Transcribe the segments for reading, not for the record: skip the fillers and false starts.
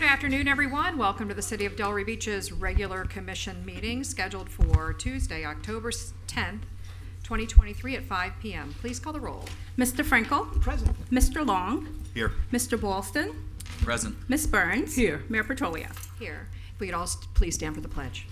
afternoon, everyone. Welcome to the City of Delray Beach's regular commission meeting scheduled for Tuesday, October 10th, 2023 at 5 p.m. Please call the roll. Mr. Frankel? Present. Mr. Long? Here. Mr. Ballston? Present. Ms. Burns? Here. Mayor Petrolia? Here. If we could all please stand for the pledge.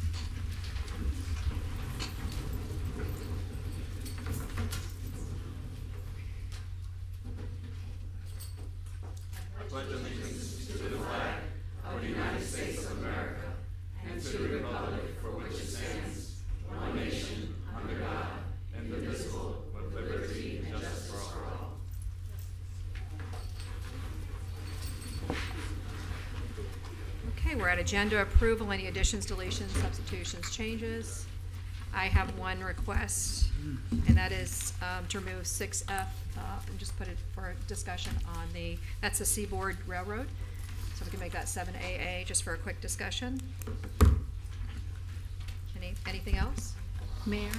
Okay, we're at agenda approval. Any additions, deletions, substitutions, changes? I have one request, and that is to remove 6F and just put it for discussion on that's the Seaboard Railroad. So we can make that 7AA just for a quick discussion. Anything else? Mayor,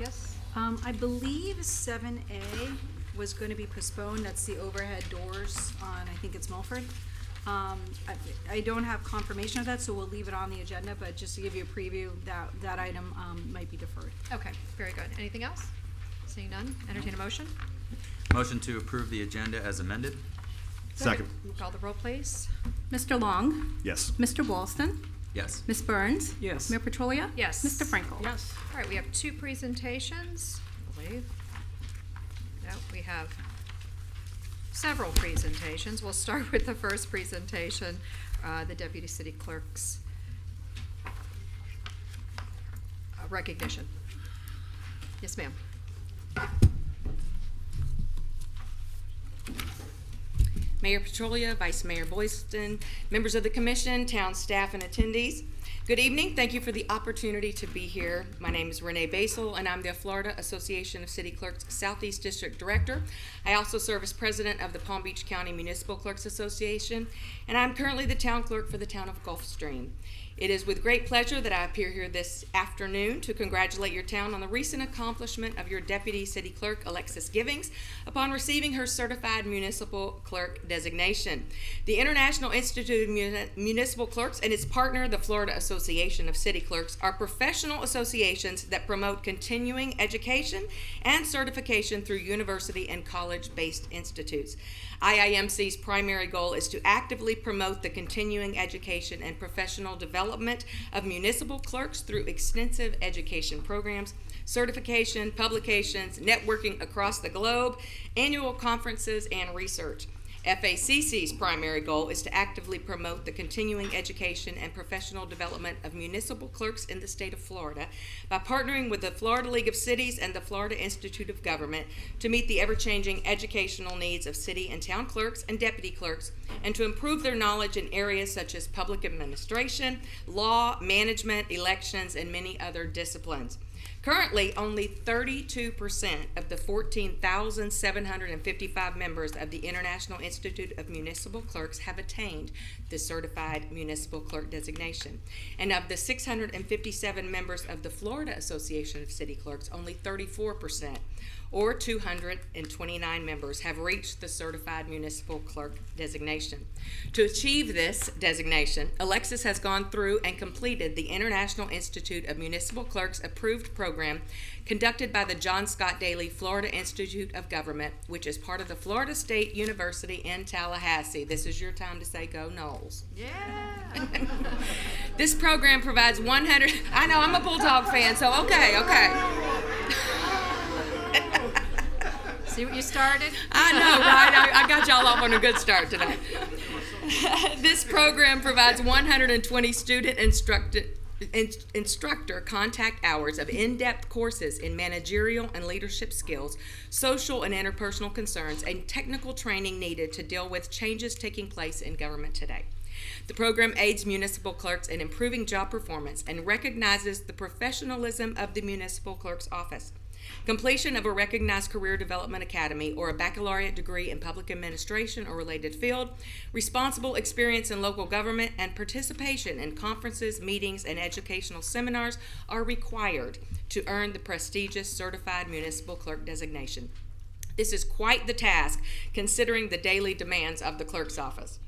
Yes? I believe 7A was going to be postponed. That's the overhead doors on, I think it's Milford. I don't have confirmation of that, so we'll leave it on the agenda, but just to give you a preview, that item might be deferred. Okay, very good. Anything else? Seeing none, entertain a motion. Motion to approve the agenda as amended. Second. Call the roll, please. Mr. Long? Yes. Mr. Ballston? Yes. Ms. Burns? Yes. Mayor Petrolia? Yes. Mr. Frankel? Yes. All right, we have two presentations, I believe. No, we have several presentations. We'll start with the first presentation, the Deputy City Clerk's recognition. Yes, ma'am. Mayor Petrolia, Vice Mayor Boyston, members of the commission, town staff, and attendees. Good evening. Thank you for the opportunity to be here. My name is Renee Basel, and I'm the Florida Association of City Clerks Southeast District Director. I also serve as president of the Palm Beach County Municipal Clerks Association, and I'm currently the town clerk for the town of Gulfstream. It is with great pleasure that I appear here this afternoon to congratulate your town on the recent accomplishment of your Deputy City Clerk, Alexis Givings, upon receiving her Certified Municipal Clerk designation. The International Institute of Municipal Clerks and its partner, the Florida Association of City Clerks, are professional associations that promote continuing education and certification through university and college-based institutes. IIMC's primary goal is to actively promote the continuing education and professional development of municipal clerks through extensive education programs, certification, publications, networking across the globe, annual conferences, and research. FACC's primary goal is to actively promote the continuing education and professional development of municipal clerks in the state of Florida by partnering with the Florida League of Cities and the Florida Institute of Government to meet the ever-changing educational needs of city and town clerks and deputy clerks, and to improve their knowledge in areas such as public administration, law, management, elections, and many other disciplines. Currently, only 32% of the 14,755 members of the International Institute of Municipal Clerks have attained the Certified Municipal Clerk designation. And of the 657 members of the Florida Association of City Clerks, only 34%, or 229 members, have reached the Certified Municipal Clerk designation. To achieve this designation, Alexis has gone through and completed the International Institute of Municipal Clerks approved program conducted by the John Scott Daly Florida Institute of Government, which is part of the Florida State University in Tallahassee. This is your time to say go Noles. Yeah. This program provides 100, I know, I'm a Bulldog fan, so okay. See what you started? I know, right? I got y'all off on a good start today. This program provides 120 student instructor contact hours of in-depth courses in managerial and leadership skills, social and interpersonal concerns, and technical training needed to deal with changes taking place in government today. The program aids municipal clerks in improving job performance and recognizes the professionalism of the municipal clerk's office. Completion of a recognized career development academy or a baccalaureate degree in public administration or related field, responsible experience in local government, and participation in conferences, meetings, and educational seminars are required to earn the prestigious Certified Municipal Clerk designation. This is quite the task considering the daily demands of the clerk's office.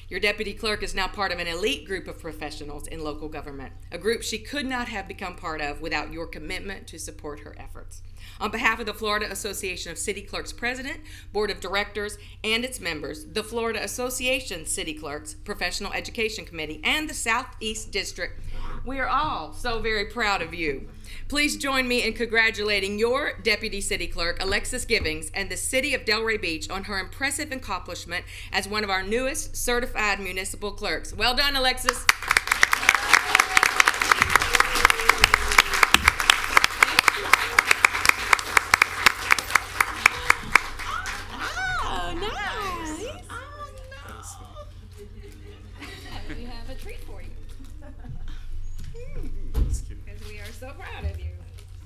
Your deputy clerk is now part of an elite group of professionals in local government, a group she could not have become part of without your commitment to support her efforts. On behalf of the Florida Association of City Clerks President, Board of Directors, and its members, the Florida Association City Clerks Professional Education Committee, and the Southeast District, we are all so very proud of you. Please join me in congratulating your Deputy City Clerk, Alexis Givings, and the City of Delray Beach on her impressive accomplishment as one of our newest certified municipal clerks. Well done, Alexis. Oh, nice. We have a treat for you. Because we are so proud of you.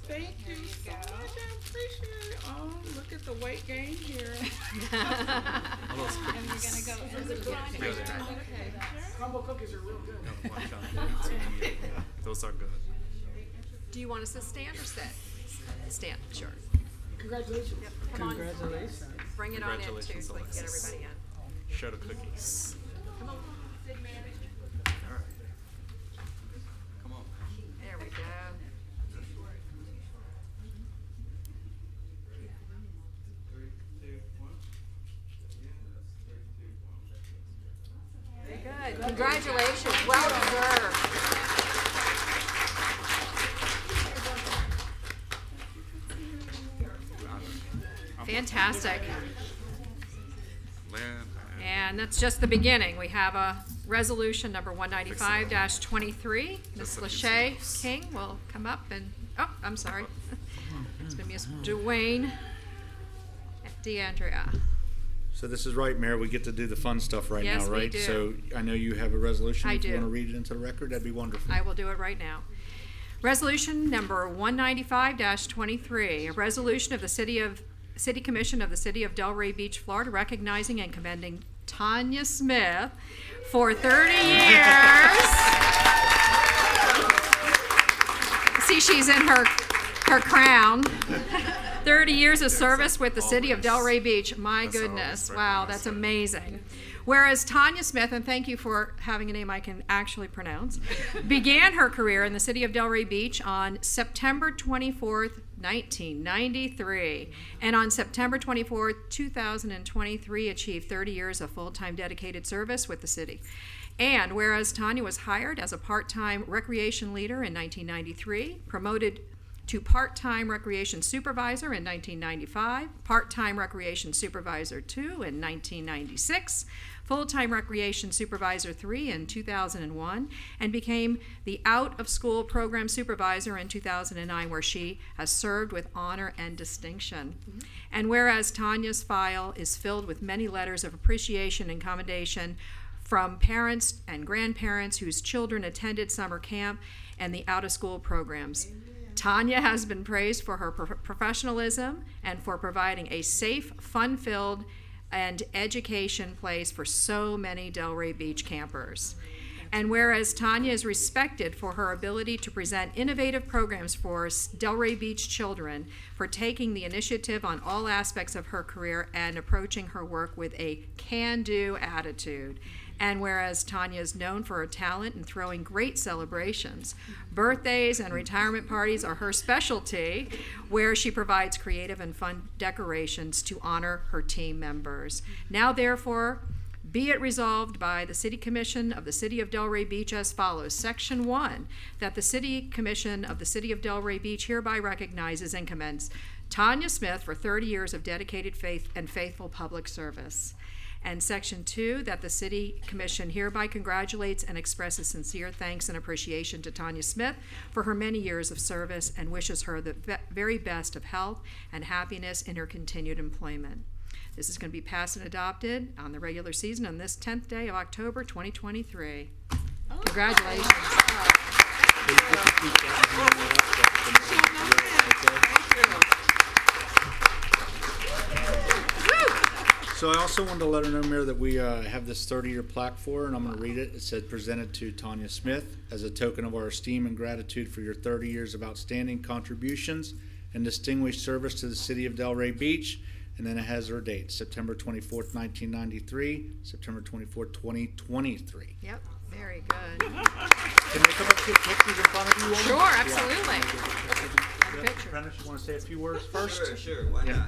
Thank you so much. I appreciate it. Oh, look at the weight gain here. And we're gonna go as a blind. Crumble cookies are real good. Those are good. Do you want us to stand or sit? Stand, sure. Congratulations. Come on, Congratulations. bring it on in too, Congratulations, so we can get Alexis. everybody in. Share the cookies. Come on, All right. Come on. there we go. Very good. Congratulations. Well deserved. Fantastic. And that's just the beginning. We have a resolution number 195-23. Ms. Lachey King will come up and, oh, I'm sorry. It's going to be Ms. Dwayne DeAndrea. So this is right, Mayor, we get to do the fun stuff right Yes, now, we right? do. So I know you have a resolution. I If you do. want to read it into the record, that'd be wonderful. I will do it right now. Resolution number 195-23, a resolution of the City Commission of the City of Delray Beach, Florida, recognizing and commending Tanya Smith for 30 years. See, she's in her crown. 30 years of service with the City of Delray Beach. My That's goodness. always Wow, recognized. that's amazing. Whereas Tanya Smith, and thank you for having a name I can actually pronounce, began her career in the City of Delray Beach on September 24th, 1993, and on September 24th, 2023, achieved 30 years of full-time dedicated service with the city. And whereas Tanya was hired as a part-time recreation leader in 1993, promoted to part-time recreation supervisor in 1995, part-time recreation supervisor 2 in 1996, full-time recreation supervisor 3 in 2001, and became the out-of-school program supervisor in 2009, where she has served with honor and distinction. And whereas Tanya's file is filled with many letters of appreciation and commendation from parents and grandparents whose children attended summer camp and the out-of-school programs. Tanya has been praised for her professionalism and for providing a safe, fun-filled, and education place for so many Delray Beach campers. And whereas Tanya is respected for her ability to present innovative programs for Delray Beach children, for taking the initiative on all aspects of her career and approaching her work with a can-do attitude. And whereas Tanya is known for her talent in throwing great celebrations, birthdays and retirement parties are her specialty, where she provides creative and fun decorations to honor her team members. Now, therefore, be it resolved by the City Commission of the City of Delray Beach as follows. Section 1, that the City Commission of the City of Delray Beach hereby recognizes and commends Tanya Smith for 30 years of dedicated faith and faithful public service. And Section 2, that the City Commission hereby congratulates and expresses sincere thanks and appreciation to Tanya Smith for her many years of service and wishes her the very best of health and happiness in her continued employment. This is going to be passed and adopted on the regular season on this 10th day of October 2023. Congratulations. So I also wanted to let her know, Mayor, that we have this 30-year plaque for her, and I'm going to read it. It said, presented to Tanya Smith as a token of our esteem and gratitude for your 30 years of outstanding contributions and distinguished service to the City of Delray Beach. and then it has her date, September 24th, 1993, September 24th, 2023. Yep, very good. Can they come up to get pictures in front of you all? Sure, absolutely. Yeah. Picture. Prentice, you want to say a few words first? Sure, why Yeah.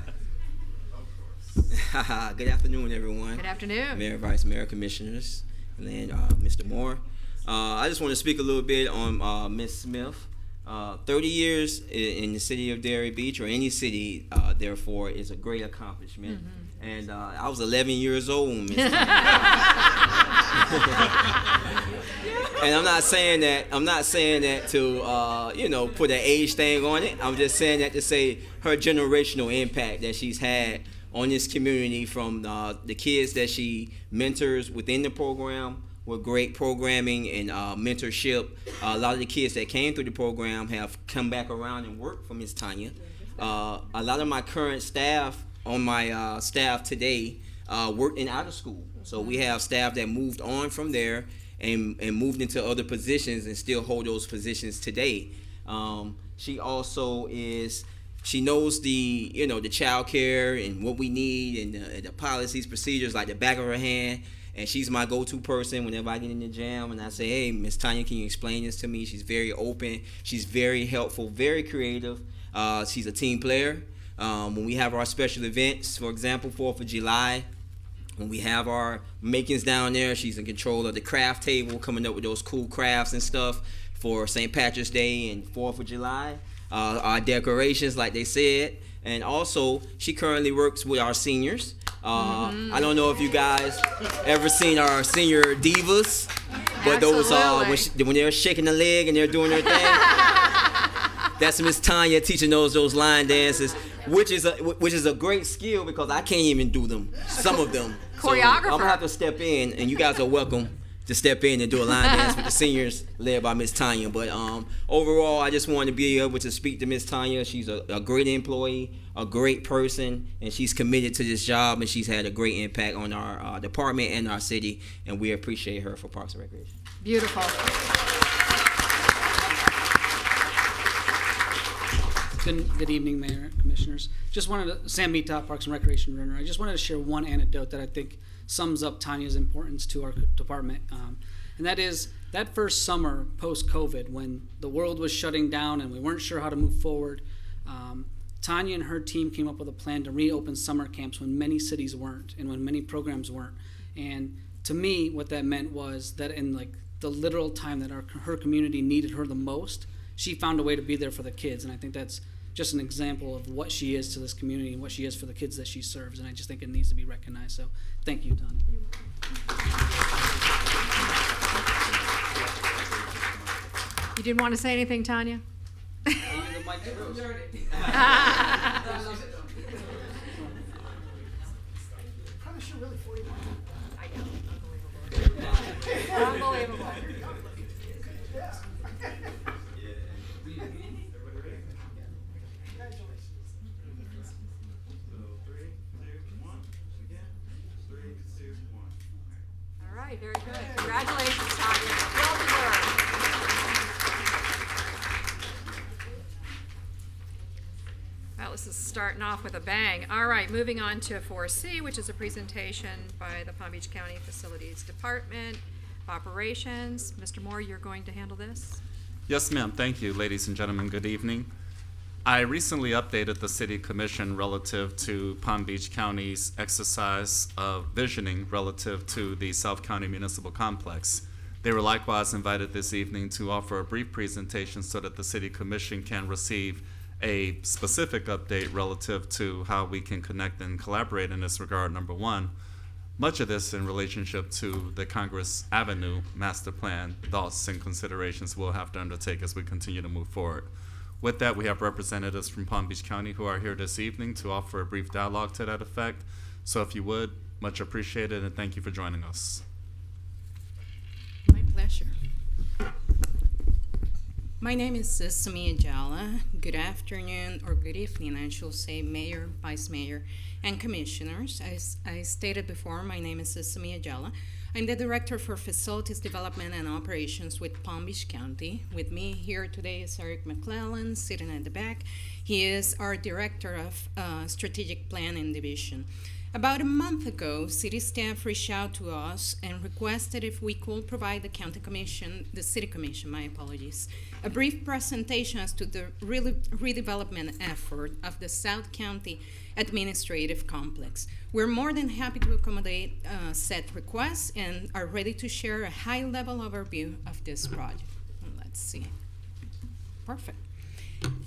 not? Good afternoon, everyone. Good afternoon. Mayor, Vice Mayor, Commissioners, and then Mr. Moore. I just want to speak a little bit on Ms. Smith. 30 years in the city of Dairy Beach, or any city, therefore, is a great accomplishment. And I was 11 years old when Ms. And I'm not saying that to put an age thing on it. I'm just saying that to say her generational impact that she's had on this community, from the kids that she mentors within the program with great programming and mentorship. A lot of the kids that came through the program have come back around and worked for Ms. Tanya. A lot of my current staff on my staff today worked in out of school. So we have staff that moved on from there and moved into other positions and still hold those positions today. She also she knows the child care and what we need and the policies, procedures like the back of her hand. And she's my go-to person whenever I get in the jam and I say, hey, Miss Tanya, can you explain this to me? She's very open. She's very helpful, very creative. She's a team player. When we have our special events, for example, 4th of July, when we have our makings down there, she's in control of the craft table, coming up with those cool crafts and stuff for St. Patrick's Day and 4th of July. Our decorations, like they said. And also, she currently works with our seniors. I don't know if you guys ever seen our senior divas, but those when they're shaking the leg and they're doing their thing, that's Miss Tanya teaching those line dances, which is a great skill because I can't even do them, some of them. Choreographer. So I'm gonna have to step in, and you guys are welcome to step in and do a line dance with the seniors led by Miss Tanya. But overall, I just wanted to be able to speak to Miss Tanya. She's a great employee, a great person, and she's committed to this job, and she's had a great impact on our department and our city, and we appreciate her for Parks and Recreation. Beautiful. Good evening, Mayor, Commissioners. Sam Meatop, Parks and Recreation Runner. I just wanted to share one anecdote that I think sums up Tanya's importance to our department. And that is that first summer post-COVID, when the world was shutting down and we weren't sure how to move forward, Tanya and her team came up with a plan to reopen summer camps when many cities weren't and when many programs weren't. And to me, what that meant was that in the literal time that her community needed her the most, she found a way to be there for the kids. And I think that's just an example of what she is to this community and what she is for the kids that she serves. And I just think it needs to be recognized. So thank you, Tanya. You didn't want to say anything, Tanya? Probably should really for you. Unbelievable. All right, very good. Congratulations, Tanya. Well deserved. Well, this is starting off with a bang. All right, moving on to 4C, which is a presentation by the Palm Beach County Facilities Department of Operations. Mr. Moore, you're going to handle this? Yes, ma'am. Thank you, ladies and gentlemen. Good evening. I recently updated the City Commission relative to Palm Beach County's exercise of visioning relative to the South County Municipal Complex. They were likewise invited this evening to offer a brief presentation so that the City Commission can receive a specific update relative to how we can connect and collaborate in this regard, number one. Much of this in relationship to the Congress Avenue Master Plan thoughts and considerations we'll have to undertake as we continue to move forward. With that, we have representatives from Palm Beach County who are here this evening to offer a brief dialogue to that effect. So if you would, much appreciated, and thank you for joining us. My pleasure. My name is Sesame Ajala. Good afternoon, or good evening, I should say, Mayor, Vice Mayor, and Commissioners. As I stated before, my name is Sesame Ajala. I'm the Director for Facilities Development and Operations with Palm Beach County. With me here today is Eric McClellan, sitting at the back. He is our Director of Strategic Planning Division. About a month ago, city staff reached out to us and requested if we could provide the City Commission, a brief presentation as to the redevelopment effort of the South County Administrative Complex. We're more than happy to accommodate said requests and are ready to share a high-level overview of this project. Let's see. Perfect.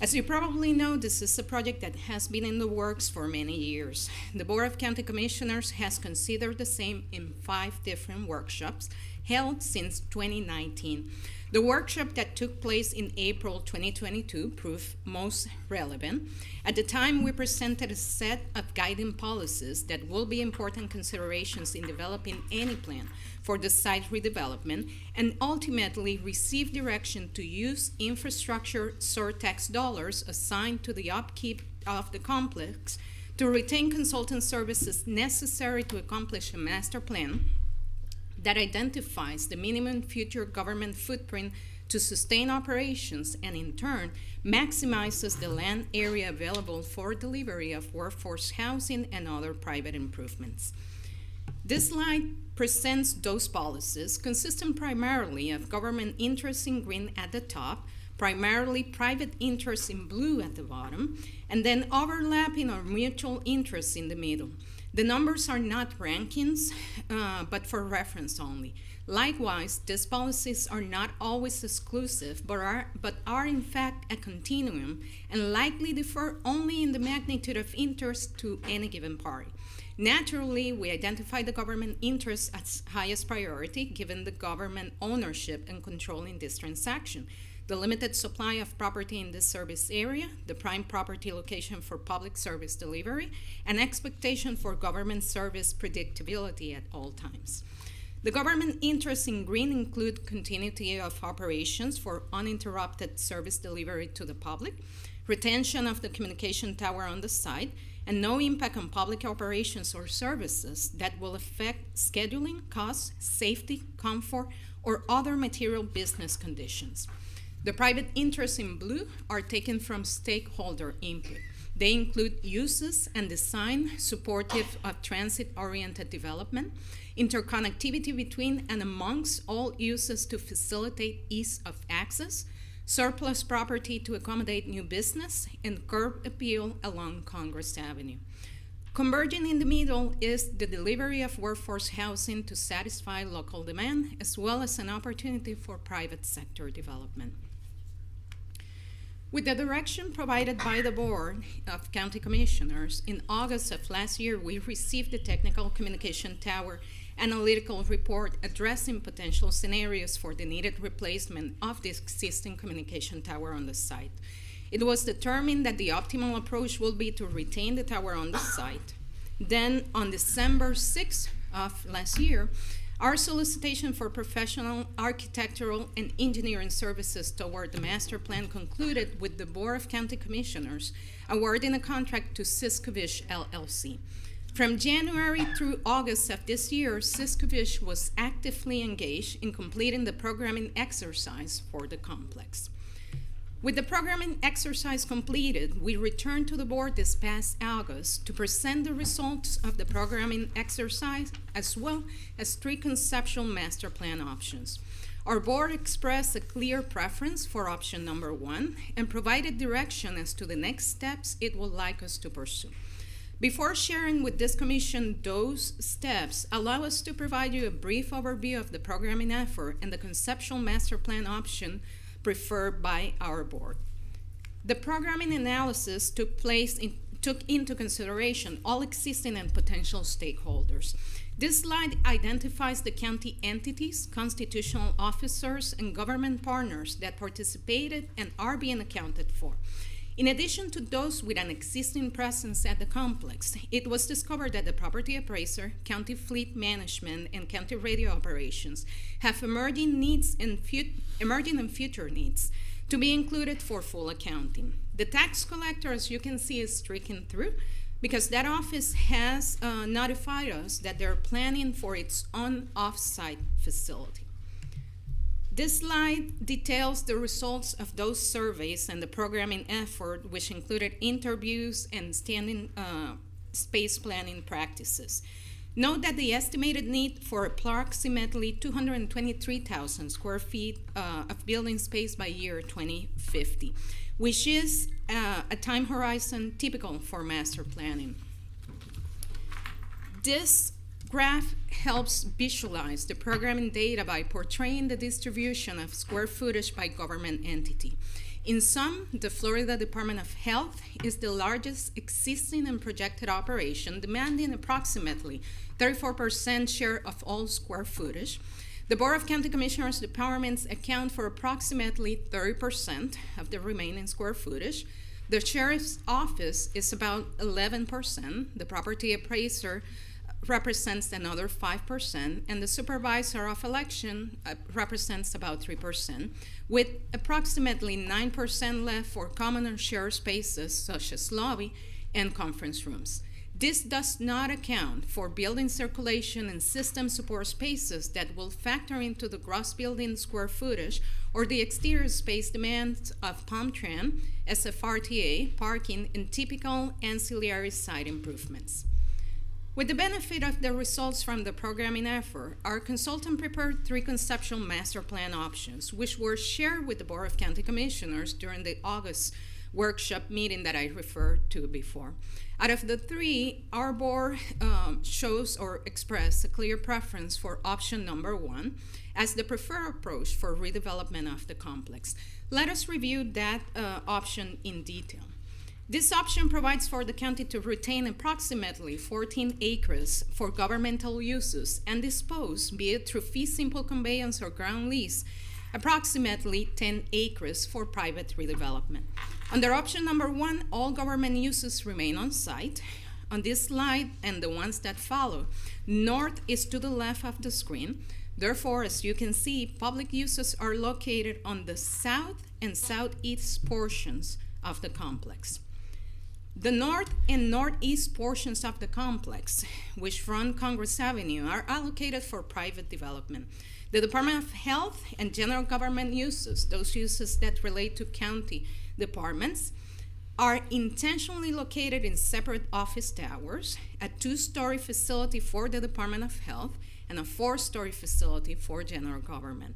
As you probably know, this is a project that has been in the works for many years. The Board of County Commissioners has considered the same in 5 different workshops held since 2019. The workshop that took place in April 2022 proved most relevant. At the time, we presented a set of guiding policies that will be important considerations in developing any plan for the site redevelopment, and ultimately received direction to use infrastructure surtax dollars assigned to the upkeep of the complex to retain consultant services necessary to accomplish a master plan that identifies the minimum future government footprint to sustain operations and in turn maximizes the land area available for delivery of workforce housing and other private improvements. This slide presents those policies consisting primarily of government interest in green at the top, primarily private interest in blue at the bottom, and then overlapping or mutual interests in the middle. The numbers are not rankings, but for reference only. Likewise, these policies are not always exclusive, but are in fact a continuum and likely differ only in the magnitude of interest to any given party. Naturally, we identify the government interest as highest priority given the government ownership and control in this transaction, the limited supply of property in this service area, the prime property location for public service delivery, and expectation for government service predictability at all times. The government interests in green include continuity of operations for uninterrupted service delivery to the public, retention of the communication tower on the site, and no impact on public operations or services that will affect scheduling, costs, safety, comfort, or other material business conditions. The private interests in blue are taken from stakeholder input. They include uses and design supportive of transit-oriented development, interconnectivity between and amongst all uses to facilitate ease of access, surplus property to accommodate new business, and curb appeal along Congress Avenue. Converging in the middle is the delivery of workforce housing to satisfy local demand, as well as an opportunity for private sector development. With the direction provided by the Board of County Commissioners, in August of last year, we received the Technical Communication Tower Analytical Report addressing potential scenarios for the needed replacement of the existing communication tower on the site. It was determined that the optimal approach will be to retain the tower on the site. Then, on December 6th of last year, our solicitation for professional, architectural, and engineering services toward the master plan concluded with the Board of County Commissioners awarding a contract to Siskovic LLC. From January through August of this year, Siskovic was actively engaged in completing the programming exercise for the complex. With the programming exercise completed, we returned to the board this past August to present the results of the programming exercise as well as 3 conceptual master plan options. Our board expressed a clear preference for option number 1 and provided direction as to the next steps it would like us to pursue. Before sharing with this commission those steps, allow us to provide you a brief overview of the programming effort and the conceptual master plan option preferred by our board. The programming analysis took into consideration all existing and potential stakeholders. This slide identifies the county entities, constitutional officers, and government partners that participated and are being accounted for. In addition to those with an existing presence at the complex, it was discovered that the property appraiser, county fleet management, and county radio operations have emerging and future needs to be included for full accounting. The tax collector, as you can see, is streaking through, because that office has notified us that they're planning for its own off-site facility. This slide details the results of those surveys and the programming effort, which included interviews and standing space planning practices. Note that the estimated need for approximately 223,000 square feet of building space by year 2050, which is a time horizon typical for master planning. This graph helps visualize the programming data by portraying the distribution of square footage by government entity. In sum, the Florida Department of Health is the largest existing and projected operation, demanding approximately 34% share of all square footage. The Board of County Commissioners departments account for approximately 30% of the remaining square footage. The Sheriff's Office is about 11%. The property appraiser represents another 5%, and the supervisor of election represents about 3%, with approximately 9% left for common and shared spaces such as lobby and conference rooms. This does not account for building circulation and system support spaces that will factor into the gross building square footage or the exterior space demands of Palm Tran, SFRTA, parking, and typical ancillary site improvements. With the benefit of the results from the programming effort, our consultant prepared 3 conceptual master plan options, which were shared with the Board of County Commissioners during the August workshop meeting that I referred to before. Out of the 3, our board shows or expressed a clear preference for option number 1 as the preferred approach for redevelopment of the complex. Let us review that option in detail. This option provides for the county to retain approximately 14 acres for governmental uses and dispose, be it through fee simple conveyance or ground lease, approximately 10 acres for private redevelopment. Under option number 1, all government uses remain on site. On this slide and the ones that follow, north is to the left of the screen. Therefore, as you can see, public uses are located on the south and southeast portions of the complex. The north and northeast portions of the complex, which front Congress Avenue, are allocated for private development. The Department of Health and general government uses, those uses that relate to county departments, are intentionally located in separate office towers, a 2-story facility for the Department of Health, and a 4-story facility for general government.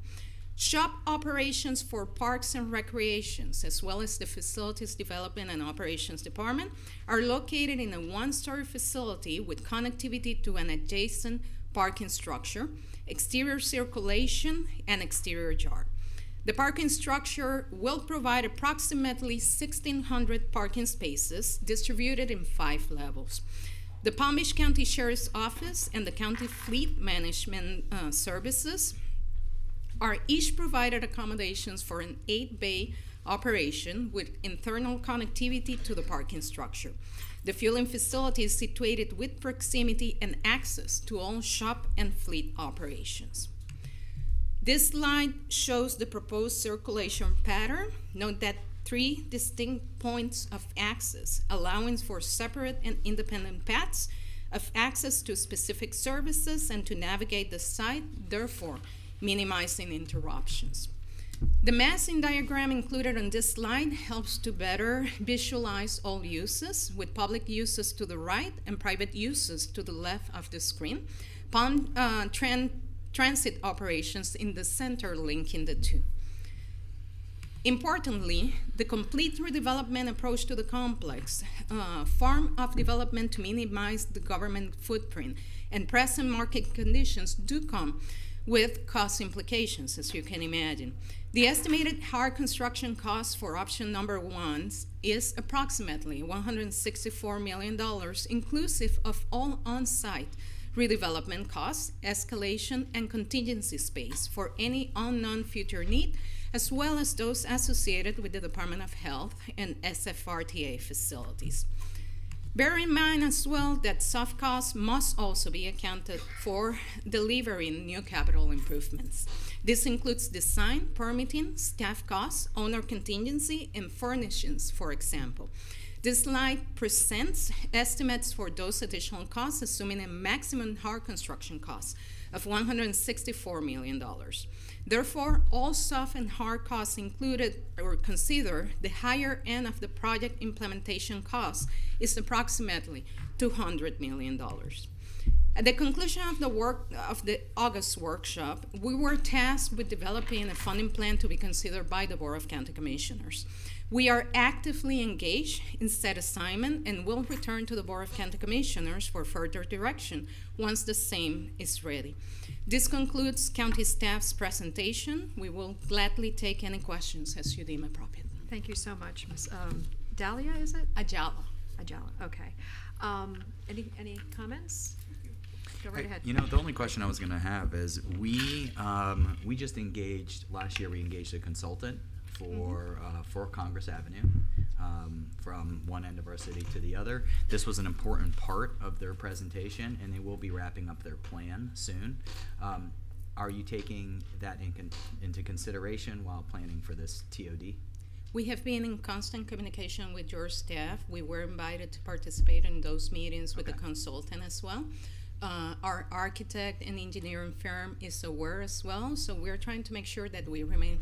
Shop operations for parks and recreations, as well as the Facilities Development and Operations Department, are located in a 1-story facility with connectivity to an adjacent parking structure, exterior circulation, and exterior yard. The parking structure will provide approximately 1,600 parking spaces distributed in 5 levels. The Palm Beach County Sheriff's Office and the County Fleet Management Services are each provided accommodations for an 8-bay operation with internal connectivity to the parking structure. The fueling facility is situated with proximity and access to all shop and fleet operations. This slide shows the proposed circulation pattern. Note that 3 distinct points of access, allowing for separate and independent paths of access to specific services and to navigate the site, therefore minimizing interruptions. The massing diagram included on this slide helps to better visualize all uses, with public uses to the right and private uses to the left of the screen. Palm transit operations in the center linking the 2. Importantly, the complete redevelopment approach to the complex, form of development to minimize the government footprint, and present market conditions do come with cost implications, as you can imagine. The estimated hard construction cost for option number 1 is approximately $164 million, inclusive of all on-site redevelopment costs, escalation, and contingency space for any unknown future need, as well as those associated with the Department of Health and SFRTA facilities. Bear in mind as well that soft costs must also be accounted for delivering new capital improvements. This includes design, permitting, staff costs, owner contingency, and furnishings, for example. This slide presents estimates for those additional costs, assuming a maximum hard construction cost of $164 million. Therefore, all soft and hard costs included or considered, the higher end of the project implementation cost is approximately $200 million. At the conclusion of the August workshop, we were tasked with developing a funding plan to be considered by the Board of County Commissioners. We are actively engaged in said assignment and will return to the Board of County Commissioners for further direction once the same is ready. This concludes county staff's presentation. We will gladly take any questions as you deem appropriate. Thank you so much, Ms. Dahlia, is it? Ajala. Ajala, okay. Any comments? Go right ahead. You know, the only question I was going to have is we just engaged last year. We engaged a consultant for Congress Avenue from one end of our city to the other. This was an important part of their presentation, and they will be wrapping up their plan soon. Are you taking that into consideration while planning for this TOD? We have been in constant communication with your staff. We were invited to participate in those meetings with the consultant as well. Our architect and engineering firm is aware as well, so we're trying to make sure that we remain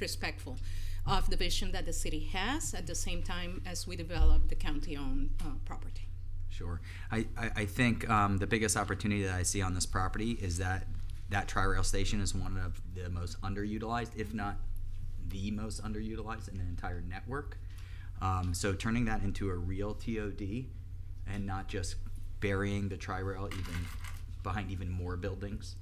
respectful of the vision that the city has at the same time as we develop the county-owned property. Sure. I think the biggest opportunity that I see on this property is that Tri-Rail station is one of the most underutilized, if not the most underutilized in the entire network. So turning that into a real TOD and not just burying the Tri-Rail even behind even more buildings,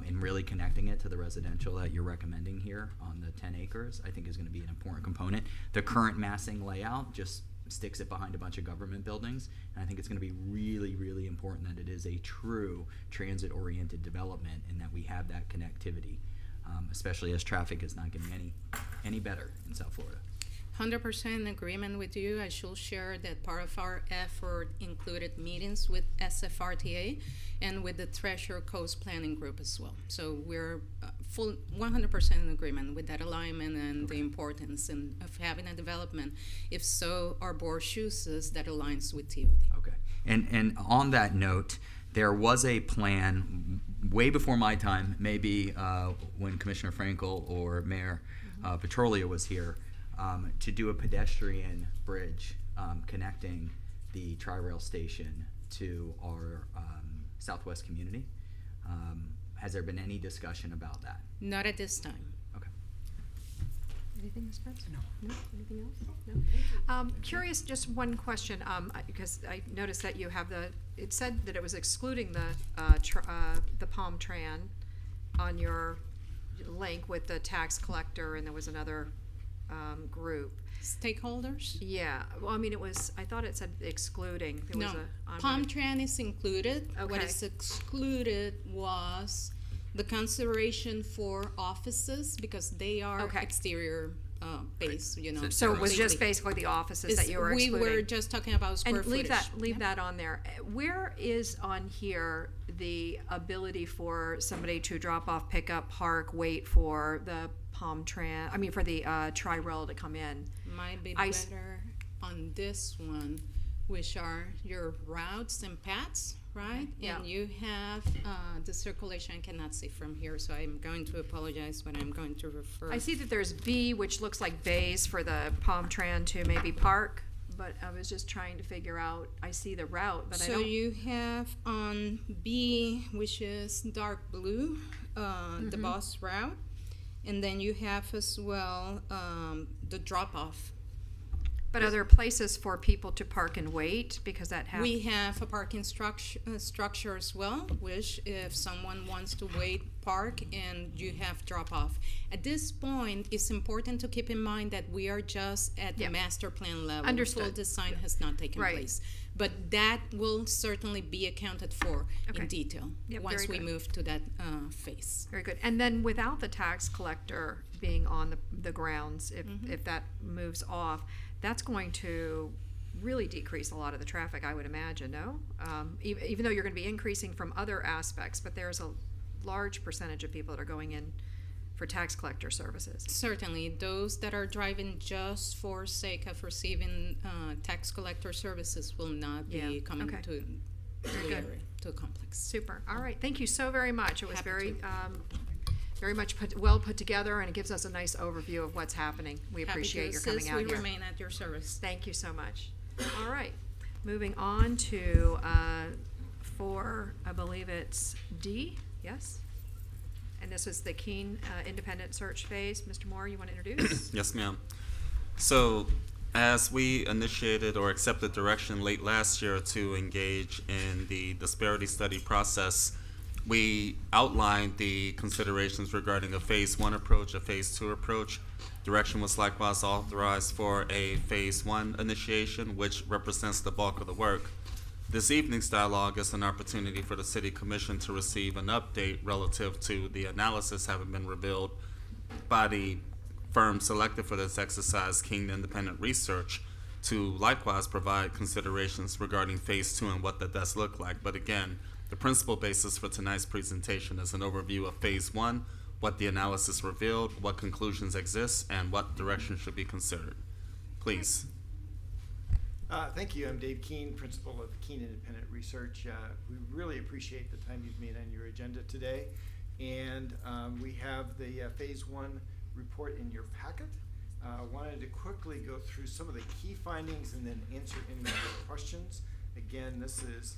and really connecting it to the residential that you're recommending here on the 10 acres, I think is going to be an important component. The current massing layout just sticks it behind a bunch of government buildings, and I think it's going to be really, really important that it is a true transit-oriented development and that we have that connectivity, especially as traffic is not getting any better in South Florida. 100% in agreement with you. I should share that part of our effort included meetings with SFRTA and with the Treasure Coast Planning Group as well. So we're 100% in agreement with that alignment and the importance of having a development, if so our board chooses, that aligns with TOD. Okay. And on that note, there was a plan way before my time, maybe when Commissioner Frankel or Mayor Petrolia was here, to do a pedestrian bridge connecting the Tri-Rail station to our southwest community. Has there been any discussion about that? Not at this time. Okay. Anything, Ms. Prince? No. Anything else? No. Curious, just one question, because I noticed that you have it said that it was excluding the Palm Tran on your link with the tax collector, and there was another group. Stakeholders? Yeah, well, I mean, I thought it said excluding. There was No, I'm Palm gonna- Tran is included. What Okay. is excluded was the consideration for offices because they are Okay. exterior based, you know. So it was just completely. basically the offices It's- that you were we excluding? were just talking about square And footage. leave Yep. that on there. Where is on here the ability for somebody to drop off, pick up, park, wait for the Palm Tran, for the Tri-Rail to come in? Might be I s- better on this one, which are your routes and paths, right? Yeah. And you have the circulation I cannot see from here, so I'm going to apologize, but I'm going to refer. I see that there's B, which looks like bays for the Palm Tran to maybe park, but I was just trying to figure out, I see the route, but I So don't. you have on B, which is dark blue, the Mm-hmm. bus route, and then you have as well the drop-off. But are there places for people to park and wait, because that happens? We have a parking structure as well, which if someone wants to wait, park, and you have drop-off. At this point, it's important to keep in mind that we are just at the Yep. master plan level. Understood. Full design has not taken Right. place. But that will certainly be accounted for Okay. in detail Yep, once very we good. move to that phase. Very good. And then without the tax collector being on the grounds, Mm-hmm. if that moves off, that's going to really decrease a lot of the traffic, I would imagine, no? Even though you're gonna be increasing from other aspects, but there's a large percentage of people that are going in for tax collector services. Certainly, those that are driving just for sake of receiving tax collector services will not be Yeah, coming okay. to the good. area, to a complex. Super. All right. Thank you so very much. It was Happy very, to. very much well put together, and it gives us a nice overview of what's happening. We Happy appreciate to your coming assist. out We here. remain at your service. Thank you so much. All right. Moving on to for I believe it's D. Yes. And this is the Keene independent search phase. Mr. Moore, you want to introduce? Yes, ma'am. So, as we initiated or accepted direction late last year to engage in the disparity study process, we outlined the considerations regarding a phase 1 approach, a phase 2 approach. Direction was likewise authorized for a phase 1 initiation, which represents the bulk of the work. This evening's dialogue is an opportunity for the City Commission to receive an update relative to the analysis having been revealed by the firm selected for this exercise, Keene Independent Research, to likewise provide considerations regarding phase 2 and what that does look like. But again, the principal basis for tonight's presentation is an overview of phase 1, what the analysis revealed, what conclusions exist, and what direction should be considered. Please. Thank you. I'm Dave Keene, principal of Keene Independent Research. We really appreciate the time you've made on your agenda today. And we have the phase 1 report in your packet. Wanted to quickly go through some of the key findings and then answer any of your questions. Again, this is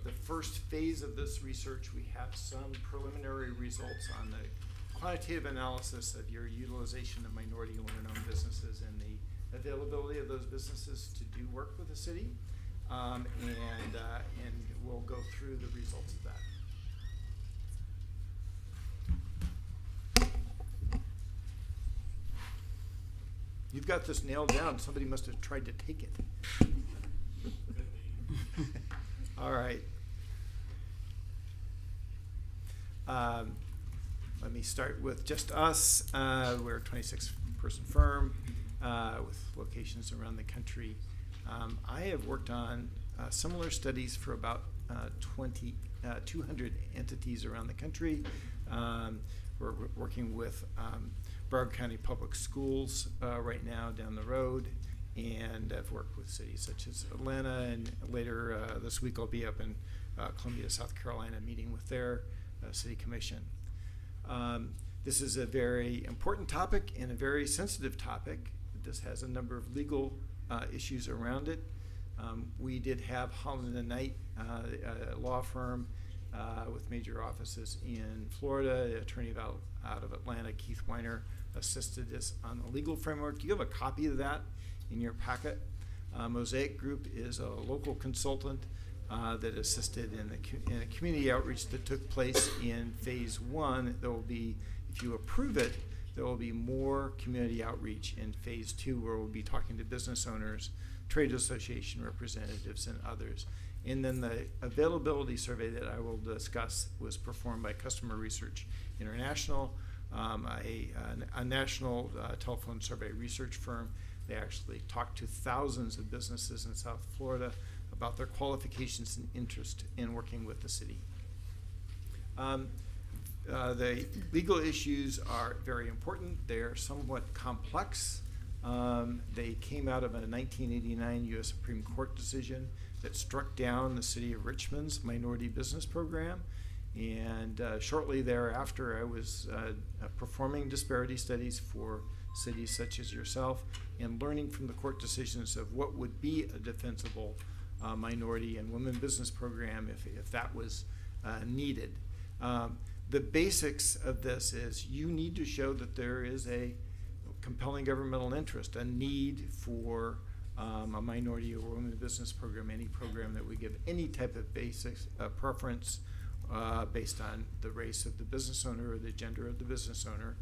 the first phase of this research. We have some preliminary results on the quantitative analysis of your utilization of minority and women-owned businesses and the availability of those businesses to do work with the city, and we'll go through the results of that. You've got this nailed down. Somebody must have tried to take it. All right. Let me start with just us. We're a 26-person firm with locations around the country. I have worked on similar studies for about 200 entities around the country. We're working with Broward County Public Schools right now down the road, and I've worked with cities such as Atlanta, and later this week I'll be up in Columbia, South Carolina, meeting with their city commission. This is a very important topic and a very sensitive topic. This has a number of legal issues around it. We did have Holland & Knight, a law firm with major offices in Florida, an attorney out of Atlanta, Keith Weiner, assisted us on the legal framework. You have a copy of that in your packet. Mosaic Group is a local consultant that assisted in the community outreach that took place in phase 1. There will be, if you approve it, there will be more community outreach in phase 2, where we'll be talking to business owners, trade association representatives, and others. And then the availability survey that I will discuss was performed by Customer Research International, a national telephone survey research firm. They actually talked to thousands of businesses in South Florida about their qualifications and interest in working with the city. The legal issues are very important. They are somewhat complex. They came out of a 1989 U.S. Supreme Court decision that struck down the city of Richmond's minority business program. And shortly thereafter, I was performing disparity studies for cities such as yourself and learning from the court decisions of what would be a defensible minority and women business program if that was needed. The basics of this is you need to show that there is a compelling governmental interest, a need for a minority or women business program, any program that would give any type of basic preference based on the race of the business owner or the gender of the business owner.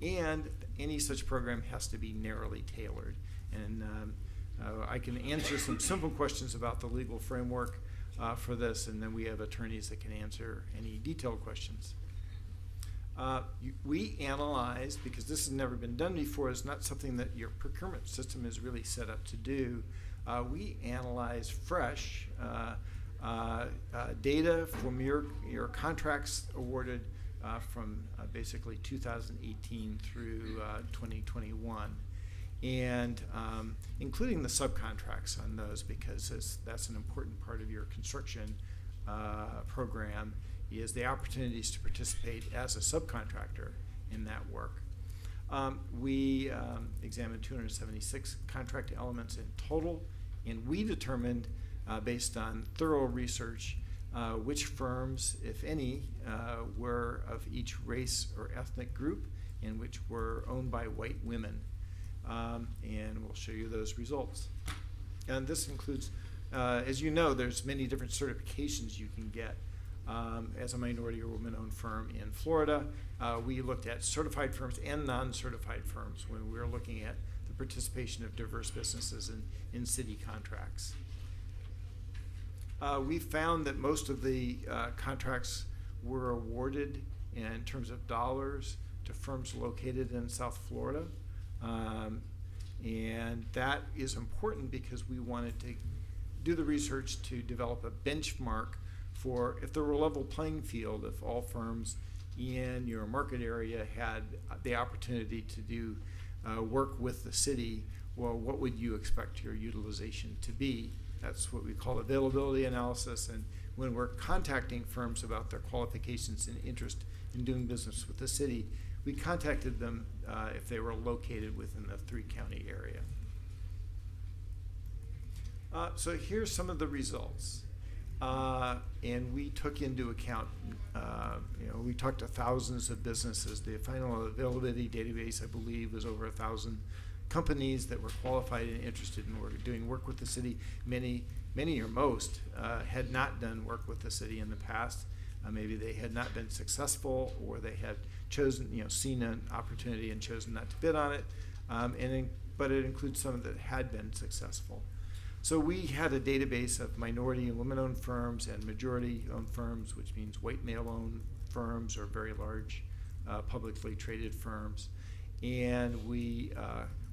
And any such program has to be narrowly tailored. And I can answer some simple questions about the legal framework for this, and then we have attorneys that can answer any detailed questions. We analyze, because this has never been done before, it's not something that your procurement system is really set up to do. We analyze fresh data from your contracts awarded from basically 2018 through 2021. And including the subcontracts on those, because that's an important part of your construction program, is the opportunities to participate as a subcontractor in that work. We examined 276 contract elements in total, and we determined, based on thorough research, which firms, if any, were of each race or ethnic group, and which were owned by white women. And we'll show you those results. And this includes, as you know, there's many different certifications you can get as a minority or woman-owned firm in Florida. We looked at certified firms and non-certified firms when we were looking at the participation of diverse businesses in city contracts. We found that most of the contracts were awarded in terms of dollars to firms located in South Florida. And that is important because we wanted to do the research to develop a benchmark for if there were a level playing field, if all firms in your market area had the opportunity to do work with the city, well, what would you expect your utilization to be? That's what we call availability analysis. And when we're contacting firms about their qualifications and interest in doing business with the city, we contacted them if they were located within the 3-county area. So here's some of the results. And we took into account, we talked to thousands of businesses. The final availability database, I believe, was over 1,000 companies that were qualified and interested in doing work with the city. Many or most had not done work with the city in the past. Maybe they had not been successful, or they had chosen, seen an opportunity and chosen not to bid on it. But it includes some that had been successful. So we had a database of minority and women-owned firms and majority-owned firms, which means white male-owned firms or very large publicly traded firms. And we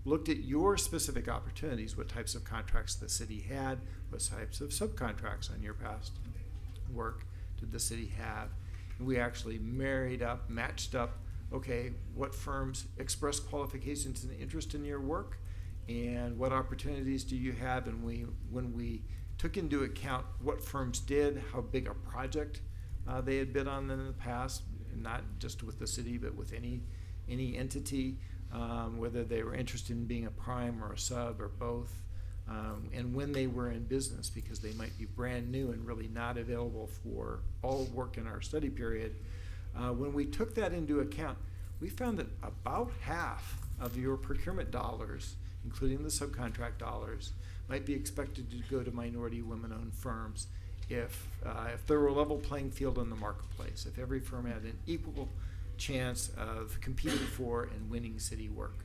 looked at your specific opportunities, what types of contracts the city had, what types of subcontracts on your past work did the city have. And we actually matched up, okay, what firms express qualifications and interest in your work, and what opportunities do you have? And when we took into account what firms did, how big a project they had bid on in the past, not just with the city, but with any entity, whether they were interested in being a prime or a sub or both, and when they were in business, because they might be brand new and really not available for all work in our study period. When we took that into account, we found that about half of your procurement dollars, including the subcontract dollars, might be expected to go to minority women-owned firms if there were a level playing field in the marketplace, if every firm had an equal chance of competing for and winning city work.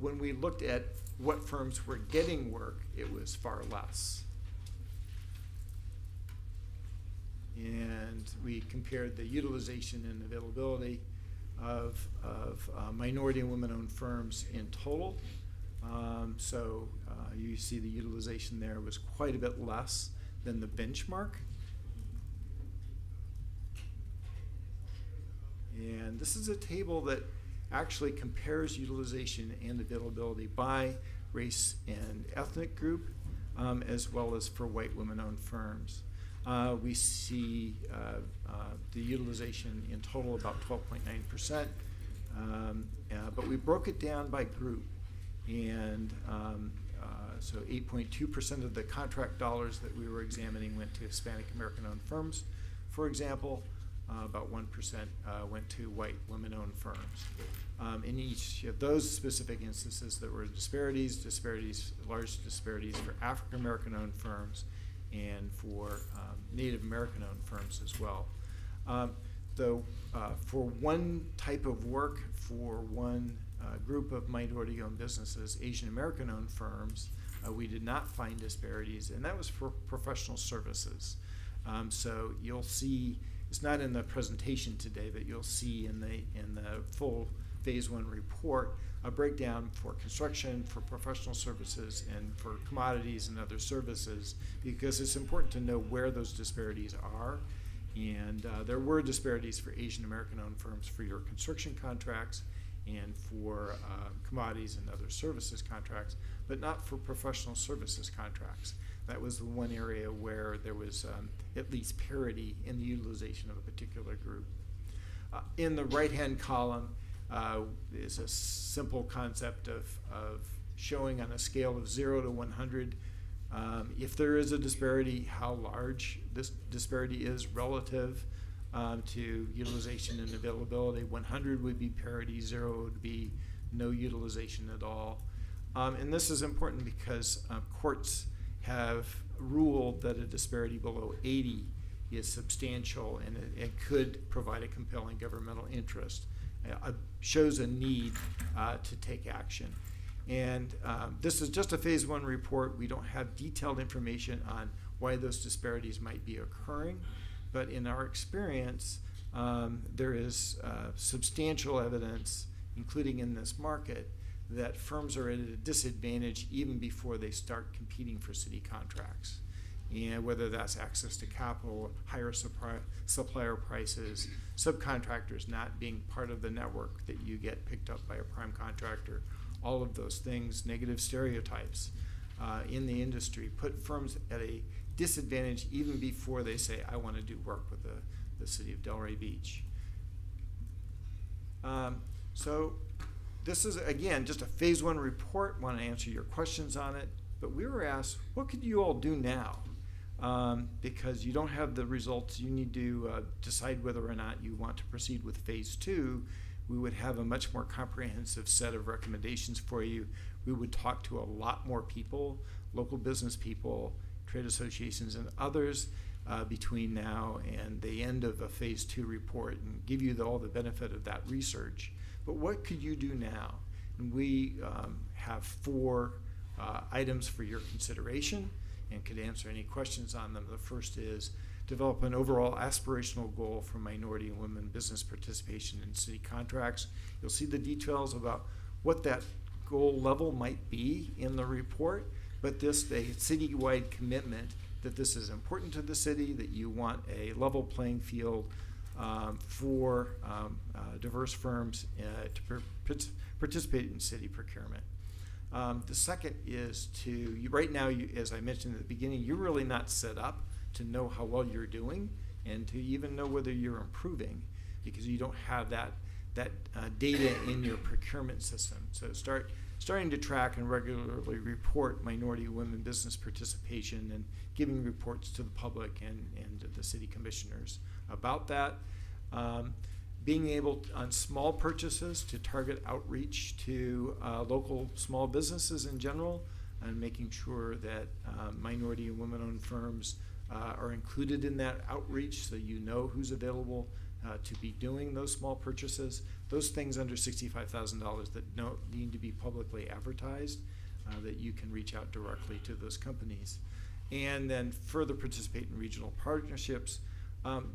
When we looked at what firms were getting work, it was far less. And we compared the utilization and availability of minority and women-owned firms in total. So you see the utilization there was quite a bit less than the benchmark. And this is a table that actually compares utilization and availability by race and ethnic group, as well as for white women-owned firms. We see the utilization in total about 12.9%, but we broke it down by group. And so 8.2% of the contract dollars that we were examining went to Hispanic American-owned firms, for example. About 1% went to white women-owned firms. In each of those specific instances, there were large disparities for African American-owned firms and for Native American-owned firms as well. Though for one type of work, for one group of minority-owned businesses, Asian American-owned firms, we did not find disparities, and that was for professional services. So you'll see, it's not in the presentation today, but you'll see in the full Phase 1 report a breakdown for construction, for professional services, and for commodities and other services, because it's important to know where those disparities are. And there were disparities for Asian American-owned firms for your construction contracts and for commodities and other services contracts, but not for professional services contracts. That was the one area where there was at least parity in the utilization of a particular group. In the right-hand column is a simple concept of showing on a scale of 0 to 100 if there is a disparity, how large this disparity is relative to utilization and availability. 100 would be parity, 0 would be no utilization at all. And this is important because courts have ruled that a disparity below 80 is substantial and it could provide a compelling governmental interest. Shows a need to take action. And this is just a phase 1 report. We don't have detailed information on why those disparities might be occurring, but in our experience, there is substantial evidence, including in this market, that firms are at a disadvantage even before they start competing for city contracts. And whether that's access to capital, higher supplier prices, subcontractors not being part of the network that you get picked up by a prime contractor, all of those things, negative stereotypes in the industry, put firms at a disadvantage even before they say, I want to do work with the city of Delray Beach. So this is, again, just a phase 1 report. Want to answer your questions on it. But we were asked, what could you all do now? Because you don't have the results. You need to decide whether or not you want to proceed with phase 2. We would have a much more comprehensive set of recommendations for you. We would talk to a lot more people, local business people, trade associations, and others between now and the end of a phase 2 report and give you all the benefit of that research. But what could you do now? And we have 4 items for your consideration and could answer any questions on them. The first is develop an overall aspirational goal for minority and women business participation in city contracts. You'll see the details about what that goal level might be in the report, but this a citywide commitment that this is important to the city, that you want a level playing field for diverse firms to participate in city procurement. The second is right now, as I mentioned at the beginning, you're really not set up to know how well you're doing and to even know whether you're improving because you don't have that data in your procurement system. So starting to track and regularly report minority women business participation and giving reports to the public and the city commissioners about that. Being able on small purchases to target outreach to local small businesses in general and making sure that minority and women-owned firms are included in that outreach so you know who's available to be doing those small purchases. Those things under $65,000 that don't need to be publicly advertised, that you can reach out directly to those companies. And then further participate in regional partnerships.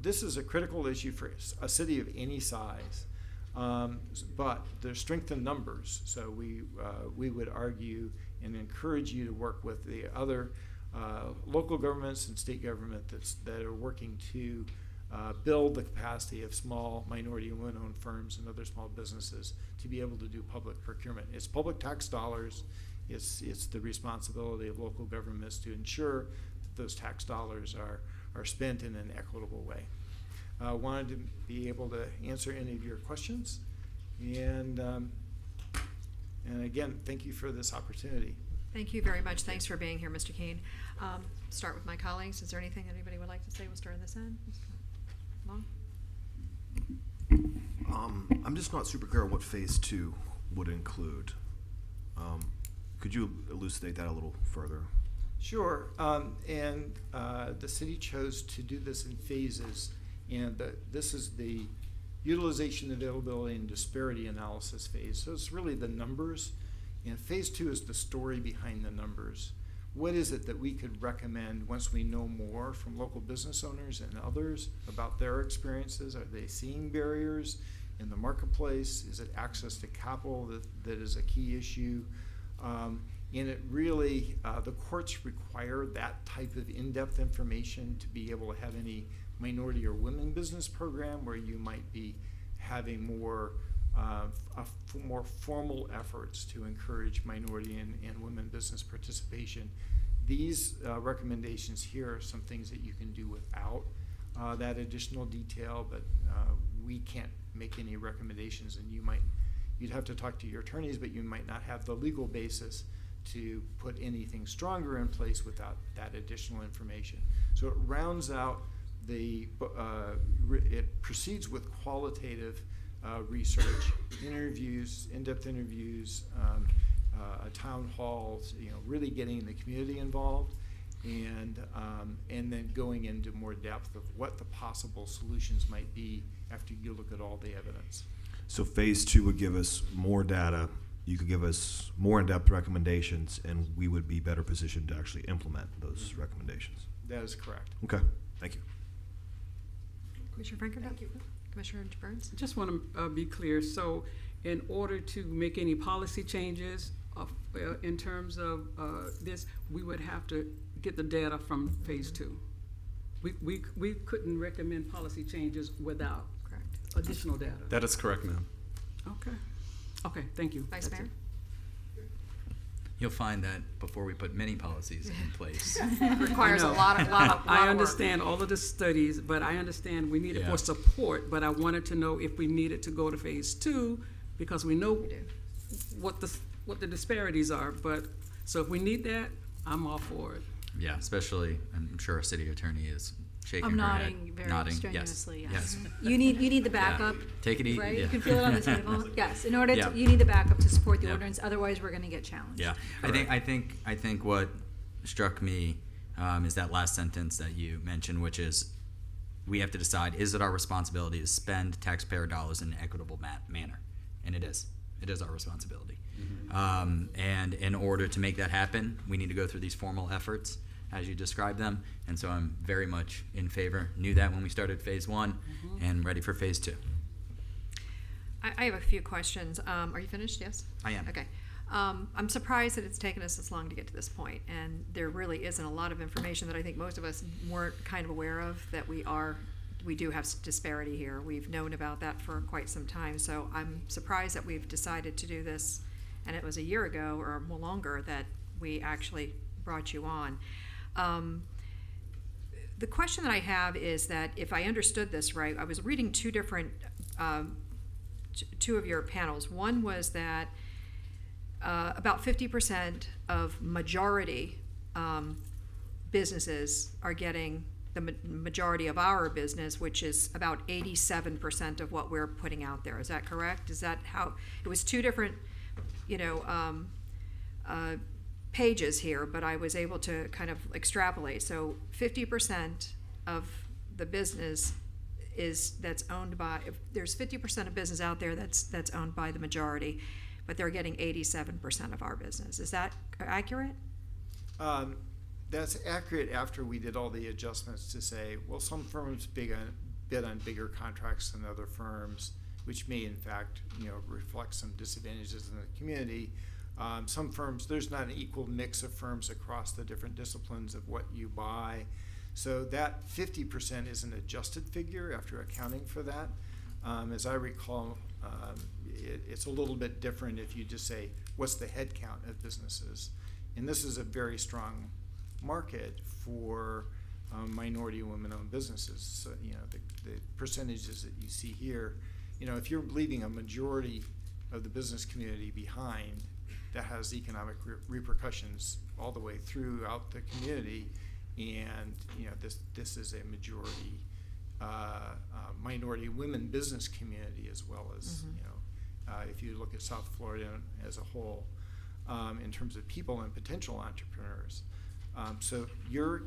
This is a critical issue for a city of any size, but there's strength in numbers. So we would argue and encourage you to work with the other local governments and state government that are working to build the capacity of small minority and women-owned firms and other small businesses to be able to do public procurement. It's public tax dollars. It's the responsibility of local governments to ensure that those tax dollars are spent in an equitable way. Wanted to be able to answer any of your questions, and again, thank you for this opportunity. Thank you very much. Thanks for being here, Mr. Keene. Start with my colleagues. Is there anything anybody would like to say? We'll start on this end. Long? I'm just not super clear on what phase 2 would include. Could you elucidate that a little further? Sure, and the city chose to do this in phases, and this is the utilization, availability, and disparity analysis phase. So it's really the numbers, and phase 2 is the story behind the numbers. What is it that we could recommend once we know more from local business owners and others about their experiences? Are they seeing barriers in the marketplace? Is it access to capital that is a key issue? And it really, the courts require that type of in-depth information to be able to have any minority or women business program, where you might be having more more formal efforts to encourage minority and women business participation. These recommendations here are some things that you can do without that additional detail, but we can't make any recommendations, and you'd have to talk to your attorneys, but you might not have the legal basis to put anything stronger in place without that additional information. So it rounds out it proceeds with qualitative research, interviews, in-depth interviews, town halls, really getting the community involved, and then going into more depth of what the possible solutions might be after you look at all the evidence. So phase 2 would give us more data. You could give us more in-depth recommendations, and we would be better positioned to actually implement those recommendations. That is correct. Okay, thank you. Commissioner Franklin? Thank you. Commissioner Burns? Just want to be clear. So in order to make any policy changes in terms of this, we would have to get the data from phase 2. We couldn't recommend policy changes without additional data. That is correct, ma'am. Okay, thank you. Vice Mayor? You'll find that before we put many policies in place. Requires a lot of I work. understand all of the studies, but I understand we need it Yeah. for support, but I wanted to know if we needed to go to phase 2, because we know what the disparities are, but, so if we need that, I'm all for it. Yeah, especially, I'm sure our city attorney is shaking I'm her nodding head. very Nodding, strenuously, yes. yes. You need the backup. Take it easy. Right, yeah. you can feel it on the table. Yes, in order Yeah. to, you need the backup to support the Yeah. ordinance, otherwise we're gonna get challenged. Yeah, I think what struck me is that last sentence that you mentioned, which is we have to decide, is it our responsibility to spend taxpayer dollars in an equitable manner? And it is. It is our responsibility. And in order to make that happen, we need to go through these formal efforts as you described them. And so I'm very much in favor. Knew that when we started phase 1 and ready for phase 2. I have a few questions. Are you finished? Yes? I am. Okay. I'm surprised that it's taken us this long to get to this point, and there really isn't a lot of information that I think most of us weren't kind of aware of, that we do have disparity here. We've known about that for quite some time, so I'm surprised that we've decided to do this, and it was a year ago or more longer that we actually brought you on. The question that I have is that if I understood this right, I was reading two of your panels. One was that about 50% of majority businesses are getting the majority of our business, which is about 87% of what we're putting out there. Is that correct? Is that how it was? Two different, pages here, but I was able to kind of extrapolate. So 50% of the business that's owned by, if there's 50% of business out there that's owned by the majority, but they're getting 87% of our business. Is that accurate? That's accurate after we did all the adjustments to say, well, some firms bid on bigger contracts than other firms, which may in fact, reflect some disadvantages in the community. Some firms, there's not an equal mix of firms across the different disciplines of what you buy. So that 50% is an adjusted figure after accounting for that. As I recall, it's a little bit different if you just say, what's the head count of businesses? And this is a very strong market for minority and women-owned businesses. So, the percentages that you see here, if you're leaving a majority of the business community behind, that has economic repercussions all the way throughout the community, and this is a majority minority women business community, as well as if you look at South Florida as a whole, in terms of people and potential entrepreneurs. So you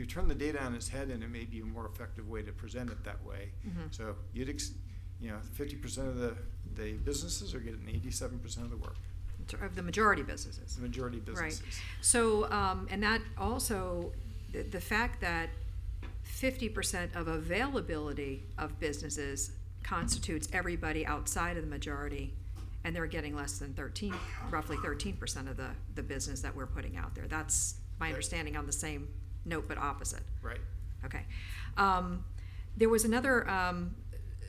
turn the data on its head, and it may be a more effective way to present it that way. So 50% of the businesses are getting 87% of the work. Of the majority businesses. The majority businesses. Right. So, and that also, the fact that 50% of availability of businesses constitutes everybody outside of the majority, and they're getting less than roughly 13% of the business that we're putting out there. That's my understanding on the same note, but opposite. Right. Okay. There was another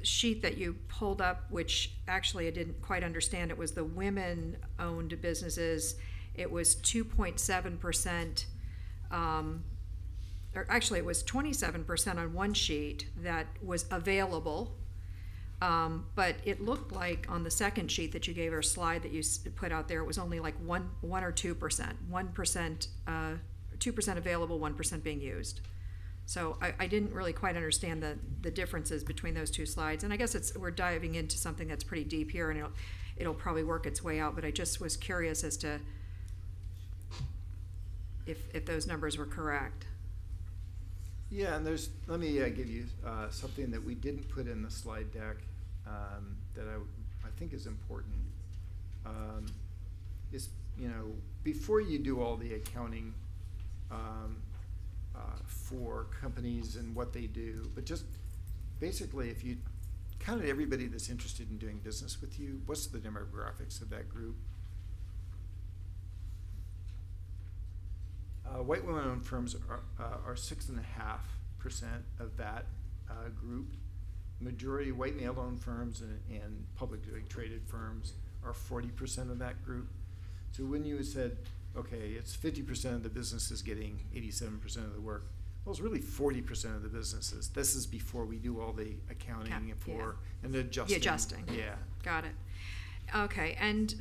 sheet that you pulled up, which actually I didn't quite understand. It was the women-owned businesses. It was 2.7%, or actually it was 27% on one sheet that was available. But it looked like on the second sheet that you gave, or slide that you put out there, it was only like 1 or 2%. 1%, 2% available, 1% being used. So I didn't really quite understand the differences between those two slides. And I guess we're diving into something that's pretty deep here, and it'll probably work its way out. But I just was curious as to if those numbers were correct. Yeah, and let me give you something that we didn't put in the slide deck that I think is important. Is, before you do all the accounting for companies and what they do, but just basically if you counted everybody that's interested in doing business with you, what's the demographics of that group? White women-owned firms are 6.5% of that group. Majority white male-owned firms and publicly traded firms are 40% of that group. So when you said, okay, it's 50% of the businesses getting 87% of the work, well, it's really 40% of the businesses. This is before we do all the accounting and adjusting. The adjusting. Yeah. Got it. Okay, and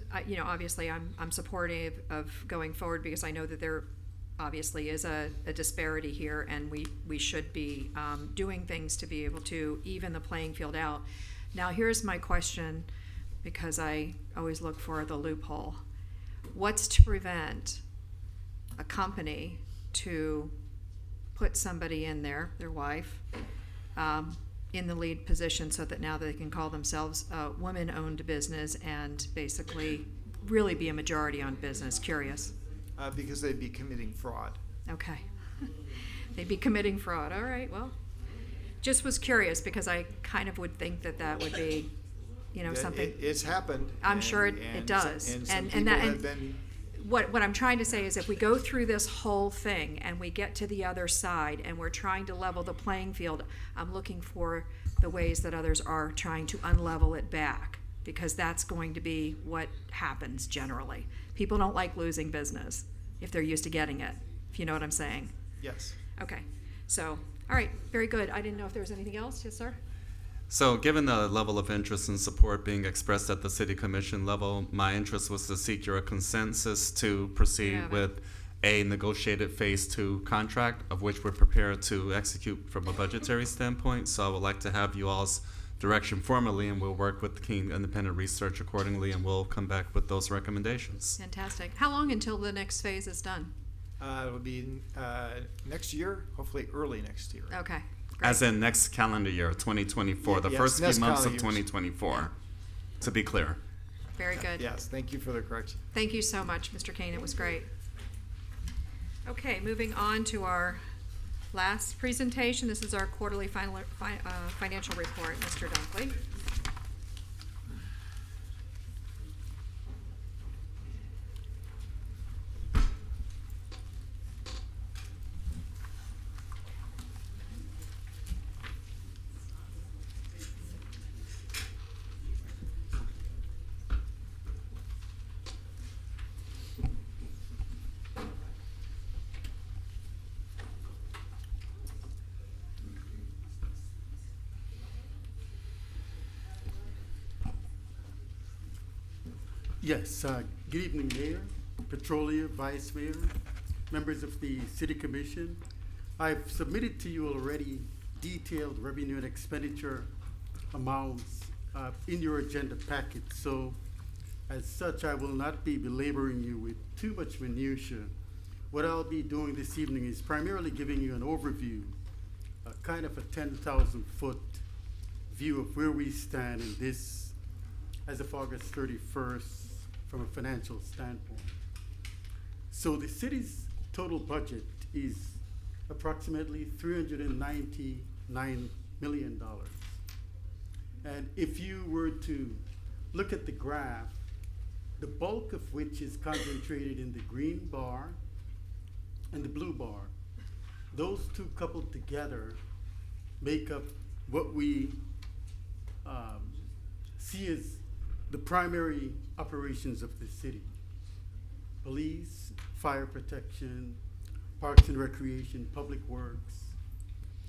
obviously I'm supportive of going forward because I know that there obviously is a disparity here, and we should be doing things to be able to even the playing field out. Now here's my question, because I always look for the loophole. What's to prevent a company to put somebody in there, their wife, in the lead position, so that now they can call themselves a women-owned business and basically really be a majority-owned business? Curious. Because they'd be committing fraud. Okay. They'd be committing fraud. All right, well, just was curious because I kind of would think that would be, something. It's happened. I'm sure it does. What I'm trying to say is if we go through this whole thing and we get to the other side and we're trying to level the playing field, I'm looking for the ways that others are trying to unlevel it back, because that's going to be what happens generally. People don't like losing business if they're used to getting it, if you know what I'm saying. Yes. Okay. So, all right, very good. I didn't know if there was anything else. Yes, sir? So given the level of interest and support being expressed at the City Commission level, my interest was to seek your consensus to proceed with a negotiated Phase 2 contract, of which we're prepared to execute from a budgetary standpoint. So I would like to have you all's direction formally, and we'll work with the King Independent Research accordingly, and we'll come back with those recommendations. Fantastic. How long until the next phase is done? It'll be next year, hopefully early next year. Okay. As in next calendar year, 2024, the Yes, first few next months of calendar year. 2024, to be clear. Very good. Yes, thank you for the correction. Thank you so much, Mr. Kane. It was great. Okay, moving on to our last presentation. This is our quarterly financial report. Mr. Dunkley. Yes, good evening, Mayor, Petrolia, Vice Mayor, members of the City Commission. I've submitted to you already detailed revenue and expenditure amounts in your agenda packet. So as such, I will not be belaboring you with too much minutia. What I'll be doing this evening is primarily giving you an overview, kind of a 10,000-foot view of where we stand in this as of August 31st from a financial standpoint. So the city's total budget is approximately $399 million. And if you were to look at the graph, the bulk of which is concentrated in the green bar and the blue bar, those two coupled together make up what we see as the primary operations of the city. Police, fire protection, parks and recreation, public works,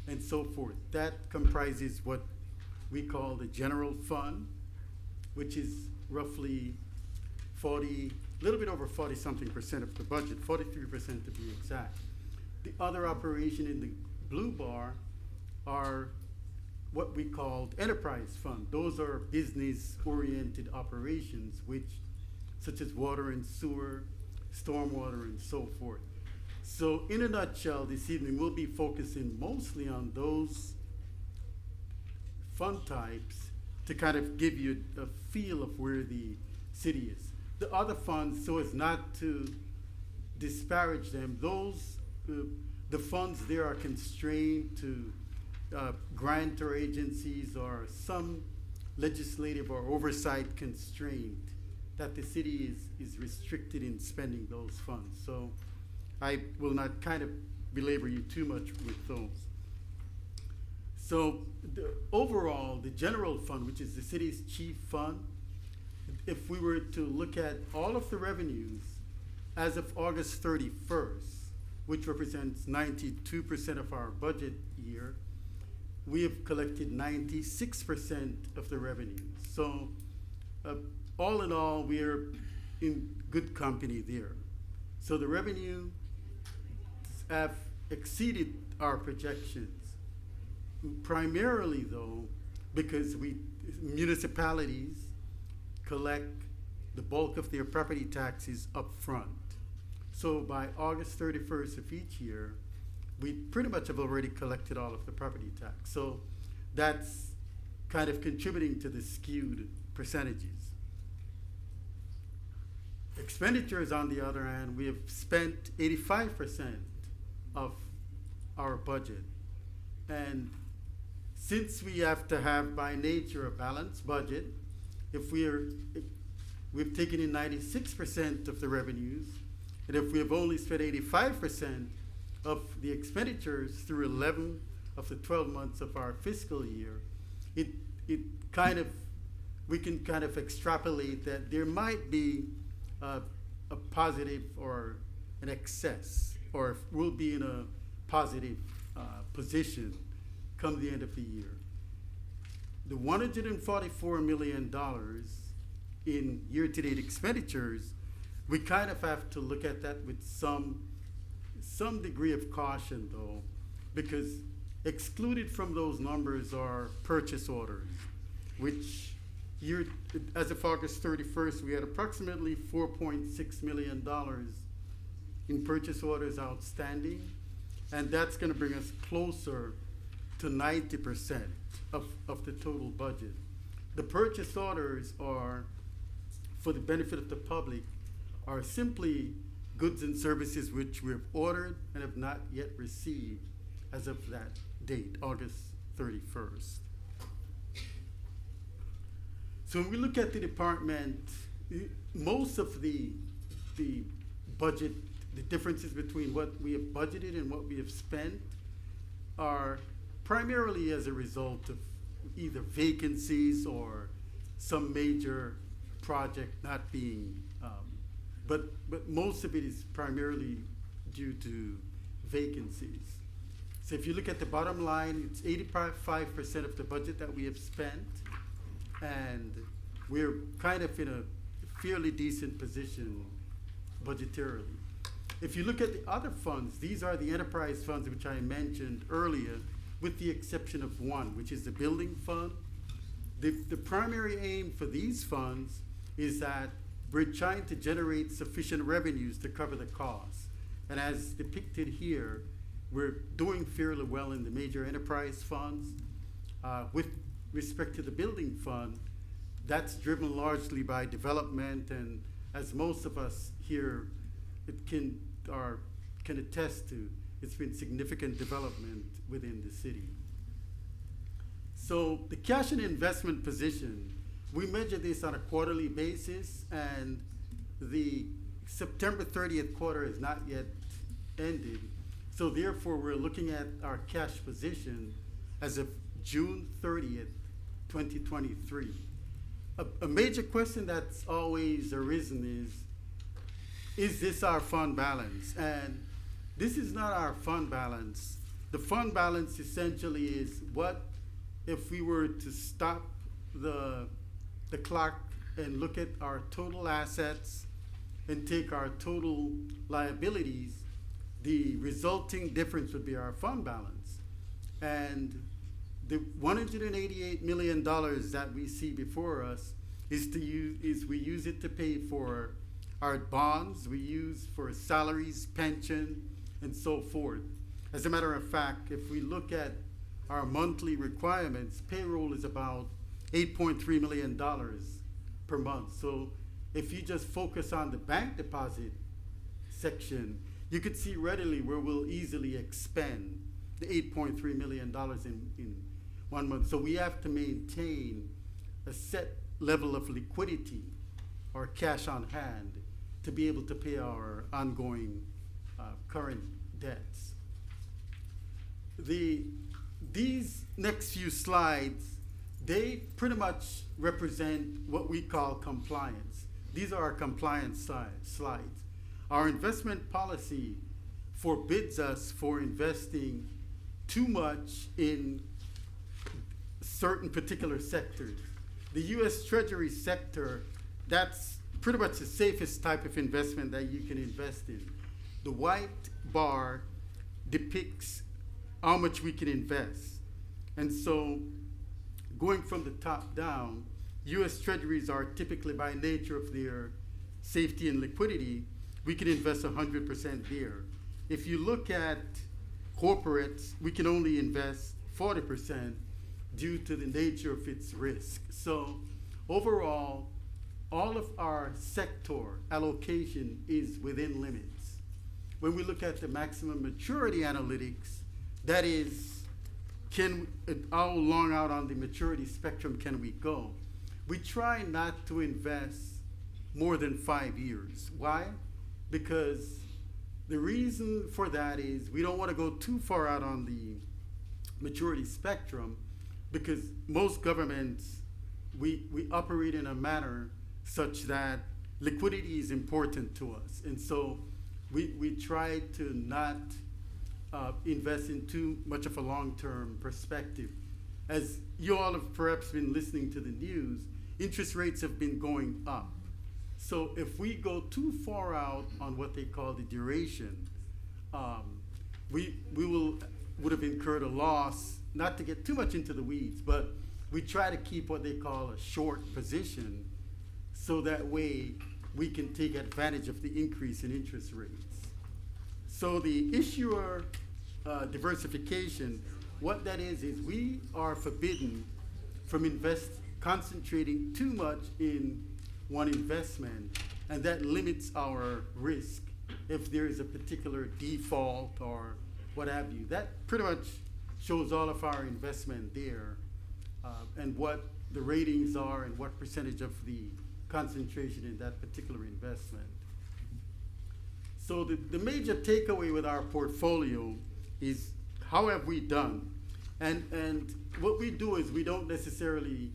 and so forth. That comprises what we call the general fund, which is roughly a little bit over 40-something% of the budget, 43% to be exact. The other operation in the blue bar are what we called enterprise fund. Those are business-oriented operations, such as water and sewer, stormwater, and so forth. So in a nutshell, this evening we'll be focusing mostly on those fund types to kind of give you a feel of where the city is. The other funds, so as not to disparage them, the funds there are constrained to grantor agencies or some legislative or oversight constraint that the city is restricted in spending those funds. So I will not kind of belabor you too much with those. So overall, the general fund, which is the city's chief fund, if we were to look at all of the revenues as of August 31st, which represents 92% of our budget year, we have collected 96% of the revenues. So all in all, we are in good company there. So the revenue have exceeded our projections, primarily though, because municipalities collect the bulk of their property taxes up front. So by August 31st of each year, we pretty much have already collected all of the property tax. So that's kind of contributing to the skewed percentages. Expenditures, on the other hand, we have spent 85% of our budget. And since we have to have by nature a balanced budget, if we've taken in 96% of the revenues, and if we have only spent 85% of the expenditures through 11 of the 12 months of our fiscal year, we can kind of extrapolate that there might be a positive or an excess, or we'll be in a positive position come the end of the year. The $144 million in year-to-date expenditures, we kind of have to look at that with some degree of caution, though, because excluded from those numbers are purchase orders, which as of August 31st, we had approximately $4.6 million in purchase orders outstanding, and that's going to bring us closer to 90% of the total budget. The purchase orders are, for the benefit of the public, are simply goods and services which we have ordered and have not yet received as of that date, August 31st. So when we look at the department, most of the budget, the differences between what we have budgeted and what we have spent are primarily as a result of either vacancies or some major project not being, but most of it is primarily due to vacancies. So if you look at the bottom line, it's 85% of the budget that we have spent, and we're kind of in a fairly decent position budgetarily. If you look at the other funds, these are the enterprise funds which I mentioned earlier, with the exception of one, which is the building fund. The primary aim for these funds is that we're trying to generate sufficient revenues to cover the costs. And as depicted here, we're doing fairly well in the major enterprise funds. With respect to the building fund, that's driven largely by development, and as most of us here can attest to, it's been significant development within the city. So the cash and investment position, we measure this on a quarterly basis, and the September 30th quarter is not yet ended. So therefore, we're looking at our cash position as of June 30th, 2023. A major question that's always arisen is this our fund balance? And this is not our fund balance. The fund balance essentially is what if we were to stop the clock and look at our total assets and take our total liabilities, the resulting difference would be our fund balance. And the $188 million that we see before us we use it to pay for our bonds, we use for salaries, pension, and so forth. As a matter of fact, if we look at our monthly requirements, payroll is about $8.3 million per month. So if you just focus on the bank deposit section, you could see readily where we'll easily expend the $8.3 million in 1 month. So we have to maintain a set level of liquidity or cash on hand to be able to pay our ongoing current debts. These next few slides, they pretty much represent what we call compliance. These are our compliance slides. Our investment policy forbids us for investing too much in certain particular sectors. The U.S. Treasury sector, that's pretty much the safest type of investment that you can invest in. The white bar depicts how much we can invest. And so going from the top down, U.S. Treasuries are typically, by nature of their safety and liquidity, we can invest 100% there. If you look at corporates, we can only invest 40% due to the nature of its risk. So overall, all of our sector allocation is within limits. When we look at the maximum maturity analytics, that is, how long out on the maturity spectrum can we go? We try not to invest more than 5 years. Why? Because the reason for that is we don't want to go too far out on the maturity spectrum, because most governments, we operate in a manner such that liquidity is important to us. And so we try to not invest in too much of a long-term perspective. As you all have perhaps been listening to the news, interest rates have been going up. So if we go too far out on what they call the duration, we would have incurred a loss. Not to get too much into the weeds, but we try to keep what they call a short position, so that way we can take advantage of the increase in interest rates. So the issuer diversification, what that is we are forbidden from concentrating too much in one investment, and that limits our risk if there is a particular default or what have you. That pretty much shows all of our investment there, and what the ratings are and what percentage of the concentration in that particular investment. So the major takeaway with our portfolio is how have we done? And what we do is we don't necessarily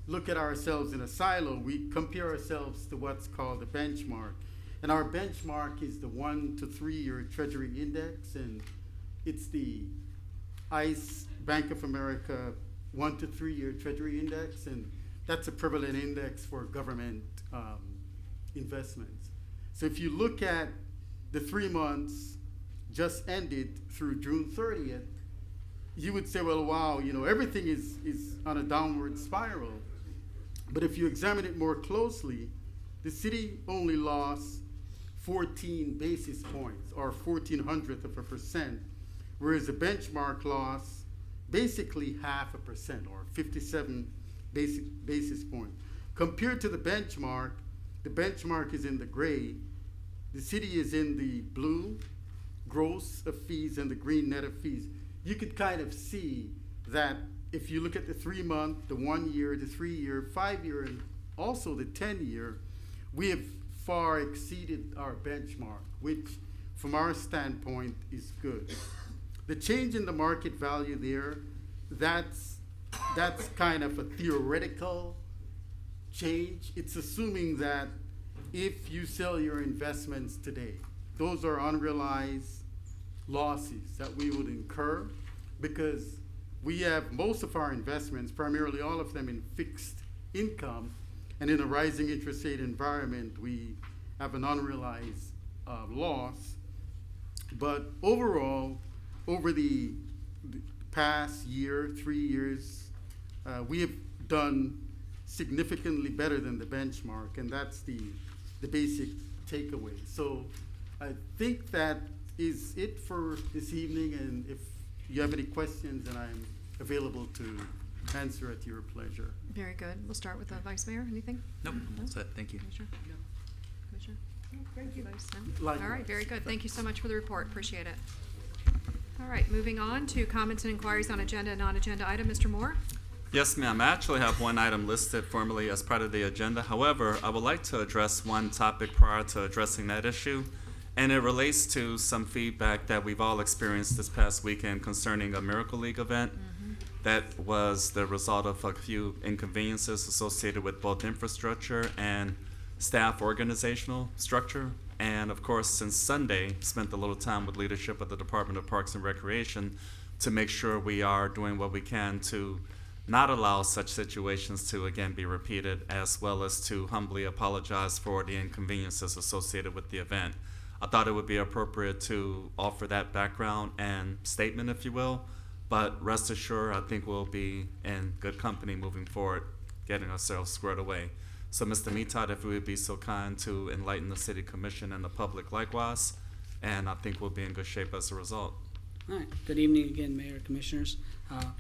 look at ourselves in a silo. We compare ourselves to what's called a benchmark. And our benchmark is the 1 to 3 year Treasury Index, and it's the ICE Bank of America 1 to 3 year Treasury Index, and that's a prevalent index for government investments. So if you look at the 3 months just ended through June 30th, you would say, well, wow, everything is on a downward spiral. But if you examine it more closely, the city only lost 14 basis points, or 0.14%, whereas the benchmark lost basically 0.5%, or 57 basis points. Compared to the benchmark is in the gray, the city is in the blue, gross of fees, and the green net of fees. You could kind of see that if you look at the 3 month, the 1 year, the 3 year, 5 year, and also the 10 year, we have far exceeded our benchmark, which from our standpoint, is good. The change in the market value there, that's kind of a theoretical change. It's assuming that if you sell your investments today, those are unrealized losses that we would incur, because we have most of our investments, primarily all of them, in fixed income, and in a rising interest rate environment, we have an unrealized loss. But overall, over the past year, 3 years, we have done significantly better than the benchmark, and that's the basic takeaway. So I think that is it for this evening, and if you have any questions, then I'm available to answer at your pleasure. Very good. We'll start with the Vice Mayor. Anything? Nope, I'm all set, thank you. Commissioner? Commissioner? Thank you. Vice, no? Likewise. All right, very good. Thank you so much for the report. Appreciate it. All right, moving on to comments and inquiries on agenda and non-agenda item. Mr. Moore? Yes, ma'am. I actually have one item listed formally as part of the agenda. However, I would like to address one topic prior to addressing that issue, and it relates to some feedback that we've all experienced this past weekend concerning a Miracle League event. That was the result of a few inconveniences associated with both infrastructure and staff organizational structure. And of course, since Sunday, spent a little time with leadership of the Department of Parks and Recreation to make sure we are doing what we can to not allow such situations to again be repeated, as well as to humbly apologize for the inconveniences associated with the event. I thought it would be appropriate to offer that background and statement, if you will, but rest assured, I think we'll be in good company moving forward, getting ourselves squared away. So Mr. Mitat, if you would be so kind to enlighten the City Commission and the public likewise, and I think we'll be in good shape as a result. All right. Good evening again, Mayor, Commissioners.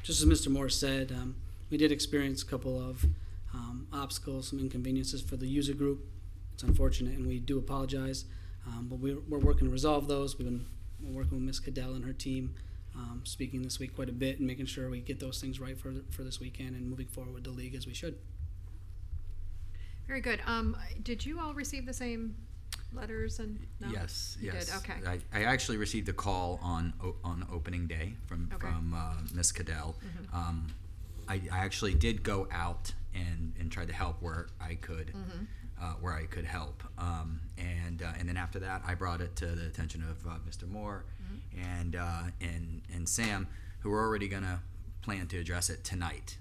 Just as Mr. Moore said, we did experience a couple of obstacles, some inconveniences for the user group. It's unfortunate, and we do apologize, but we're working to resolve those. We're working with Ms. Cadell and her team, speaking this week quite a bit and making sure we get those things right for this weekend and moving forward with the league as we should. Very good. Did you all receive the same letters and? No? Yes, You yes. did, okay. I actually received a call on opening day from Okay. Ms. Cadell. I actually did go out and try to help where I could, help. And then after that, I brought it to the attention of Mr. Moore and Sam, who were already going to plan to address it tonight.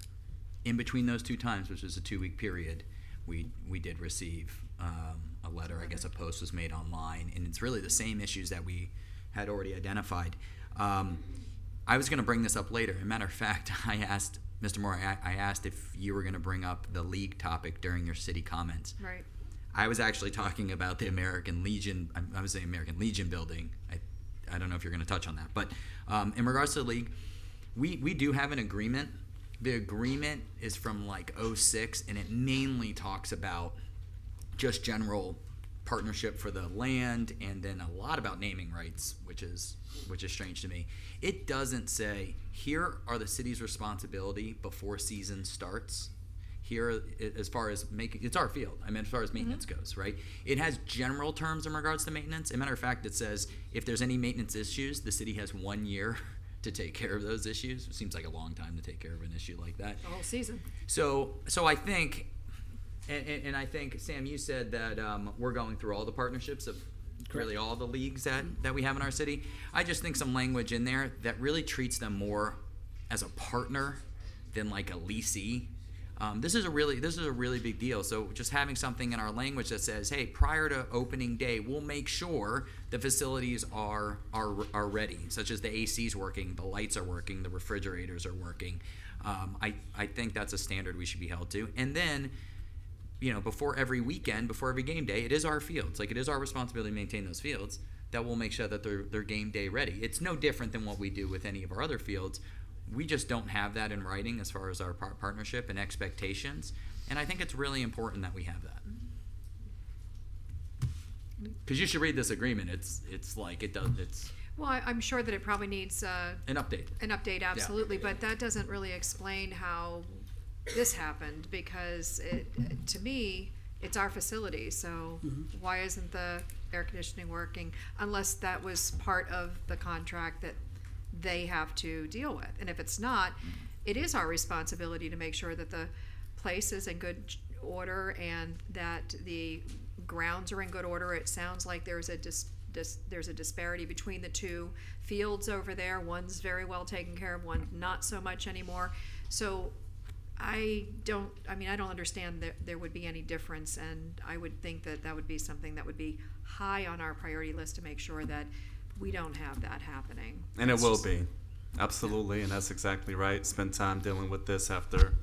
In between those two times, which was a 2-week period, we did receive a letter. I guess a post was made online, and it's really the same issues that we had already identified. I was going to bring this up later. As a matter of fact, I asked Mr. Moore, I asked if you were going to bring up the league topic during your city comments. Right. I was actually talking about the American Legion. I was saying American Legion building. I don't know if you're going to touch on that, but in regards to the league, we do have an agreement. The agreement is from like 2006, and it mainly talks about just general partnership for the land, and then a lot about naming rights, which is strange to me. It doesn't say here are the city's responsibility before season starts. Here, as far as making, it's our field. I mean, as far as maintenance goes, right? It has general terms in regards to maintenance. As a matter of fact, it says if there's any maintenance issues, the city has 1 year to take care of those issues. It seems like a long time to take care of an issue like that. The whole season. So I think, and I think, Sam, you said that we're going through all the partnerships of really all the leagues that we have in our city. I just think some language in there that really treats them more as a partner than like a leasee. This is a really big deal. So just having something in our language that says, hey, prior to opening day, we'll make sure the facilities are ready, such as the AC's working, the lights are working, the refrigerators are working. I think that's a standard we should be held to. And then, before every weekend, before every game day, it is our fields. Like, it is our responsibility to maintain those fields, that we'll make sure that they're game day ready. It's no different than what we do with any of our other fields. We just don't have that in writing as far as our partnership and expectations, and I think it's really important that we have that. Because you should read this agreement. It's like it does. It's Well, I'm sure that it probably needs an update. An update, absolutely, but that doesn't really explain how this happened, because to me, it's our facility, so why isn't the air conditioning working? Unless that was part of the contract that they have to deal with. And if it's not, it is our responsibility to make sure that the place is in good order and that the grounds are in good order. It sounds like there's a there's a disparity between the two fields over there. One's very well taken care of, one not so much anymore. So I don't understand that there would be any difference, and I would think that that would be something that would be high on our priority list to make sure that we don't have that happening. And it will be, absolutely, and that's exactly right. Spend time dealing with this after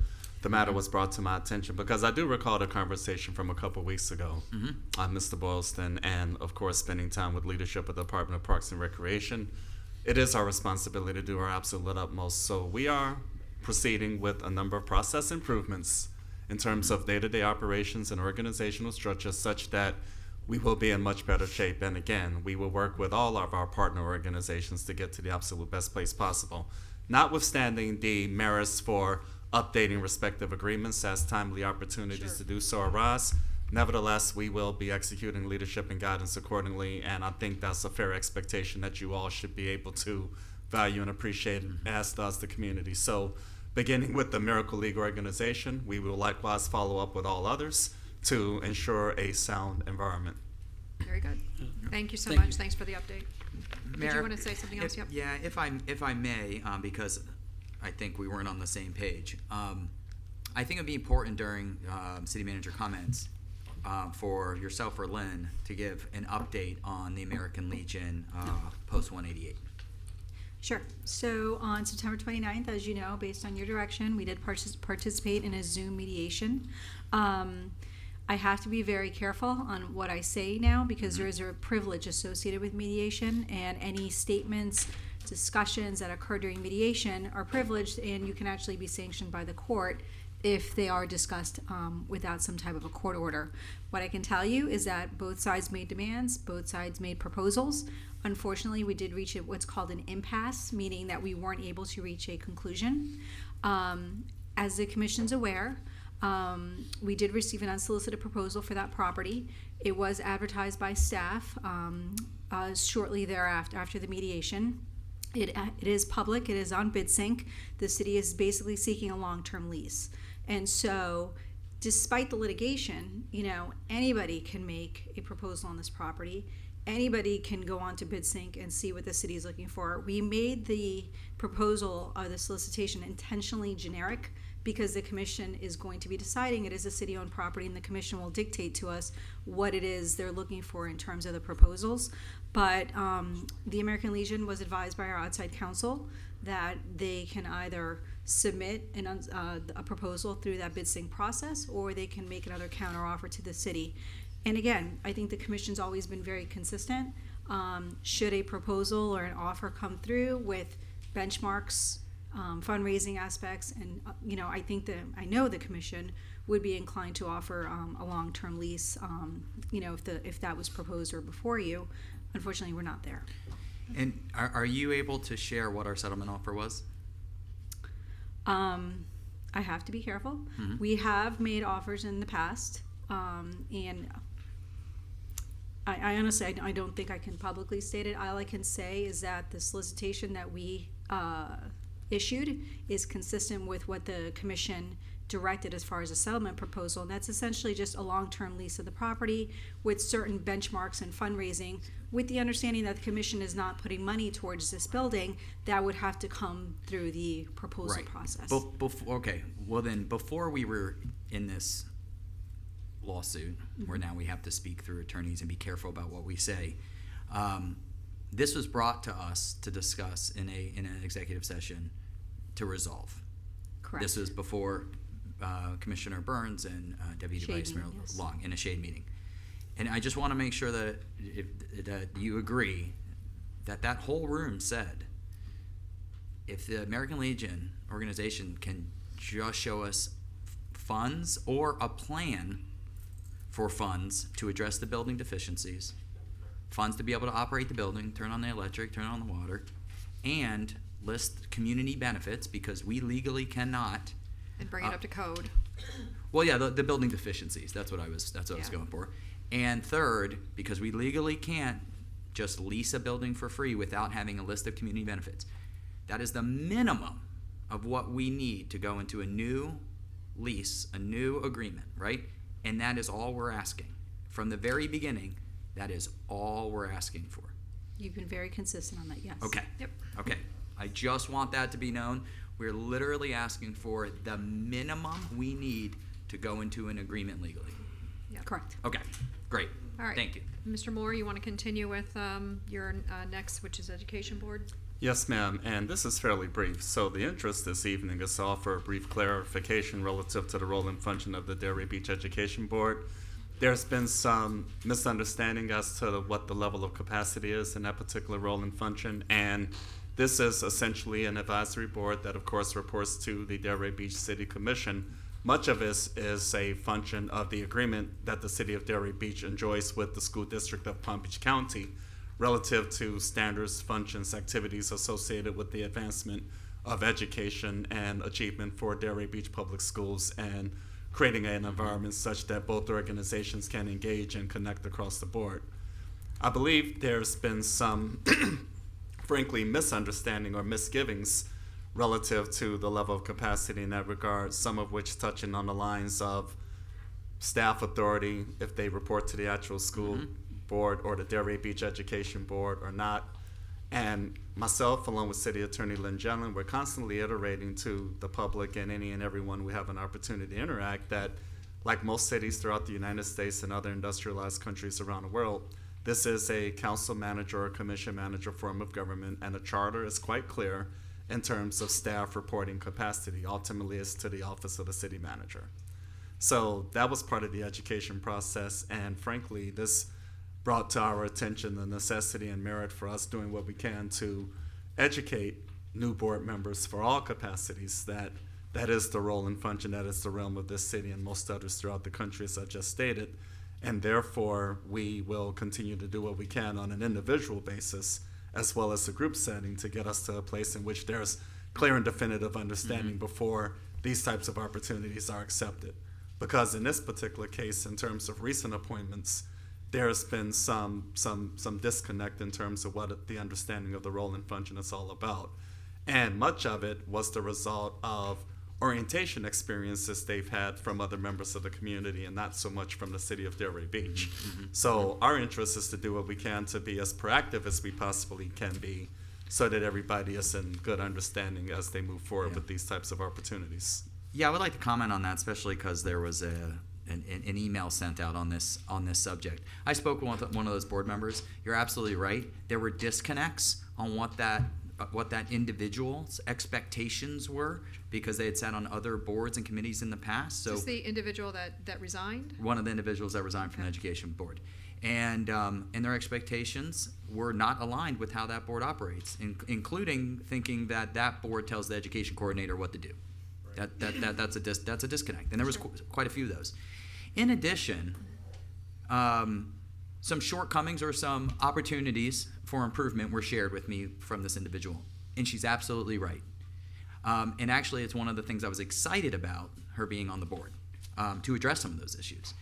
the matter was brought to my attention, because I do recall the conversation from a couple weeks ago, Mr. Boylston, and of course spending time with leadership of the Department of Parks and Recreation. It is our responsibility to do our absolute utmost. So we are proceeding with a number of process improvements in terms of day-to-day operations and organizational structures such that we will be in much better shape. And again, we will work with all of our partner organizations to get to the absolute best place possible, notwithstanding the merits for updating respective agreements as timely opportunities to do so arise. Nevertheless, we will be executing leadership and guidance accordingly, and I think that's a fair expectation that you all should be able to value and appreciate, as does the community. So, beginning with the Miracle League organization, we will likewise follow up with all others to ensure a sound environment. Very good. Thank you so Thank much. you. Thanks for the update. Did you want to say something else? Yep. Yeah, if I may, because I think we weren't on the same page. I think it'd be important during city manager comments for yourself or Lynn to give an update on the American Legion Post 188. Sure. So on September 29th, as you know, based on your direction, we did participate in a Zoom mediation. I have to be very careful on what I say now because there is a privilege associated with mediation, and any statements, discussions that occur during mediation are privileged, and you can actually be sanctioned by the court if they are discussed without some type of a court order. What I can tell you is that both sides made demands, both sides made proposals. Unfortunately, we did reach what's called an impasse, meaning that we weren't able to reach a conclusion. As the commission's aware, we did receive an unsolicited proposal for that property. It was advertised by staff shortly thereafter, after the mediation. It is public, it is on BidSync. The city is basically seeking a long-term lease. And so, despite the litigation, anybody can make a proposal on this property. Anybody can go on to BidSync and see what the city is looking for. We made the proposal or the solicitation intentionally generic because the commission is going to be deciding it is a city-owned property, and the commission will dictate to us what it is they're looking for in terms of the proposals. But the American Legion was advised by our outside counsel that they can either submit a proposal through that BidSync process, or they can make another counteroffer to the city. And again, I think the commission's always been very consistent. Should a proposal or an offer come through with benchmarks, fundraising aspects, and I know the commission would be inclined to offer a long-term lease, if that was proposed or before you. Unfortunately, we're not there. And are you able to share what our settlement offer was? I have to be careful. We have made offers in the past, and I honestly, I don't think I can publicly state it. All I can say is that the solicitation that we issued is consistent with what the commission directed as far as a settlement proposal, and that's essentially just a long-term lease of the property with certain benchmarks and fundraising, with the understanding that the commission is not putting money towards this building. That would have to come through the proposal process. Okay, well then, before we were in this lawsuit, where now we have to speak through attorneys and be careful about what we say, this was brought to us to discuss in an executive session to resolve. Correct. This was before Commissioner Burns and Deputy Shade Vice Mayor meeting, yes. Long in a shade meeting. And I just want to make sure that that you agree that whole room said, if the American Legion organization can just show us funds or a plan for funds to address the building deficiencies, funds to be able to operate the building, turn on the electric, turn on the water, and list community benefits, because we legally cannot. And bring it up to code. Well, yeah, the building deficiencies. That's what I was Yeah. going for. And third, because we legally can't just lease a building for free without having a list of community benefits. That is the minimum of what we need to go into a new lease, a new agreement, right? And that is all we're asking. From the very beginning, that is all we're asking for. You've been very consistent on that, yes. Okay. Yep. Okay. I just want that to be known. We're literally asking for the minimum we need to go into an agreement legally. Correct. Okay. Great. All right. Thank you. Mr. Moore, you want to continue with your next, which is Education Board? Yes, ma'am, and this is fairly brief. So the interest this evening is to offer a brief clarification relative to the role and function of the Delray Beach Education Board. There's been some misunderstanding as to what the level of capacity is in that particular role and function, and this is essentially an advisory board that, of course, reports to the Delray Beach City Commission. Much of this is a function of the agreement that the City of Delray Beach enjoys with the School District of Palm Beach County relative to standards, functions, activities associated with the advancement of education and achievement for Delray Beach Public Schools, and creating an environment such that both organizations can engage and connect across the board. I believe there's been some, frankly, misunderstanding or misgivings relative to the level of capacity in that regard, some of which touching on the lines of staff authority, if they report to the actual school board or the Delray Beach Education Board or not. And myself, along with City Attorney Lynn Jellin, we're constantly iterating to the public and any and everyone we have an opportunity to interact that, like most cities throughout the United States and other industrialized countries around the world, this is a council manager or commission manager form of government, and the charter is quite clear in terms of staff reporting capacity. Ultimately, it's to the office of the city manager. So that was part of the education process, and frankly, this brought to our attention the necessity and merit for us doing what we can to educate new board members for all capacities that is the role and function, that is the realm of this city and most others throughout the country, as I just stated. And therefore, we will continue to do what we can on an individual basis as well as a group setting to get us to a place in which there's clear and definitive understanding before these types of opportunities are accepted. Because in this particular case, in terms of recent appointments, there's been some disconnect in terms of what the understanding of the role and function is all about. And much of it was the result of orientation experiences they've had from other members of the community and not so much from the City of Delray Beach. So our interest is to do what we can to be as proactive as we possibly can be so that everybody is in good understanding as they move forward with these types of opportunities. Yeah, I would like to comment on that, especially because there was an email sent out on this subject. I spoke with one of those board members. You're absolutely right. There were disconnects on what that individual's expectations were because they had sat on other boards and committees in the past. So Is this the individual that resigned? one of the individuals that resigned from the education board, and their expectations were not aligned with how that board operates, including thinking that board tells the education coordinator what to do. That's a disconnect, and there was quite a few of those. In addition, some shortcomings or some opportunities for improvement were shared with me from this individual, and she's absolutely right. And actually, it's one of the things I was excited about her being on the board to address some of those issues.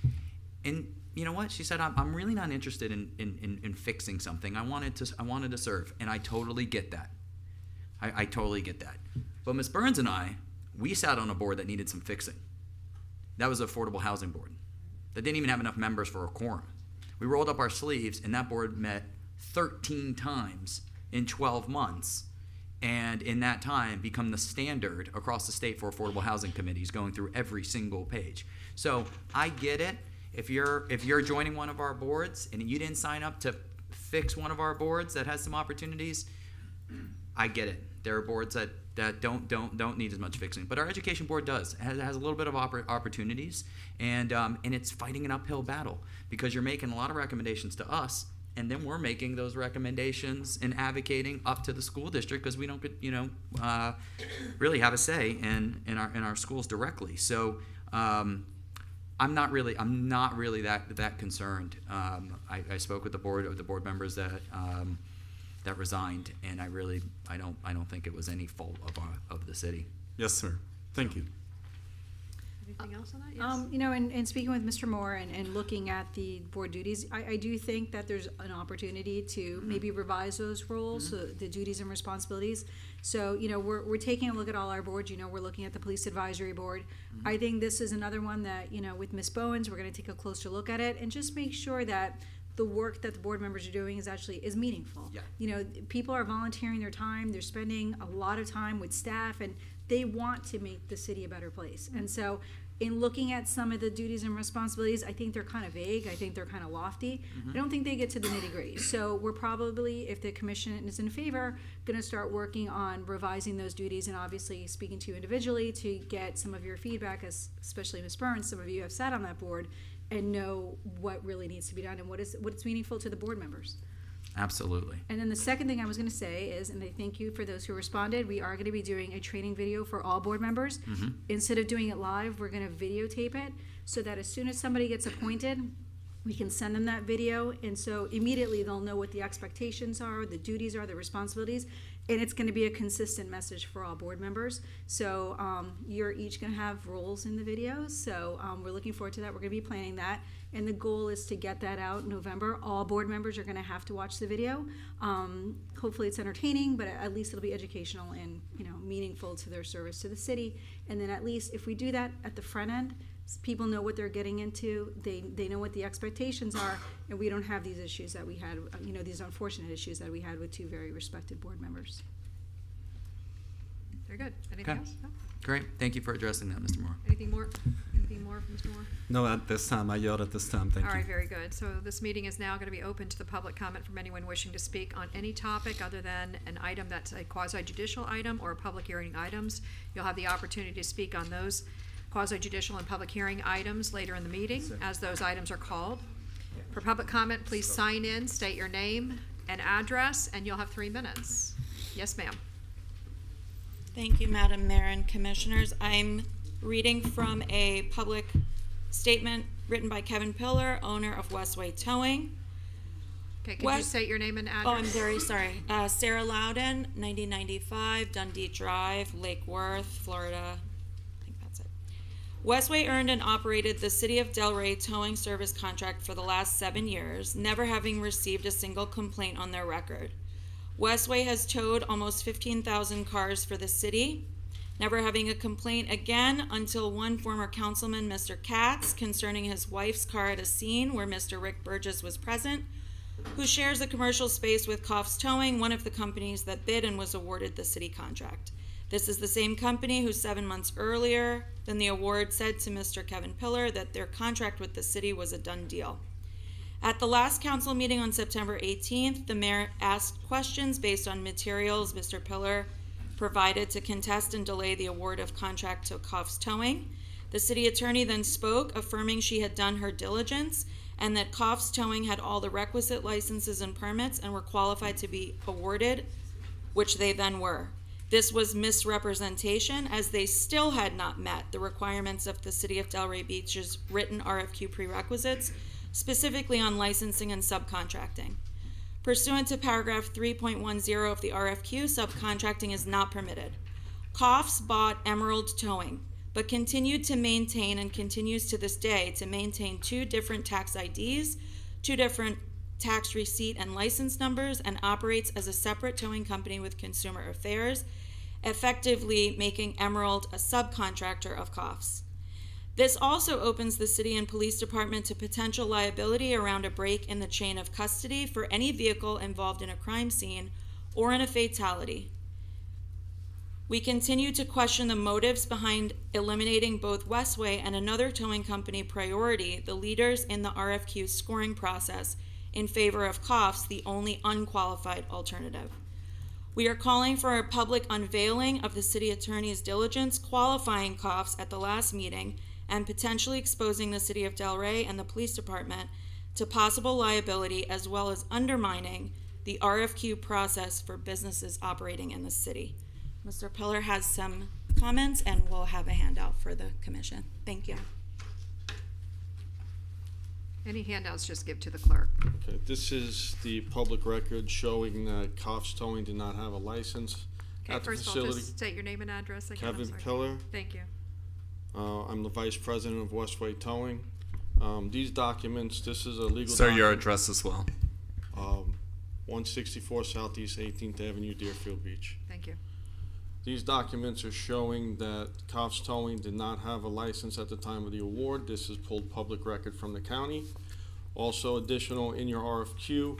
And you know what? She said, "I'm really not interested in fixing something. I wanted to serve," and I totally get that. I totally get that. But Ms. Burns and I, we sat on a board that needed some fixing. That was the Affordable Housing Board. That didn't even have enough members for a quorum. We rolled up our sleeves, and that board met 13 times in 12 months, and in that time become the standard across the state for affordable housing committees, going through every single page. So I get it. If you're joining one of our boards and you didn't sign up to fix one of our boards that has some opportunities, I get it. There are boards that don't need as much fixing, but our education board does. It has a little bit of opportunities, and it's fighting an uphill battle because you're making a lot of recommendations to us, and then we're making those recommendations and advocating up to the school district because we don't really have a say in our schools directly. So I'm not really that concerned. I spoke with the board members that resigned, and I don't think it was any fault of the city. Yes, sir. Thank you. Anything else on that? Yes? You know, and speaking with Mr. Moore and looking at the board duties, I do think that there's an opportunity to maybe revise those roles, the duties and responsibilities. So, you know, we're taking a look at all our boards, you know, we're looking at the police advisory board. I think this is another one that, you know, with Ms. Bowens, we're gonna take a closer look at it and just make sure that the work that the board members are doing is meaningful. Yeah. You know, people are volunteering their time, they're spending a lot of time with staff, and they want to make the city a better place. And so, in looking at some of the duties and responsibilities, I think they're kind of vague, I think they're kind of lofty. I don't think they get to the nitty gritty. So we're probably, if the commission is in favor, gonna start working on revising those duties and obviously speaking to you individually to get some of your feedback, as especially Ms. Burns, some of you have sat on that board and know what really needs to be done and what's meaningful to the board members. Absolutely. And then the second thing I was going to say is, and I thank you for those who responded, we are going to be doing a training video for all board members. Instead of doing it live, we're going to videotape it so that as soon as somebody gets appointed, we can send them that video. And so immediately they'll know what the expectations are, the duties are, the responsibilities, and it's going to be a consistent message for all board members. So you're each going to have roles in the video. So we're looking forward to that. We're going to be planning that. And the goal is to get that out in November. All board members are going to have to watch the video. Hopefully it's entertaining, but at least it'll be educational and, you know, meaningful to their service to the city. And then at least if we do that at the front end, people know what they're getting into, they know what the expectations are, and we don't have these issues that we had, you know, these unfortunate issues that we had with two very respected board members. Very good. Anything Okay. else? No? Great. Thank you for addressing that, Mr. Moore. Anything more? Anything more, Mr. Moore? No, at this time, I yield at this time. Thank All you. right, very good. So this meeting is now going to be open to the public comment from anyone wishing to speak on any topic other than an item that's a quasi-judicial item or public hearing items. You'll have the opportunity to speak on those quasi-judicial and public hearing items later in the meeting as those items are called. For public comment, please sign in, state your name and address, and you'll have 3 minutes. Yes, ma'am. Thank you, Madam Mayor and Commissioners. I'm reading from a public statement written by Kevin Pillar, owner of Westway Towing. Okay, could you state your name and address? Oh, I'm very sorry. Sarah Loudon, 9095 Dundee Drive, Lake Worth, Florida. I think that's it. Westway earned and operated the City of Delray towing service contract for the last 7 years, never having received a single complaint on their record. Westway has towed almost 15,000 cars for the city, never having a complaint again until one former councilman, Mr. Katz, concerning his wife's car at a scene where Mr. Rick Burgess was present, who shares a commercial space with Coffs Towing, one of the companies that bid and was awarded the city contract. This is the same company who 7 months earlier than the award said to Mr. Kevin Pillar that their contract with the city was a done deal. At the last council meeting on September 18th, the mayor asked questions based on materials Mr. Pillar provided to contest and delay the award of contract to Coffs Towing. The city attorney then spoke, affirming she had done her diligence and that Coffs Towing had all the requisite licenses and permits and were qualified to be awarded, which they then were. This was misrepresentation, as they still had not met the requirements of the City of Delray Beach's written RFQ prerequisites, specifically on licensing and subcontracting. Pursuant to paragraph 3.10 of the RFQ, subcontracting is not permitted. Coffs bought Emerald Towing, but continued to maintain and continues to this day to maintain 2 different tax IDs, 2 different tax receipt and license numbers, and operates as a separate towing company with Consumer Affairs, effectively making Emerald a subcontractor of Coffs. This also opens the city and police department to potential liability around a break in the chain of custody for any vehicle involved in a crime scene or in a fatality. We continue to question the motives behind eliminating both Westway and another towing company, Priority, the leaders in the RFQ scoring process, in favor of Coffs, the only unqualified alternative. We are calling for a public unveiling of the city attorney's diligence qualifying Coffs at the last meeting and potentially exposing the City of Delray and the police department to possible liability, as well as undermining the RFQ process for businesses operating in the city. Mr. Pillar has some comments, and we'll have a handout for the commission. Thank you. Any handouts, just give to the clerk. Okay, this is the public record showing that Coffs Towing did not have a license Okay, at the first of all, facility. just state your name and address again. I'm Kevin sorry. Pillar, Thank you. I'm the vice president of Westway Towing. These documents, this is a legal Sir, your document. address as well. 164 Southeast 18th Avenue, Deerfield Beach. Thank you. These documents are showing that Cops Towing did not have a license at the time of the award. This is pulled public record from the county. Also additional in your RFQ,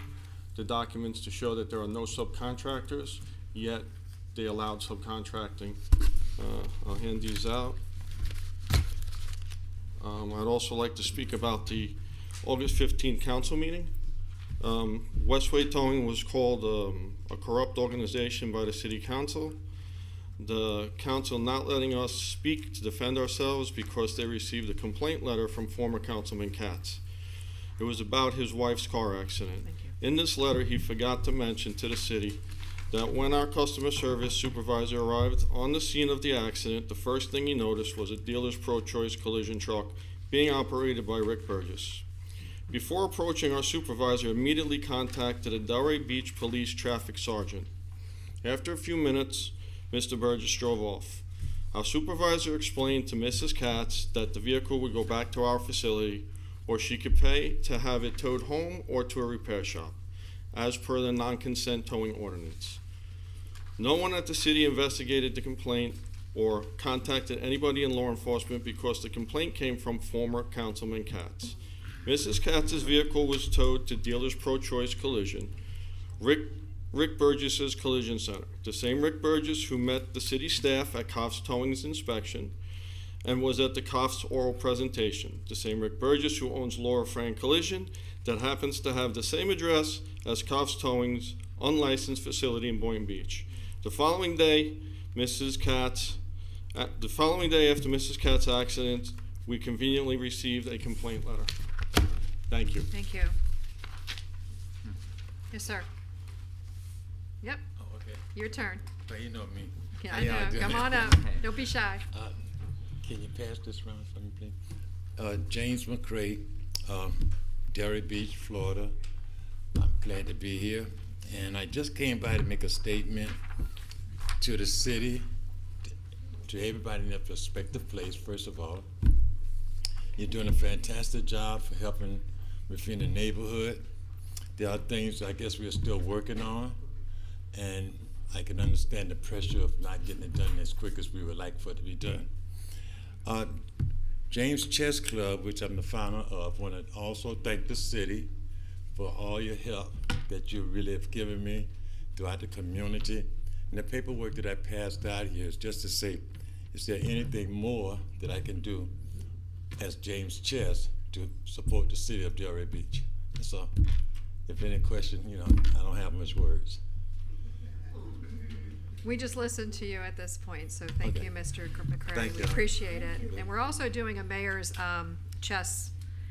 the documents to show that there are no subcontractors, yet they allowed subcontracting. I'll hand these out. I'd also like to speak about the August 15th council meeting. Westway Towing was called a corrupt organization by the city council. The council not letting us speak to defend ourselves because they received a complaint letter from former Councilman Katz. It was about his wife's car accident. In this letter, he forgot to mention to the city that when our customer service supervisor arrived on the scene of the accident, the first thing he noticed was a dealer's pro-choice collision truck being operated by Rick Burgess. Before approaching, our supervisor immediately contacted a Delray Beach Police traffic sergeant. After a few minutes, Mr. Burgess drove off. Our supervisor explained to Mrs. Katz that the vehicle would go back to our facility, or she could pay to have it towed home or to a repair shop, as per the non-consent towing ordinance. No one at the city investigated the complaint or contacted anybody in law enforcement because the complaint came from former Councilman Katz. Mrs. Katz's vehicle was towed to Dealers Pro-Choice Collision, Rick Burgess's Collision Center, the same Rick Burgess who met the city staff at Coff's Towing's inspection and was at the Coff's oral presentation, the same Rick Burgess who owns Laura Frank Collision that happens to have the same address as Coff's Towing's unlicensed facility in Boynton Beach. The following day after Mrs. Katz's accident, we conveniently received a complaint letter. Thank you. Thank you. Yes, sir. Yep. Oh, okay. Your turn. Well, you know me. Yeah, How I y'all know. doing? Come on up. Don't be shy. Can you pass this around for me, please? James McCray, Delray Beach, Florida. I'm glad to be here. And I just came by to make a statement to the city, to everybody in their prospective place, first of all. You're doing a fantastic job for helping within the neighborhood. There are things I guess we're still working on, and I can understand the pressure of not getting it done as quick as we would like for it to be done. James Chess Club, which I'm the founder of, want to also thank the city for all your help that you really have given me throughout the community. And the paperwork that I passed out here is just to say, is there anything more that I can do as James Chess to support the city of Delray Beach? That's all. If any question, I don't have much words. We just listened to you at this point, so thank Okay. you, Mr. McCray. Thank We you. appreciate it. And we're also doing a mayor's chess.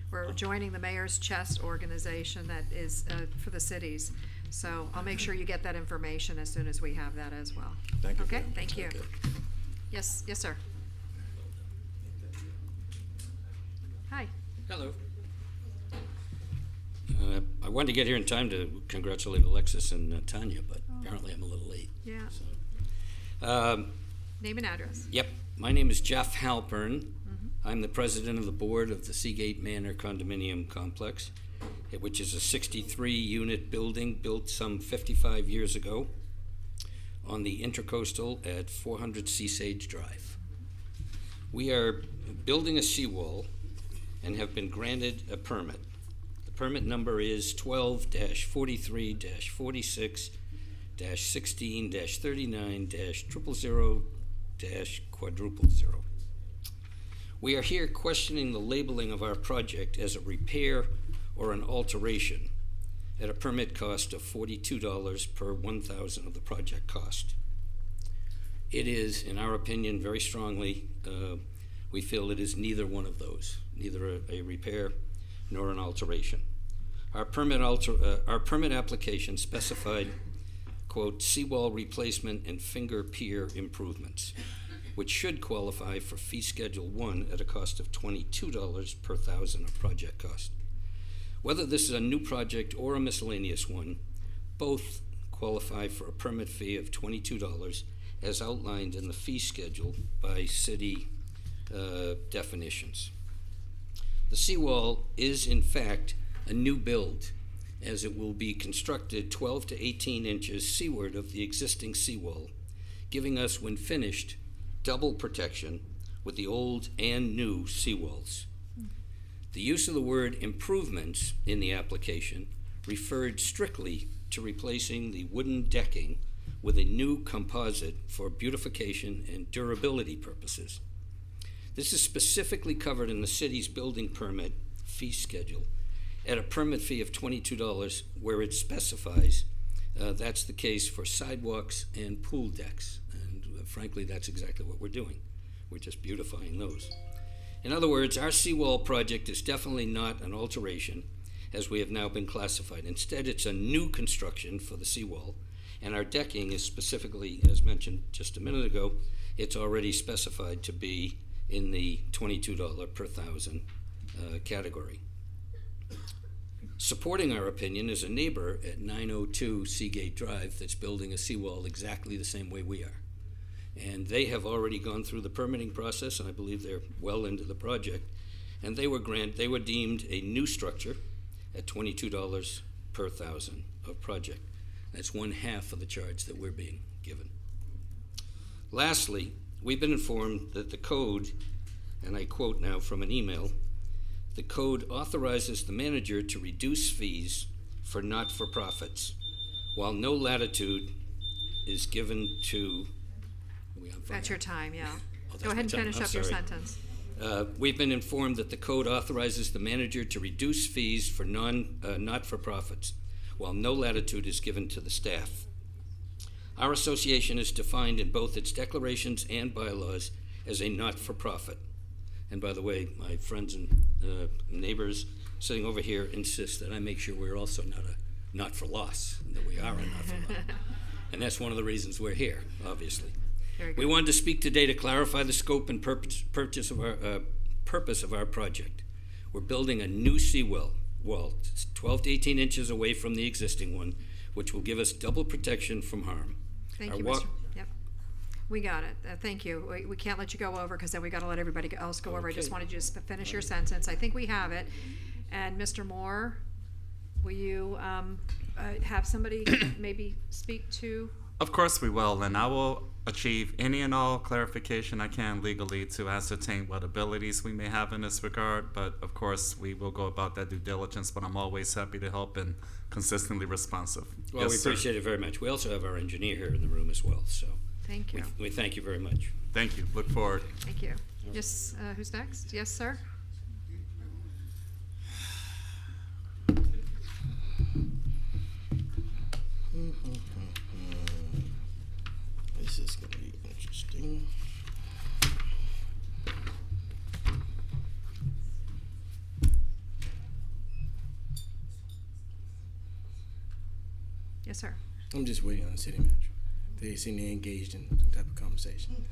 We're joining the mayor's chess organization that is for the cities. So I'll make sure you get that information as soon as we have that as well. Thank you. Okay, thank you. Yes, sir. Hi. Hello. I wanted to get here in time to congratulate Alexis and Tanya, but apparently I'm a little late. Yeah. So. Name and address. Yep. My name is Jeff Halpern. I'm the president of the board of the Seagate Manor Condominium Complex, which is a 63-unit building built some 55 years ago on the Intercoastal at 400 Seasage Drive. We are building a seawall and have been granted a permit. The permit number is 12-43-46-16-39-000-000. We are here questioning the labeling of our project as a repair or an alteration at a permit cost of $42 per 1,000 of the project cost. It is, in our opinion, very strongly, we feel it is neither one of those, neither a repair nor an alteration. Our permit application specified, quote, seawall replacement and finger pier improvements, which should qualify for fee schedule 1 at a cost of $22 per 1,000 of project cost. Whether this is a new project or a miscellaneous one, both qualify for a permit fee of $22 as outlined in the fee schedule by city definitions. The seawall is, in fact, a new build, as it will be constructed 12 to 18 inches seaward of the existing seawall, giving us, when finished, double protection with the old and new seawalls. The use of the word improvements in the application referred strictly to replacing the wooden decking with a new composite for beautification and durability purposes. This is specifically covered in the city's building permit fee schedule at a permit fee of $22, where it specifies that's the case for sidewalks and pool decks. And frankly, that's exactly what we're doing. We're just beautifying those. In other words, our seawall project is definitely not an alteration, as we have now been classified. Instead, it's a new construction for the seawall, and our decking is specifically, as mentioned just a minute ago, it's already specified to be in the $22 per thousand category. Supporting our opinion is a neighbor at 902 Seagate Drive that's building a seawall exactly the same way we are. And they have already gone through the permitting process, and I believe they're well into the project. And they were deemed a new structure at $22 per thousand of project. That's 1/2 of the charge that we're being given. Lastly, we've been informed that the code, and I quote now from an email, the code authorizes the manager to reduce fees for not-for-profits, while no latitude is given to. That's your time, yeah. Oh, that's Go ahead and my time. finish I'm up your sorry. sentence. We've been informed that the code authorizes the manager to reduce fees for not-for-profits, while no latitude is given to the staff. Our association is defined in both its declarations and bylaws as a not-for-profit. And by the way, my friends and neighbors sitting over here insist that I make sure we're also not for loss, that we are a not for loss. And that's one of the reasons we're here, obviously. We wanted to speak today to clarify the scope and purpose of our project. We're building a new seawall, it's 12 to 18 inches away from the existing one, which will give us double protection from harm. Thank you, Mr. Yep. We got it. Thank you. We can't let you go over because then we got to let everybody else go over. I just wanted you to finish your sentence. I think we have it. And Mr. Moore, will you have somebody maybe speak to? Of course we will, and I will achieve any and all clarification I can legally to ascertain what abilities we may have in this regard, but of course we will go about that due diligence, but I'm always happy to help and consistently responsive. Well, Yes, we sir. appreciate it very much. We also have our engineer here in the room as well, so. Thank you. We thank you very much. Thank you. Look forward. Thank you. Yes, who's next? Yes, sir? This is going to be interesting. Yes, sir. I'm just waiting on the city manager. They seem to be engaged in some type of conversation.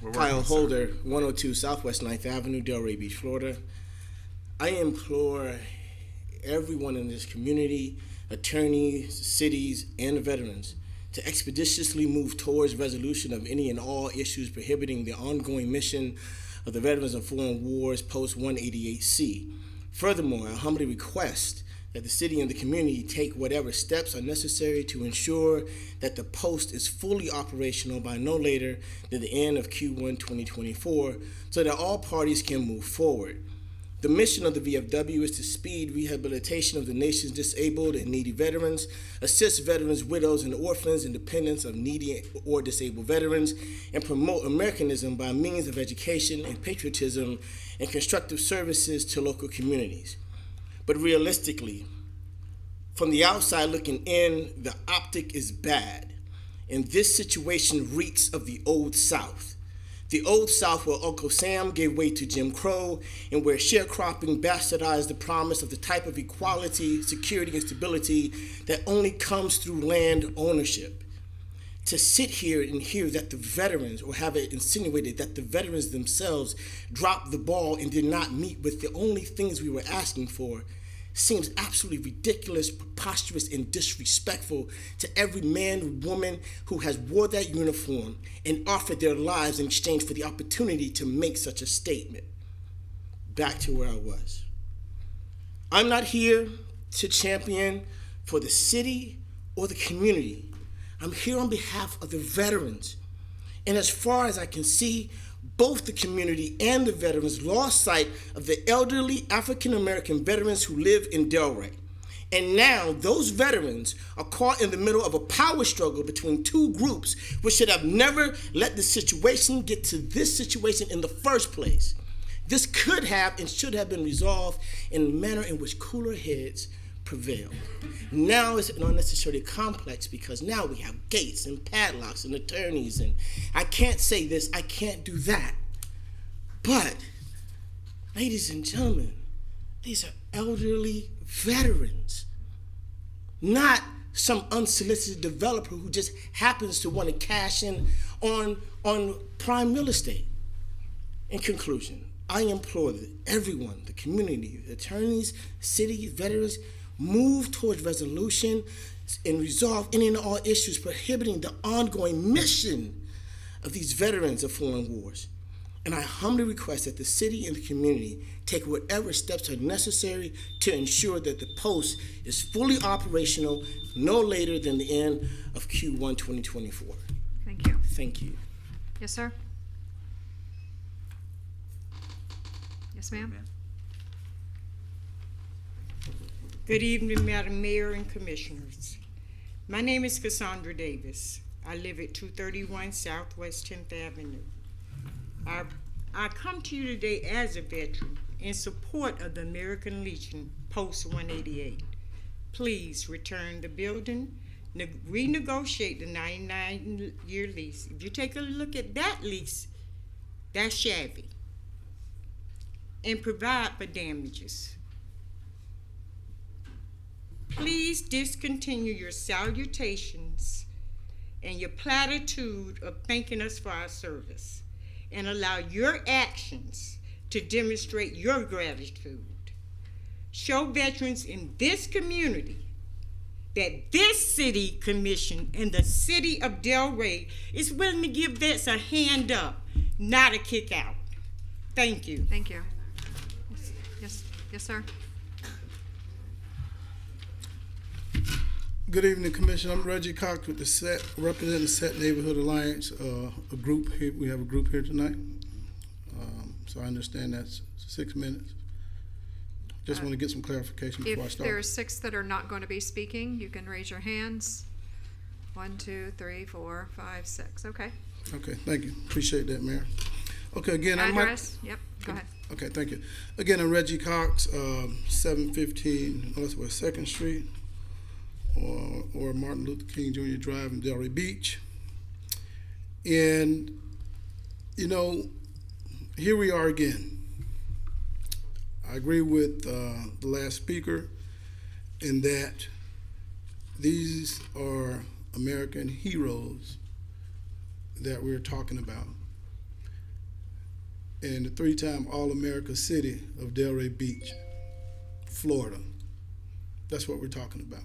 We're Kyle working, sir. Holder, 102 Southwest 9th Avenue, Delray Beach, Florida. I implore everyone in this community, attorneys, cities, and veterans, to expeditiously move towards resolution of any and all issues prohibiting the ongoing mission of the Veterans of Foreign Wars Post 188C. Furthermore, I humbly request that the city and the community take whatever steps are necessary to ensure that the post is fully operational by no later than the end of Q1 2024 so that all parties can move forward. The mission of the VFW is to speed rehabilitation of the nation's disabled and needy veterans, assist veterans, widows, and orphans and dependents of needy or disabled veterans, and promote Americanism by means of education and patriotism and constructive services to local communities. But realistically, from the outside looking in, the optic is bad. And this situation reeks of the Old South. The Old South where Uncle Sam gave way to Jim Crow and where sharecropping bastardized the promise of the type of equality, security, and stability that only comes through land ownership. To sit here and hear that the veterans, or have it insinuated that the veterans themselves dropped the ball and did not meet with the only things we were asking for, seems absolutely ridiculous, preposterous, and disrespectful to every man, woman who has wore that uniform and offered their lives in exchange for the opportunity to make such a statement. Back to where I was. I'm not here to champion for the city or the community. I'm here on behalf of the veterans. And as far as I can see, both the community and the veterans lost sight of the elderly African American veterans who live in Delray. And now those veterans are caught in the middle of a power struggle between two groups which should have never let the situation get to this situation in the first place. This could have and should have been resolved in a manner in which cooler heads prevail. Now it's unnecessarily complex because now we have gates and padlocks and attorneys, and I can't say this, I can't do that. But, ladies and gentlemen, these are elderly veterans, not some unsolicited developer who just happens to want to cash in on prime real estate. In conclusion, I implore that everyone, the community, the attorneys, city, veterans, move towards resolution and resolve any and all issues prohibiting the ongoing mission of these veterans of foreign wars. And I humbly request that the city and the community take whatever steps are necessary to ensure that the post is fully operational no later than the end of Q1 2024. Thank you. Thank you. Yes, sir? Yes, ma'am? Good evening, Madam Mayor and Commissioners. My name is Cassandra Davis. I live at 231 Southwest 10th Avenue. I come to you today as a veteran in support of the American Legion Post 188. Please return the building, renegotiate the 99-year lease. If you take a look at that lease, that's shabby. And provide for damages. Please discontinue your salutations and your platitude of thanking us for our service and allow your actions to demonstrate your gratitude. Show veterans in this community that this city commission and the city of Delray is willing to give vets a hand up, not a kick out. Thank you. Thank you. Yes, yes, sir? Good evening, Commissioner. I'm Reggie Cox with the SET, representing the SET Neighborhood Alliance, a group here. We have a group here tonight. So I understand that's 6 minutes. Just want to get some clarification before I If start. there are 6 that are not going to be speaking, you can raise your hands. 1, 2, 3, 4, 5, 6. Okay. Okay, thank you. Appreciate that, Mayor. Okay, again, I'm Mike. Address? Yep, go ahead. Okay, thank you. Again, I'm Reggie Cox, 715 Northwest 2nd Street, or Martin Luther King Jr. Drive in Delray Beach. And, you know, here we are again. I agree with the last speaker in that these are American heroes that we're talking about. In the 3-time All-America city of Delray Beach, Florida. That's what we're talking about.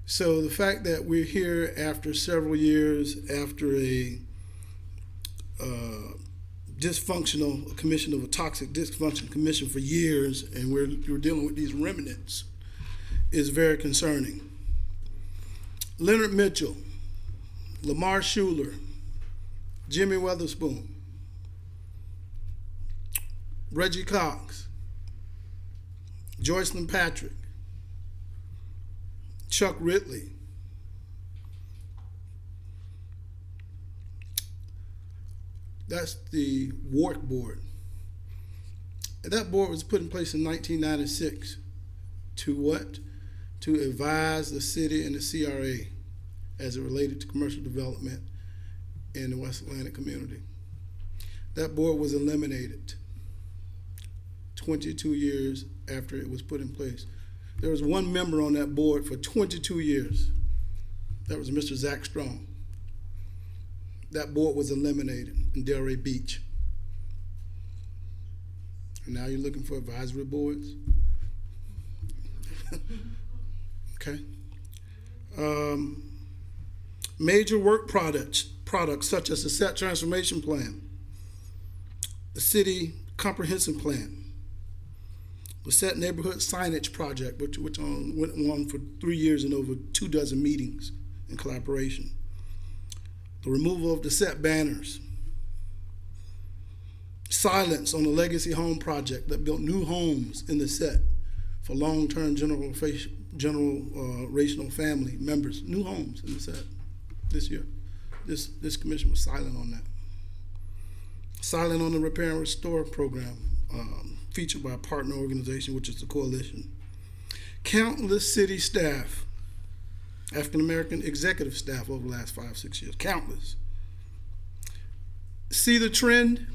So the fact that we're here after several years, after a dysfunctional commission of a toxic dysfunction commission for years, and we're dealing with these remnants, is very concerning. Leonard Mitchell, Lamar Schuler, Jimmy Weatherspoon, Reggie Cox, Joycelyn Patrick, Chuck Ridley, that's the WARC board. And that board was put in place in 1996 to what? To advise the city and the CRA as it related to commercial development in the West Atlantic community. That board was eliminated 22 years after it was put in place. There was one member on that board for 22 years. That was Mr. Zach Strong. That board was eliminated in Delray Beach. And now you're looking for advisory boards? Okay. Major work products such as the SET Transformation Plan, the City Comprehensive Plan, the SET Neighborhood Signage Project, which went on for 3 years and over 24 meetings in collaboration, the removal of the SET banners, silence on the Legacy Home Project that built new homes in the SET for long-term generational family members, new homes in the SET this year. This commission was silent on that. Silent on the Repair and Restore program, featured by a partner organization, which is the Coalition. Countless city staff, African-American executive staff over the last 5-6 years, countless. See the trend?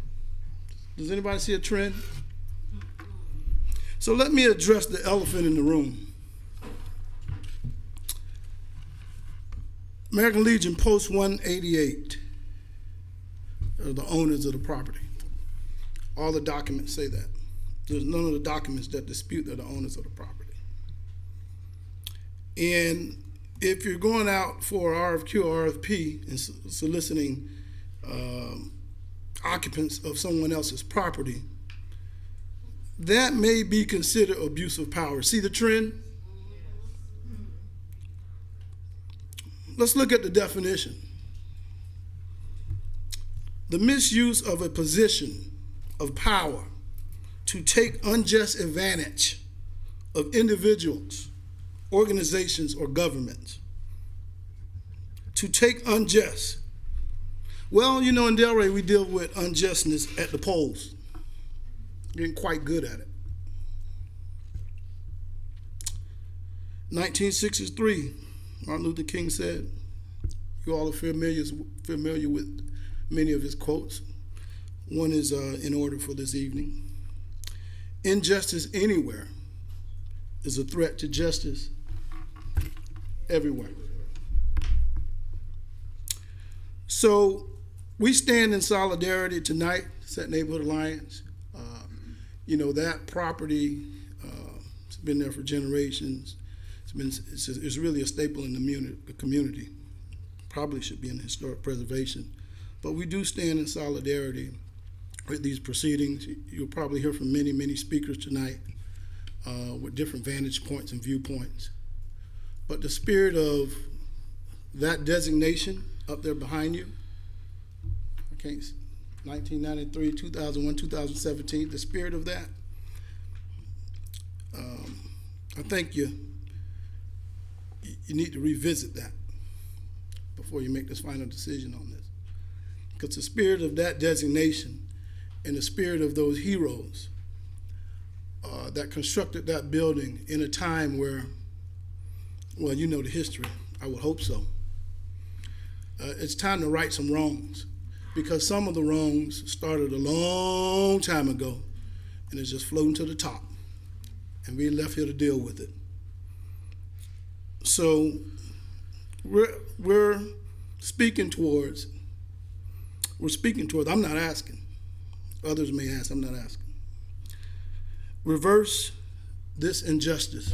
Does anybody see a trend? So let me address the elephant in the room. American Legion Post 188 are the owners of the property. All the documents say that. There's none of the documents that dispute they're the owners of the property. And if you're going out for RFQ or RFP and soliciting occupants of someone else's property, that may be considered abuse of power. See the trend? Let's look at the definition. The misuse of a position of power to take unjust advantage of individuals, organizations, or governments. To take unjust. Well, you know, in Delray, we deal with unjustness at the polls. Getting quite good at it. 1963, Martin Luther King said, you all are familiar with many of his quotes. One is in order for this evening. Injustice anywhere is a threat to justice everywhere. So we stand in solidarity tonight, SET Neighborhood Alliance. You know, that property has been there for generations. It's really a staple in the community. Probably should be in historic preservation. But we do stand in solidarity with these proceedings. You'll probably hear from many, many speakers tonight with different vantage points and viewpoints. But the spirit of that designation up there behind you, 1993, 2001, 2017, the spirit of that, I think you need to revisit that before you make this final decision on this. Because the spirit of that designation and the spirit of those heroes that constructed that building in a time where, well, you know the history, I would hope so. It's time to right some wrongs, because some of the wrongs started a long time ago and it's just floating to the top, and we're left here to deal with it. So we're speaking towards, I'm not asking, others may ask, I'm not asking. Reverse this injustice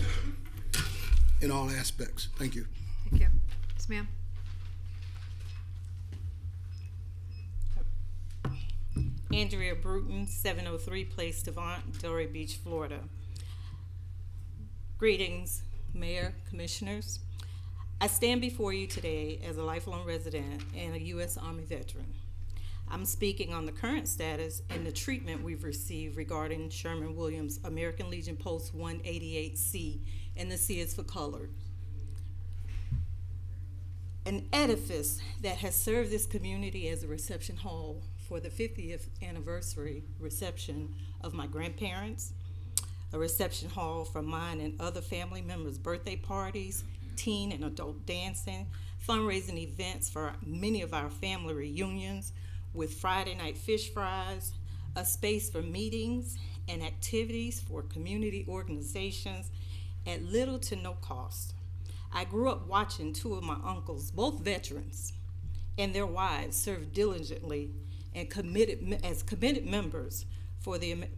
in all aspects. Thank you. Thank you. Yes, ma'am. Andrea Bruton, 703 Place Devant, Delray Beach, Florida. Greetings, Mayor, Commissioners. I stand before you today as a lifelong resident and a U.S. Army veteran. I'm speaking on the current status and the treatment we've received regarding Sherman-Williams American Legion Post 188C, and the C is for colored. An edifice that has served this community as a reception hall for the 50th anniversary reception of my grandparents, a reception hall for mine and other family members' birthday parties, teen and adult dancing, fundraising events for many of our family reunions with Friday night fish fries, a space for meetings and activities for community organizations at little to no cost. I grew up watching two of my uncles, both veterans, and their wives served diligently and committed members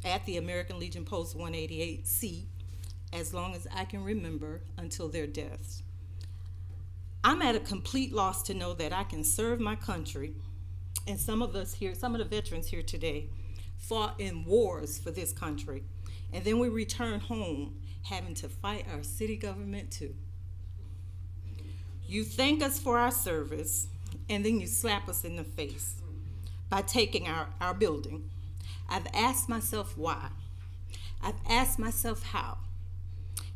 at the American Legion Post 188C as long as I can remember until their deaths. I'm at a complete loss to know that I can serve my country, and some of us here, some of the veterans here today, fought in wars for this country, and then we return home having to fight our city government too. You thank us for our service, and then you slap us in the face by taking our building. I've asked myself why. I've asked myself how.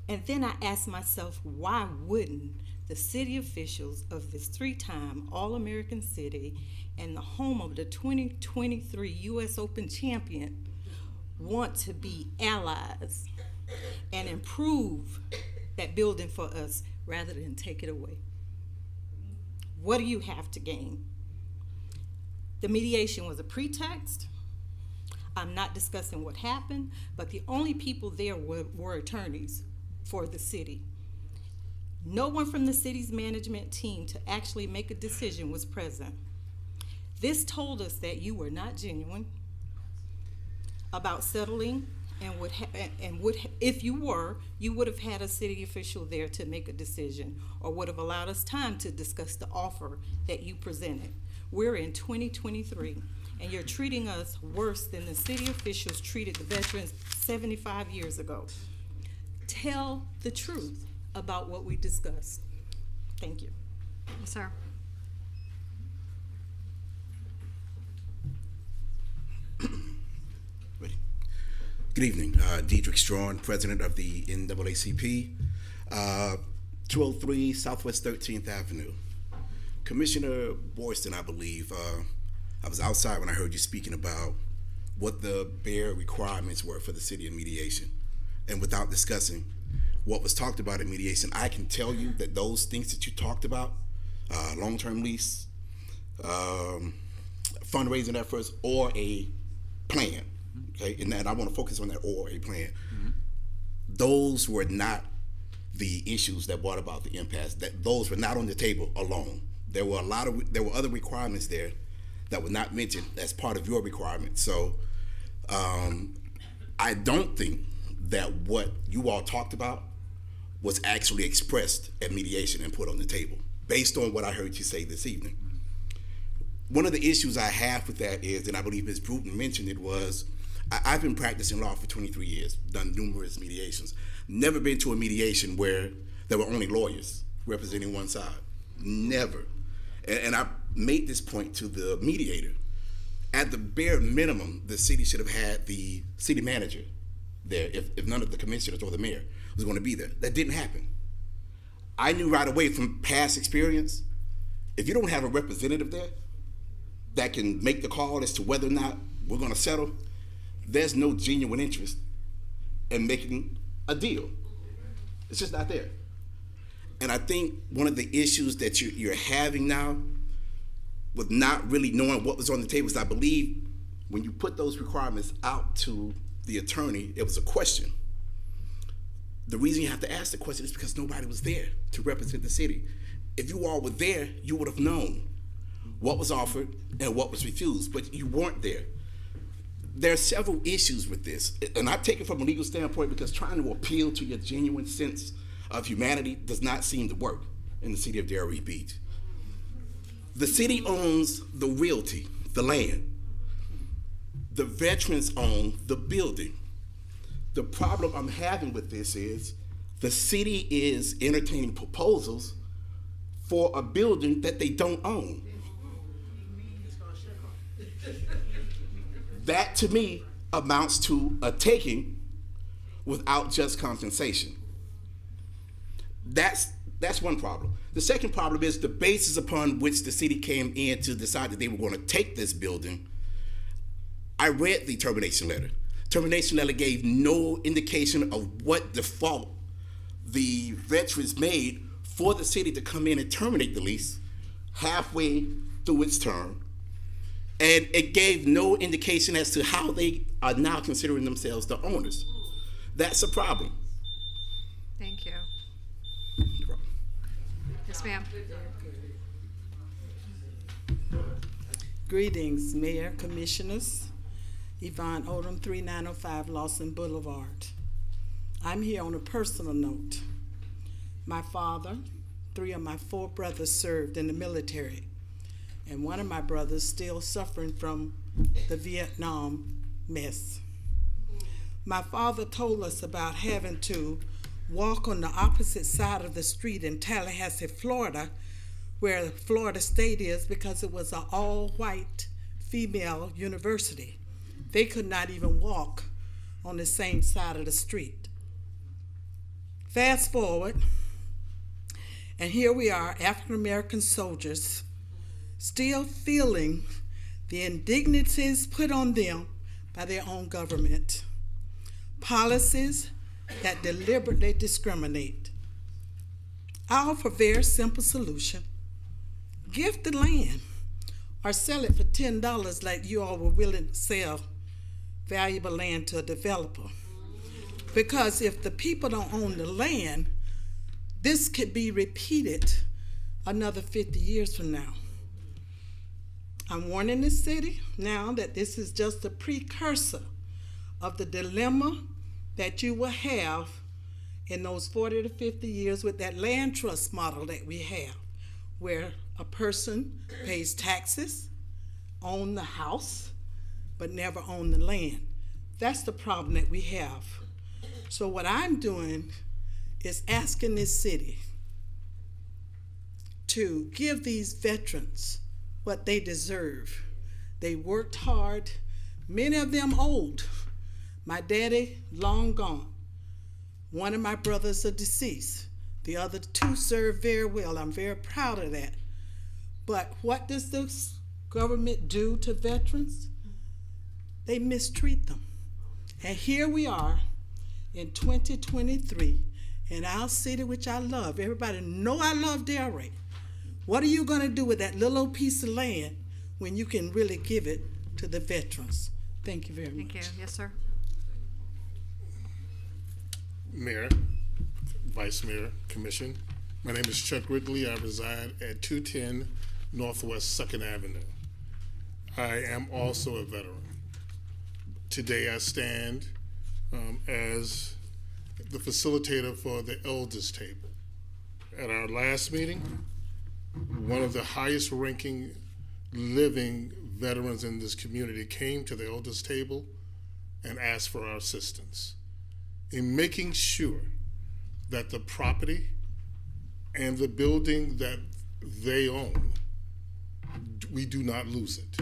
And then I asked myself, why wouldn't the city officials of this 3-time All-American city and the home of the 2023 U.S. Open champion want to be allies and improve that building for us rather than take it away? What do you have to gain? The mediation was a pretext. I'm not discussing what happened, but the only people there were attorneys for the city. No one from the city's management team to actually make a decision was present. This told us that you were not genuine about settling, and if you were, you would have had a city official there to make a decision, or would have allowed us time to discuss the offer that you presented. We're in 2023, and you're treating us worse than the city officials treated the veterans 75 years ago. Tell the truth about what we discussed. Thank you. Yes, sir. Good evening, Diedrich Strawn, president of the NAACP, 203 Southwest 13th Avenue. Commissioner Boyston, I believe, I was outside when I heard you speaking about what the bare requirements were for the city of mediation. And without discussing what was talked about in mediation, I can tell you that those things that you talked about, long-term lease, fundraising efforts, or a plan, okay, and I want to focus on that, or a plan. Mm-hmm. Those were not the issues that brought about the impasse. That those were not on the table alone. There were other requirements there that were not mentioned as part of your requirements. So I don't think that what you all talked about was actually expressed at mediation and put on the table, based on what I heard you say this evening. One of the issues I have with that is, and I believe Ms. Bruton mentioned it, was I've been practicing law for 23 years, done numerous mediations. Never been to a mediation where there were only lawyers representing one side. Never. And I made this point to the mediator. At the bare minimum, the city should have had the city manager there if none of the commissioners or the mayor was going to be there. That didn't happen. I knew right away from past experience, if you don't have a representative there that can make the call as to whether or not we're going to settle, there's no genuine interest in making a deal. It's just not there. And I think one of the issues that you're having now with not really knowing what was on the table is, I believe when you put those requirements out to the attorney, it was a question. The reason you have to ask the question is because nobody was there to represent the city. If you all were there, you would have known what was offered and what was refused, but you weren't there. There are several issues with this, and I take it from a legal standpoint because trying to appeal to your genuine sense of humanity does not seem to work in the city of Delray Beach. The city owns the realty, the land. The veterans own the building. The problem I'm having with this is the city is entertaining proposals for a building that they don't own. That to me amounts to a taking without just compensation. That's one problem. The second problem is the basis upon which the city came in to decide that they were going to take this building. I read the termination letter. Termination letter gave no indication of what default the veterans made for the city to come in and terminate the lease halfway through its term. And it gave no indication as to how they are now considering themselves the owners. That's a problem. Thank you. Yes, ma'am. Greetings, Mayor, Commissioners. Yvonne Odom, 3905 Lawson Boulevard. I'm here on a personal note. My father, 3 of my 4 brothers served in the military, and one of my brothers still suffering from the Vietnam mess. My father told us about having to walk on the opposite side of the street in Tallahassee, Florida, where Florida State is, because it was an all-white female university. They could not even walk on the same side of the street. Fast forward, and here we are, African American soldiers, still feeling the indignities put on them by their own government. Policies that deliberately discriminate. I offer a very simple solution. Gift the land or sell it for $10 like you all were willing to sell valuable land to a developer. Because if the people don't own the land, this could be repeated another 50 years from now. I'm warning the city now that this is just a precursor of the dilemma that you will have in those 40 to 50 years with that land trust model that we have, where a person pays taxes, own the house, but never own the land. That's the problem that we have. So what I'm doing is asking this city to give these veterans what they deserve. They worked hard, many of them old. My daddy, long gone. One of my brothers are deceased. The other 2 served very well. I'm very proud of that. But what does this government do to veterans? They mistreat them. And here we are in 2023 in our city, which I love. Everybody know I love Delray. What are you going to do with that little old piece of land when you can really give it to the veterans? Thank you very much. Thank you. Yes, sir. Mayor, Vice Mayor, Commission. My name is Chuck Ridley. I reside at 210 Northwest 2nd Avenue. I am also a veteran. Today I stand as the facilitator for the Elders Table. At our last meeting, one of the highest ranking living veterans in this community came to the Elders Table and asked for our assistance in making sure that the property and the building that they own, we do not lose it.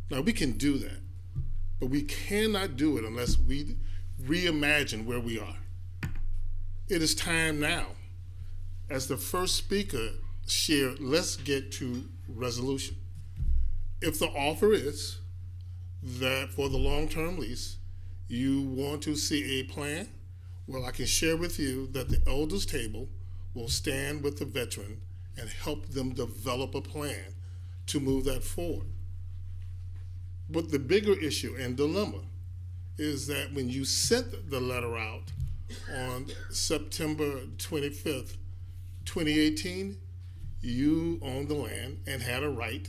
Now, we can do that, but we cannot do it unless we reimagine where we are. It is time now, as the first speaker shared, let's get to resolution. If the offer is that for the long-term lease, you want to see a plan, well, I can share with you that the Elders Table will stand with the veteran and help them develop a plan to move that forward. But the bigger issue and dilemma is that when you sent the letter out on September 25th, 2018, you owned the land and had a right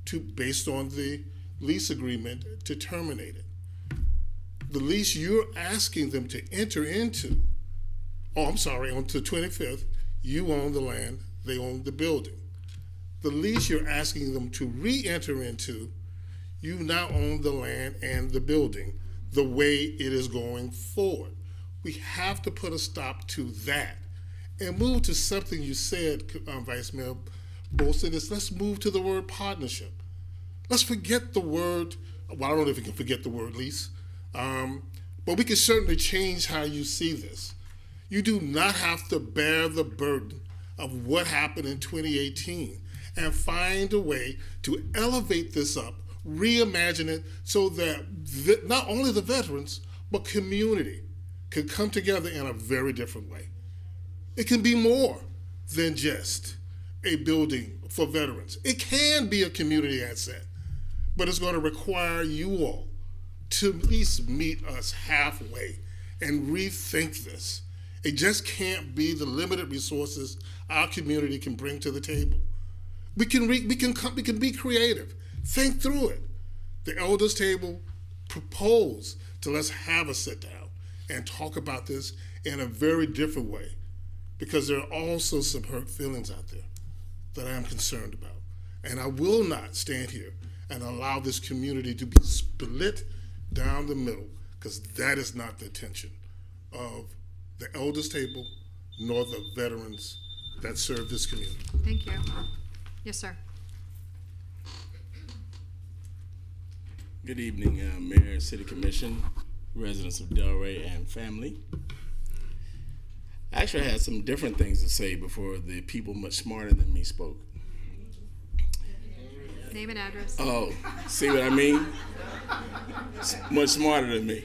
to, based on the lease agreement, to terminate it. The lease you're asking them to enter into, on the 25th, you own the land, they own the building. The lease you're asking them to re-enter into, you now own the land and the building the way it is going forward. We have to put a stop to that and move to something you said, Vice Mayor Bolson, is let's move to the word partnership. Let's forget the word, well, I don't know if we can forget the word lease, but we can certainly change how you see this. You do not have to bear the burden of what happened in 2018 and find a way to elevate this up, reimagine it so that not only the veterans, but community can come together in a very different way. It can be more than just a building for veterans. It can be a community asset, but it's going to require you all to at least meet us halfway and rethink this. It just can't be the limited resources our community can bring to the table. We can be creative. Think through it. The Elders Table proposed to let's have a sit down and talk about this in a very different way, because there are also some hurt feelings out there that I am concerned about. And I will not stand here and allow this community to be split down the middle, because that is not the intention of the elders table nor the veterans that serve this community. Thank you. Yes, sir. Good evening, Mayor and City Commission, residents of Delray and family. Actually, I had some different things to say before the people much smarter than me spoke. Name and address. Oh, see what I mean? Much smarter than me.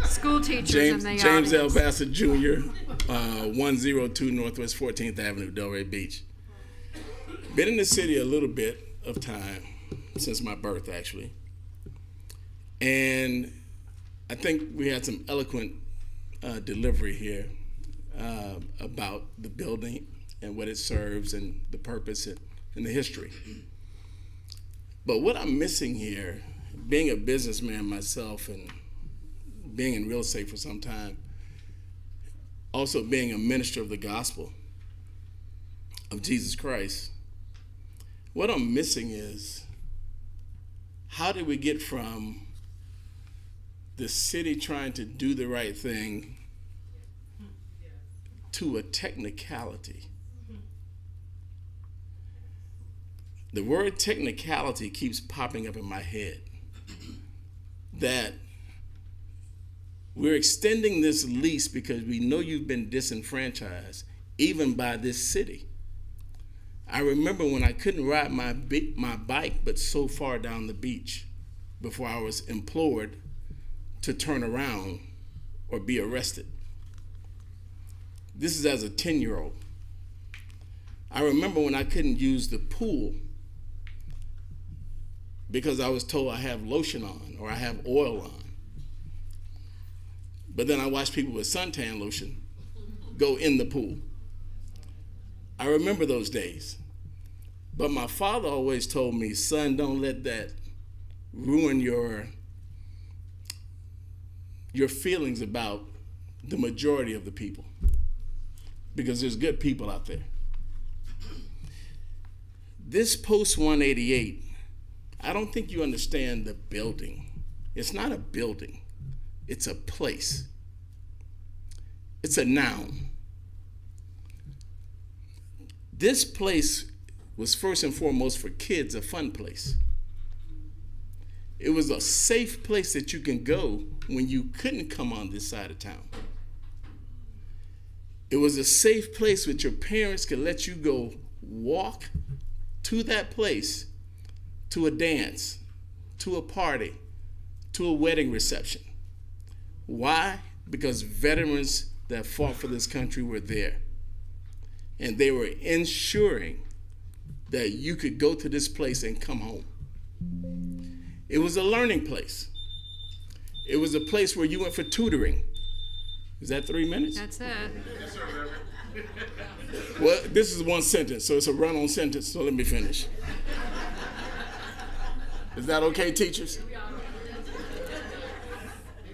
School teachers James, in the James L. audience. Bassett Jr., 102 Northwest 14th Avenue, Delray Beach. Been in the city a little bit of time, since my birth, actually. And I think we had some eloquent delivery here about the building and what it serves and the purpose and the history. But what I'm missing here, being a businessman myself and being in real estate for some time, also being a minister of the gospel of Jesus Christ, what I'm missing is, how did we get from the city trying to do the right thing to a technicality? The word technicality keeps popping up in my head, that we're extending this lease because we know you've been disenfranchised, even by this city. I remember when I couldn't ride my bike but so far down the beach before I was implored to turn around or be arrested. This is as a 10-year-old. I remember when I couldn't use the pool because I was told I have lotion on or I have oil on. But then I watched people with suntan lotion go in the pool. I remember those days. But my father always told me, son, don't let that ruin your feelings about the majority of the people, because there's good people out there. This post 188, I don't think you understand the building. It's not a building, it's a place. It's a noun. This place was first and foremost for kids a fun place. It was a safe place that you can go when you couldn't come on this side of town. It was a safe place which your parents could let you go walk to that place, to a dance, to a party, to a wedding reception. Why? Because veterans that fought for this country were there. And they were ensuring that you could go to this place and come home. It was a learning place. It was a place where you went for tutoring. Is that 3 minutes? That's it. Well, this is one sentence, so it's a run-on sentence, so let me finish. Is that okay, teachers?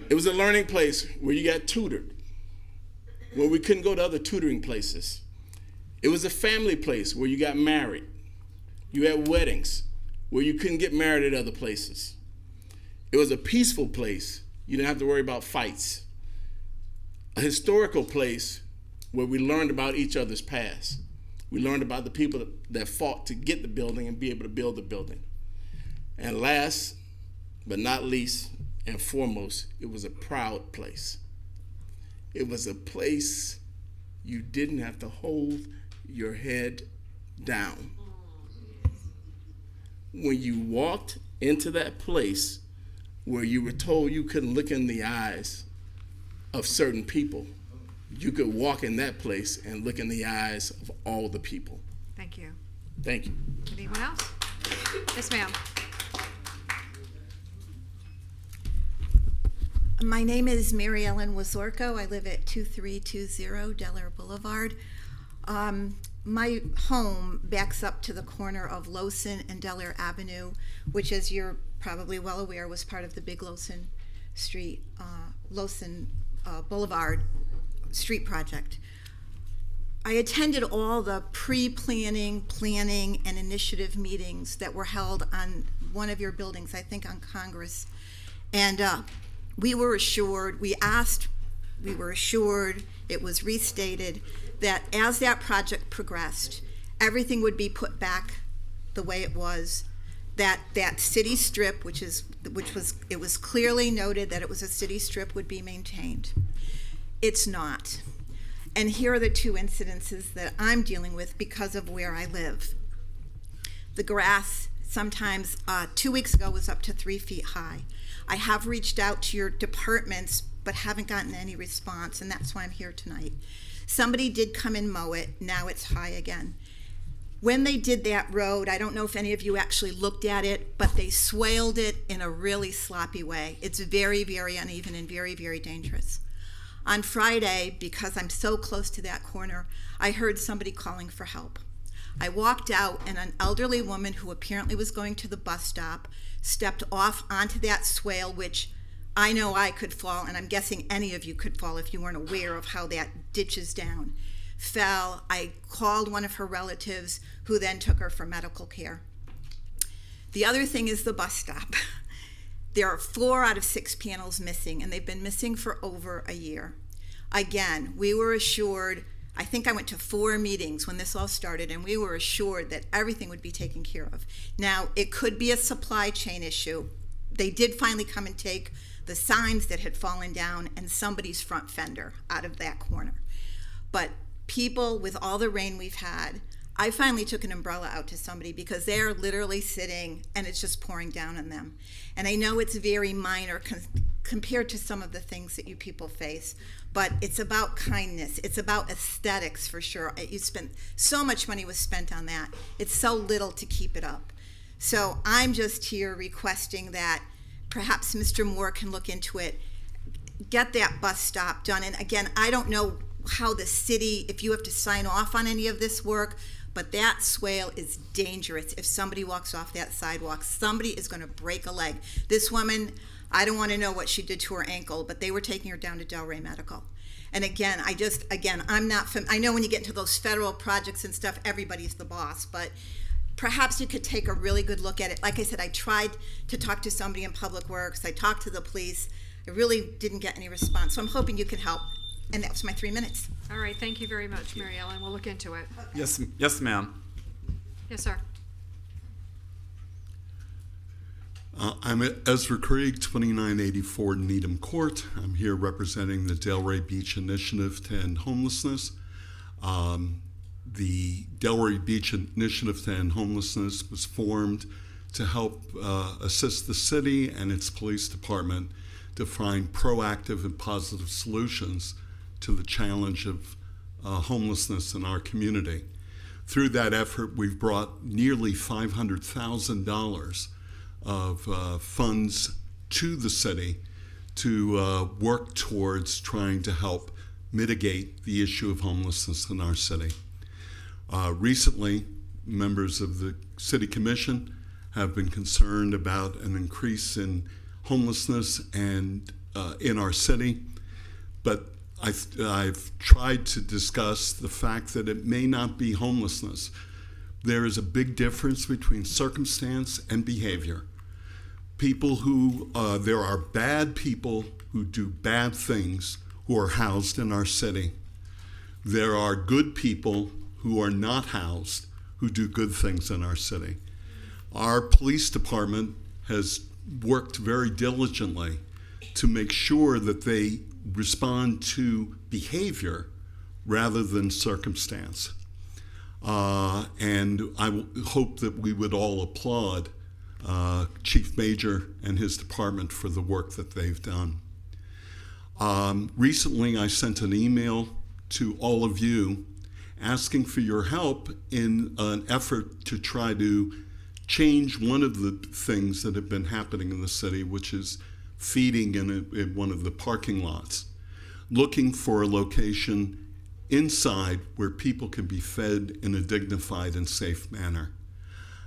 It was a learning place where you got tutored, where we couldn't go to other tutoring places. It was a family place where you got married. You had weddings where you couldn't get married at other places. It was a peaceful place. You didn't have to worry about fights. A historical place where we learned about each other's past. We learned about the people that fought to get the building and be able to build the building. And last but not least and foremost, it was a proud place. It was a place you didn't have to hold your head down. When you walked into that place where you were told you couldn't look in the eyes of certain people, you could walk in that place and look in the eyes of all the people. Thank you. Thank you. Anyone else? Yes, ma'am. My name is Mary Ellen Wazorko. I live at 2320 Delaware Boulevard. My home backs up to the corner of Lowson and Delaware Avenue, which, as you're probably well aware, was part of the big Lowson Street, Lowson Boulevard street project. I attended all the pre-planning, planning, and initiative meetings that were held on one of your buildings, I think on Congress. And we were assured, it was restated that as that project progressed, everything would be put back the way it was, that city strip, it was clearly noted that it was a city strip, would be maintained. It's not. And here are the two incidences that I'm dealing with because of where I live. The grass sometimes, 2 weeks ago, was up to 3 feet high. I have reached out to your departments, but haven't gotten any response, and that's why I'm here tonight. Somebody did come and mow it, now it's high again. When they did that road, I don't know if any of you actually looked at it, but they swaled it in a really sloppy way. It's very, very uneven and very, very dangerous. On Friday, because I'm so close to that corner, I heard somebody calling for help. I walked out, and an elderly woman who apparently was going to the bus stop stepped off onto that swale, which I know I could fall, and I'm guessing any of you could fall if you weren't aware of how that ditches down. Fell. I called one of her relatives, who then took her for medical care. The other thing is the bus stop. There are 4 out of 6 panels missing, and they've been missing for over a year. Again, we were assured, I think I went to 4 meetings when this all started, and we were assured that everything would be taken care of. Now, it could be a supply chain issue. They did finally come and take the signs that had fallen down and somebody's front fender out of that corner. But people, with all the rain we've had, I finally took an umbrella out to somebody because they're literally sitting and it's just pouring down on them. And I know it's very minor compared to some of the things that you people face, but it's about kindness. It's about aesthetics for sure. So much money was spent on that. It's so little to keep it up. So I'm just here requesting that perhaps Mr. Moore can look into it, get that bus stop done. And again, I don't know how the city, if you have to sign off on any of this work, but that swale is dangerous. If somebody walks off that sidewalk, somebody is going to break a leg. This woman, I don't want to know what she did to her ankle, but they were taking her down to Delray Medical. And again, I'm not, I know when you get into those federal projects and stuff, everybody's the boss, but perhaps you could take a really good look at it. Like I said, I tried to talk to somebody in Public Works. I talked to the police. I really didn't get any response. So I'm hoping you can help. And that was my 3 minutes. All right, thank you very much, Mary Ellen. We'll look into it. Yes, ma'am. Yes, sir. I'm Ezra Krieg, 2984 Needham Court. I'm here representing the Delray Beach Initiative to End Homelessness. The Delray Beach Initiative to End Homelessness was formed to help assist the city and its police department to find proactive and positive solutions to the challenge of homelessness in our community. Through that effort, we've brought nearly $500,000 of funds to the city to work towards trying to help mitigate the issue of homelessness in our city. Recently, members of the City Commission have been concerned about an increase in homelessness and in our city, but I've tried to discuss the fact that it may not be homelessness. There is a big difference between circumstance and behavior. There are bad people who do bad things who are housed in our city. There are good people who are not housed who do good things in our city. Our police department has worked very diligently to make sure that they respond to behavior rather than circumstance. And I hope that we would all applaud Chief Major and his department for the work that they've done. Recently, I sent an email to all of you asking for your help in an effort to try to change one of the things that have been happening in the city, which is feeding in one of the parking lots, looking for a location inside where people can be fed in a dignified and safe manner.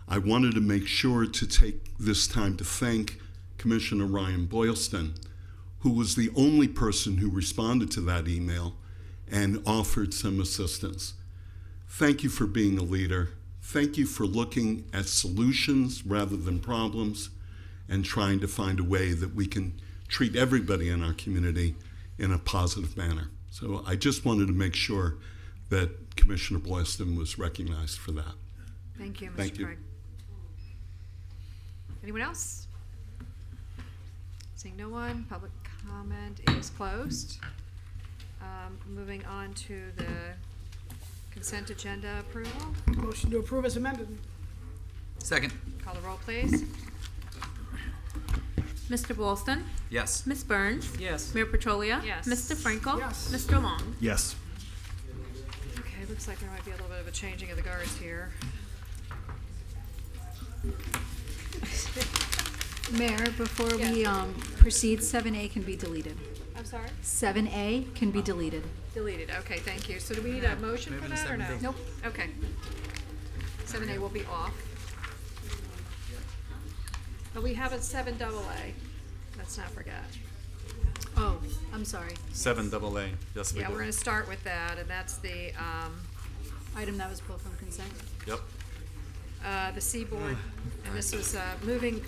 I wanted to make sure to take this time to thank Commissioner Ryan Boylston who was the only person who responded to that email and offered some assistance. Thank you for being a leader. Thank you for looking at solutions rather than problems and trying to find a way that we can treat everybody in our community in a positive manner. So I just wanted to make sure that Commissioner Boylston was recognized for that. Thank you, Mr. Thank you. Craig. Anyone else? Seeing no one, public comment is closed. Moving on to the consent agenda approval. Motion to approve as amended. Second. Call the roll, please. Mr. Boylston? Yes. Ms. Burns? Yes. Mayor Petrolia? Yes. Mr. Frankel? Yes. Mr. Long? Yes. Okay, looks like there might be a little bit of a changing of the guards here. Mayor, before we Yes. proceed, 7A can be deleted. I'm sorry? 7A can be deleted. Deleted, okay, thank you. So do we need a motion for Moving to that or no? 7B. Nope. Okay. 7A will be off. But we have a 7AA, let's not forget. Oh, I'm sorry. 7AA, yes, we Yeah, do. we're gonna start with that, and that's the, Item that was pulled from consent. Yep. the Seaboard, and this was, moving,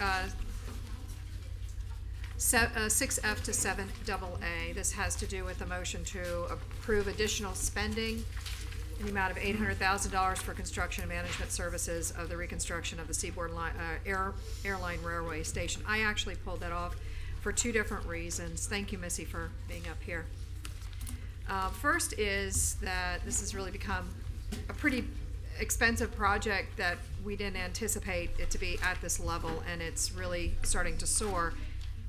6F to 7AA. This has to do with the motion to approve additional spending in the amount of $800,000 for construction and management services of the reconstruction of the Seaboard Airline Railway Station. I actually pulled that off for two different reasons. Thank you, Missy, for being up here. First is that this has really become a pretty expensive project that we didn't anticipate it to be at this level, and it's really starting to soar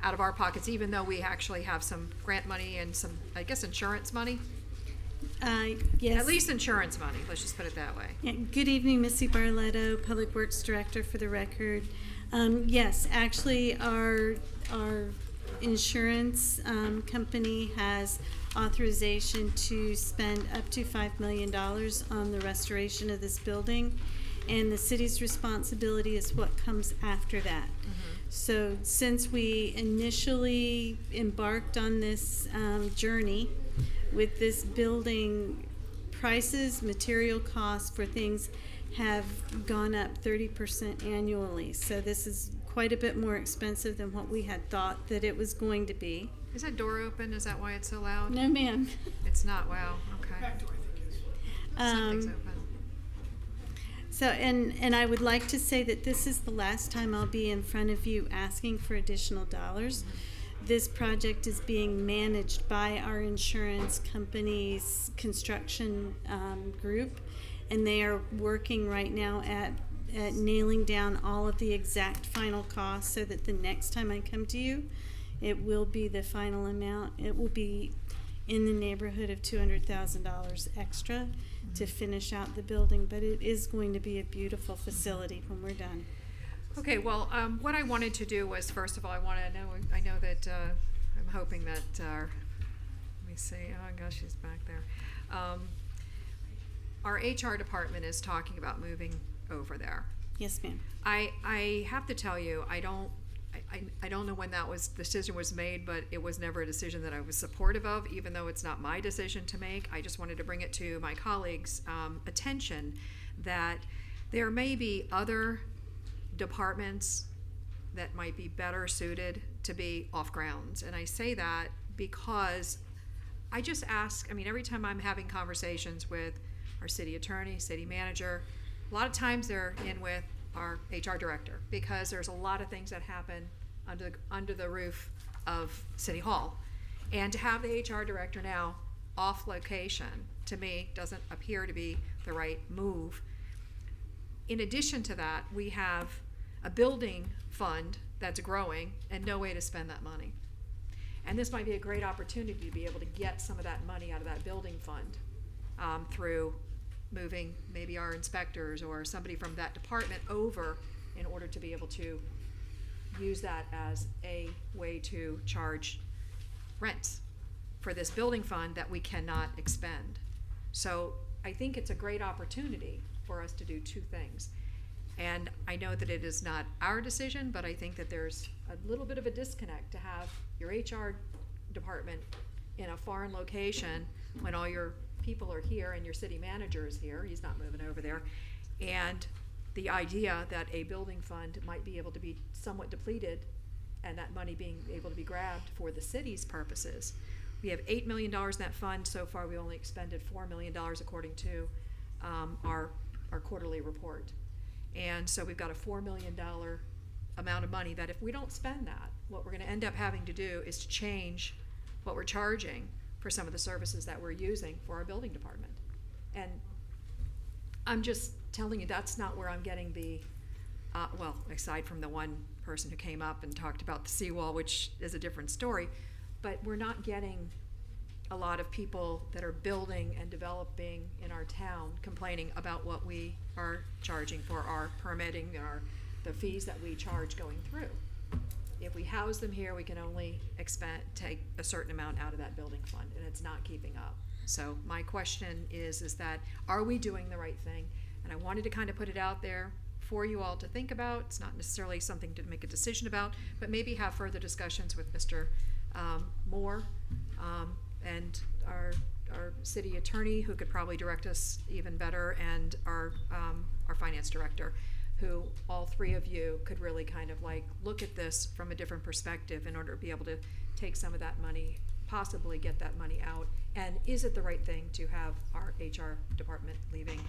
out of our pockets, even though we actually have some grant money and some, I guess, insurance money. Yes. At least insurance money, let's just put it that way. Yeah, good evening, Missy Barletto, Public Works Director for the record. Yes, actually, our insurance company has authorization to spend up to $5 million on the restoration of this building, and the city's responsibility is what comes after that. So since we initially embarked on this journey with this building, prices, material costs for things have gone up 30% annually. So this is quite a bit more expensive than what we had thought that it was going to be. Is that door open? Is that why it's so loud? No, ma'am. It's not, wow, okay. Something's open. So, and I would like to say that this is the last time I'll be in front of you asking for additional dollars. This project is being managed by our insurance company's construction group, and they are working right now at nailing down all of the exact final costs so that the next time I come to you, it will be the final amount. It will be in the neighborhood of $200,000 extra to finish out the building, but it is going to be a beautiful facility when we're done. Okay, well, what I wanted to do was, first of all, I know that, I'm hoping that, let me see, oh gosh, she's back there. Our HR department is talking about moving over there. Yes, ma'am. I have to tell you, I don't know when decision was made, but it was never a decision that I was supportive of, even though it's not my decision to make. I just wanted to bring it to my colleagues' attention that there may be other departments that might be better suited to be off grounds. And I say that because I just ask, every time I'm having conversations with our city attorney, city manager, a lot of times they're in with our HR director, because there's a lot of things that happen under the roof of City Hall. And to have the HR director now off location, to me, doesn't appear to be the right move. In addition to that, we have a building fund that's growing and no way to spend that money. And this might be a great opportunity to be able to get some of that money out of that building fund through moving maybe our inspectors or somebody from that department over in order to be able to use that as a way to charge rents for this building fund that we cannot expend. So I think it's a great opportunity for us to do two things. And I know that it is not our decision, but I think that there's a little bit of a disconnect to have your HR department in a foreign location when all your people are here and your city manager is here, he's not moving over there, and the idea that a building fund might be able to be somewhat depleted and that money being able to be grabbed for the city's purposes. We have $8 million in that fund. So far, we only expended $4 million according to our quarterly report. And so we've got a $4 million amount of money that if we don't spend that, what we're gonna end up having to do is to change what we're charging for some of the services that we're using for our building department. And I'm just telling you, that's not where I'm getting the, well, aside from the one person who came up and talked about the seawall, which is a different story, but we're not getting a lot of people that are building and developing in our town complaining about what we are charging for our permitting, the fees that we charge going through. If we house them here, we can only take a certain amount out of that building fund, and it's not keeping up. So my question is that, are we doing the right thing? And I wanted to kind of put it out there for you all to think about. It's not necessarily something to make a decision about, but maybe have further discussions with Mr. Moore and our city attorney, who could probably direct us even better, and our finance director, who all three of you could really kind of like look at this from a different perspective in order to be able to take some of that money, possibly get that money out. And is it the right thing to have our HR department leaving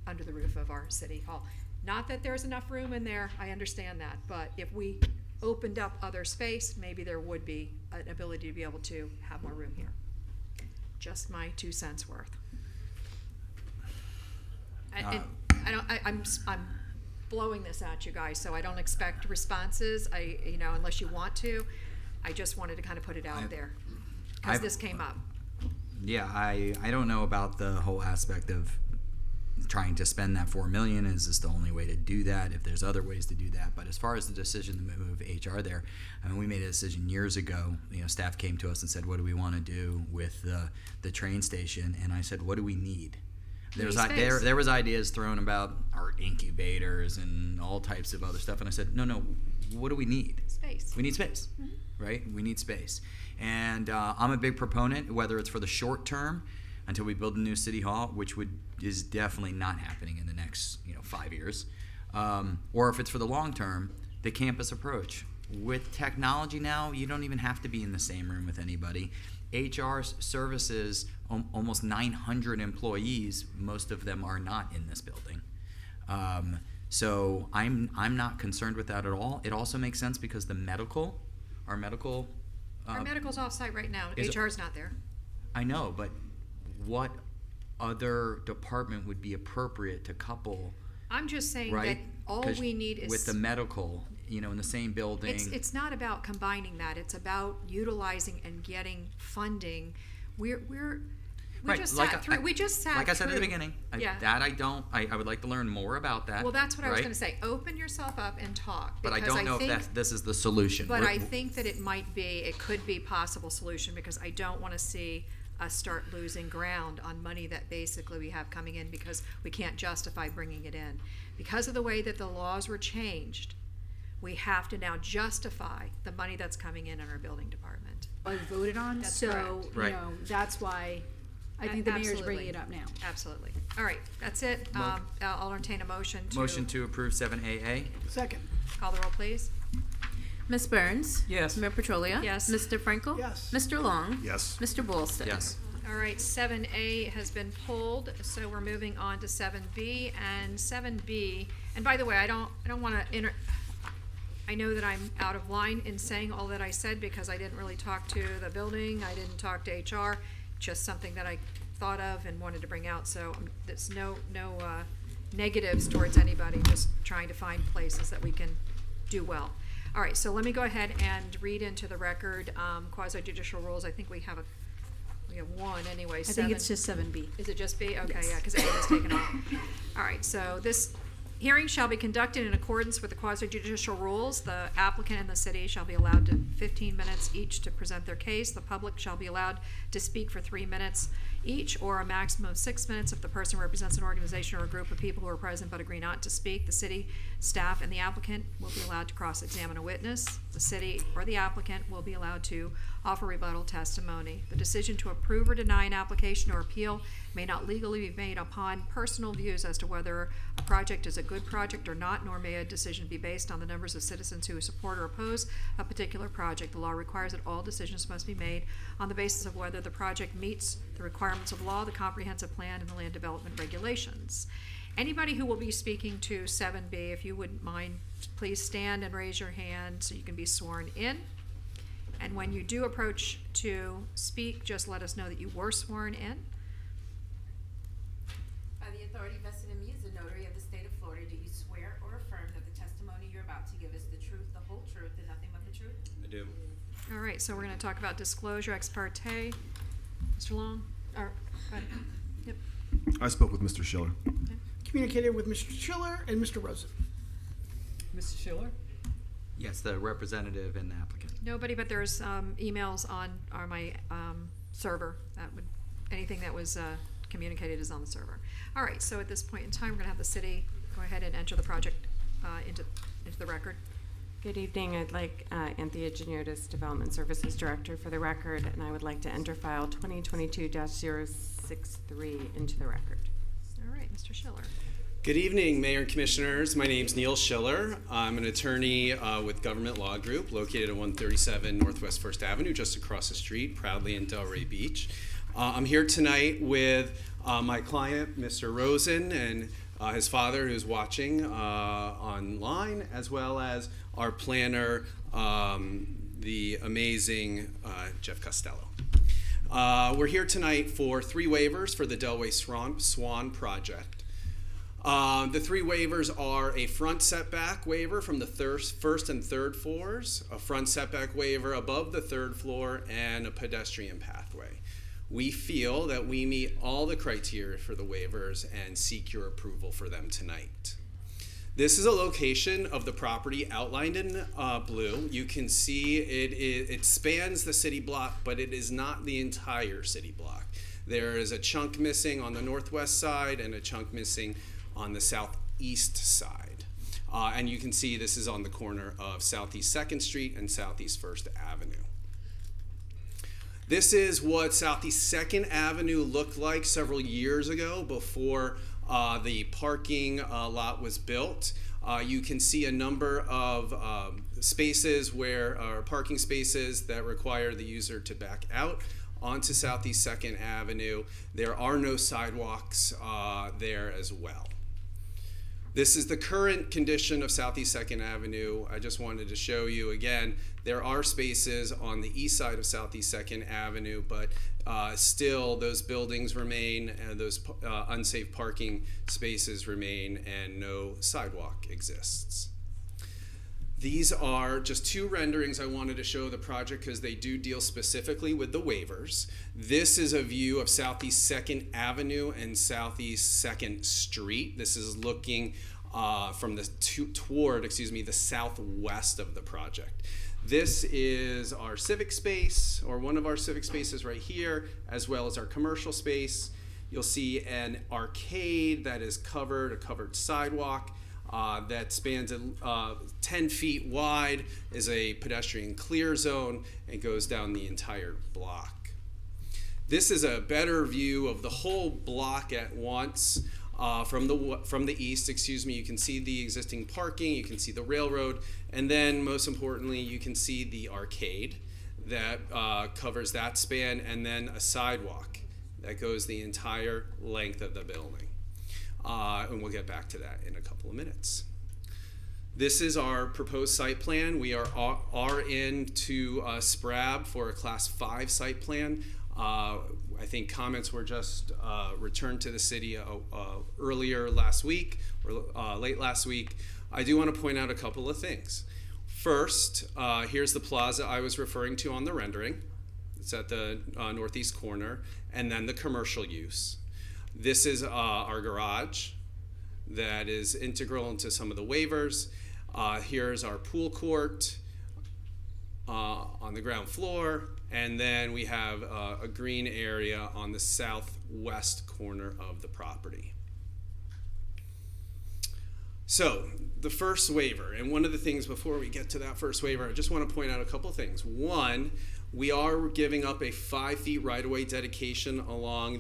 under the roof of our city hall? Not that there's enough room in there, I understand that, but if we opened up other space, maybe there would be an ability to be able to have more room here. Just my 2 cents worth. I'm blowing this at you guys, so I don't expect responses. Unless you want to, I just wanted to kind of put it out there because this came up. Yeah, I don't know about the whole aspect of trying to spend that $4 million. Is this the only way to do that? If there's other ways to do that, but as far as the decision to move HR there, I mean, we made a decision years ago. Staff came to us and said, "What do we want to do with the train station?" And I said, "What do we need?" There was ideas thrown about our incubators and all types of other stuff, and I said, no, what do we need? Space. We need space, right? We need space, and I'm a big proponent, whether it's for the short term until we build a new city hall, which is definitely not happening in the next 5 years, or if it's for the long term, the campus approach. With technology now, you don't even have to be in the same room with anybody. HR services, almost 900 employees, most of them are not in this building. So I'm not concerned with that at all. It also makes sense because our medical's off-site right now. HR's not there. I know, but what other department would be appropriate to couple? I'm just saying right? that all we need is with the medical, in the same building. It's not about combining that. It's about utilizing and getting funding. We just sat through. Like I said at the beginning, I would like to learn more about that. Well, that's what I was going to say. Open yourself up and talk. But I don't know if this is the solution. But I think that it could be a possible solution, because I don't want to see us start losing ground on money that basically we have coming in because we can't justify bringing it in. Because of the way that the laws were changed, we have to now justify the money that's coming in our building department. I voted on, That's so, correct. that's why I think the mayor's bringing it up now. Absolutely. All right, that's it. I'll entertain a motion to. Motion to approve 7AA. Second. Call the roll, please. Ms. Burns? Yes. Mayor Petrolia? Yes. Mr. Frankel? Yes. Mr. Long? Yes. Mr. Boylston? Yes. All right, 7A has been pulled, so we're moving on to 7B. And 7B, and by the way, I don't want to I know that I'm out of line in saying all that I said because I didn't really talk to the building, I didn't talk to HR, just something that I thought of and wanted to bring out. So there's no negatives towards anybody, just trying to find places that we can do well. All right, so let me go ahead and read into the record quasi-judicial rules. I think we have one anyway. I think it's just 7B. Is it just B? Okay, Yes. yeah, because A was taken off. All right, so this Hearings shall be conducted in accordance with the quasi-judicial rules. The applicant and the city shall be allowed to 15 minutes each to present their case. The public shall be allowed to speak for 3 minutes each, or a maximum of 6 minutes if the person represents an organization or a group of people who are present but agree not to speak. The city staff and the applicant will be allowed to cross-examine a witness. The city or the applicant will be allowed to offer rebuttal testimony. The decision to approve or deny an application or appeal may not legally be made upon personal views as to whether a project is a good project or not, nor may a decision be based on the numbers of citizens who support or oppose a particular project. The law requires that all decisions must be made on the basis of whether the project meets the requirements of law, the comprehensive plan, and the land development regulations. Anybody who will be speaking to 7B, if you wouldn't mind, please stand and raise your hand so you can be sworn in. And when you do approach to speak, just let us know that you were sworn in. By the authority vested in me as a notary of the state of Florida, do you swear or affirm that the testimony you're about to give is the truth, the whole truth, and nothing but the truth? I do. All right, so we're going to talk about disclosure ex parte. Mr. Long? Or, go ahead. Yep. I spoke with Mr. Schiller. Communicated with Mr. Schiller and Mr. Rosen. Mr. Schiller? Yes, the representative and the applicant. Nobody, but there's emails on my server. That would, anything that was communicated is on the server. All right, so at this point in time, we're going to have the city go ahead and enter the project into the record. Good evening. I'd like Anthea Geniotis, Development Services Director, for the record, and I would like to enter file 2022-063 into the record. All right, Mr. Schiller. Good evening, Mayor and Commissioners. My name is Neil Schiller. I'm an attorney with Government Law Group, located at 137 Northwest 1st Avenue, just across the street, proudly in Delray Beach. I'm here tonight with my client, Mr. Rosen, and his father, who's watching online, as well as our planner, the amazing Jeff Costello. We're here tonight for 3 waivers for the Delray Swan project. The 3 waivers are a front setback waiver from the first and third floors, a front setback waiver above the 3rd floor, and a pedestrian pathway. We feel that we meet all the criteria for the waivers and seek your approval for them tonight. This is a location of the property outlined in blue. You can see it spans the city block, but it is not the entire city block. There is a chunk missing on the northwest side and a chunk missing on the southeast side. And you can see this is on the corner of Southeast 2nd Street and Southeast 1st Avenue. This is what Southeast 2nd Avenue looked like several years ago before the parking lot was built. You can see a number of spaces parking spaces that require the user to back out onto Southeast 2nd Avenue. There are no sidewalks there as well. This is the current condition of Southeast 2nd Avenue. I just wanted to show you again, there are spaces on the east side of Southeast 2nd Avenue, but still those buildings remain and those unsafe parking spaces remain and no sidewalk exists. These are just 2 renderings I wanted to show the project because they do deal specifically with the waivers. This is a view of Southeast 2nd Avenue and Southeast 2nd Street. This is looking toward the southwest of the project. This is our civic space, or one of our civic spaces right here, as well as our commercial space. You'll see an arcade that is a covered sidewalk. That spans 10 feet wide, is a pedestrian clear zone, and goes down the entire block. This is a better view of the whole block at once from the east. You can see the existing parking, you can see the railroad, and then most importantly, you can see the arcade that covers that span, and then a sidewalk that goes the entire length of the building. And we'll get back to that in a couple of minutes. This is our proposed site plan. We are in to SPRAB for a Class 5 site plan. I think comments were just returned to the city earlier last week, or late last week. I do want to point out a couple of things. First, here's the plaza I was referring to on the rendering. It's at the northeast corner, and then the commercial use. This is our garage. that is integral into some of the waivers. Here's our pool court on the ground floor, and then we have a green area on the southwest corner of the property. So the first waiver, and one of the things before we get to that first waiver, I just want to point out a couple things. One, we are giving up a 5 feet right-of-way dedication along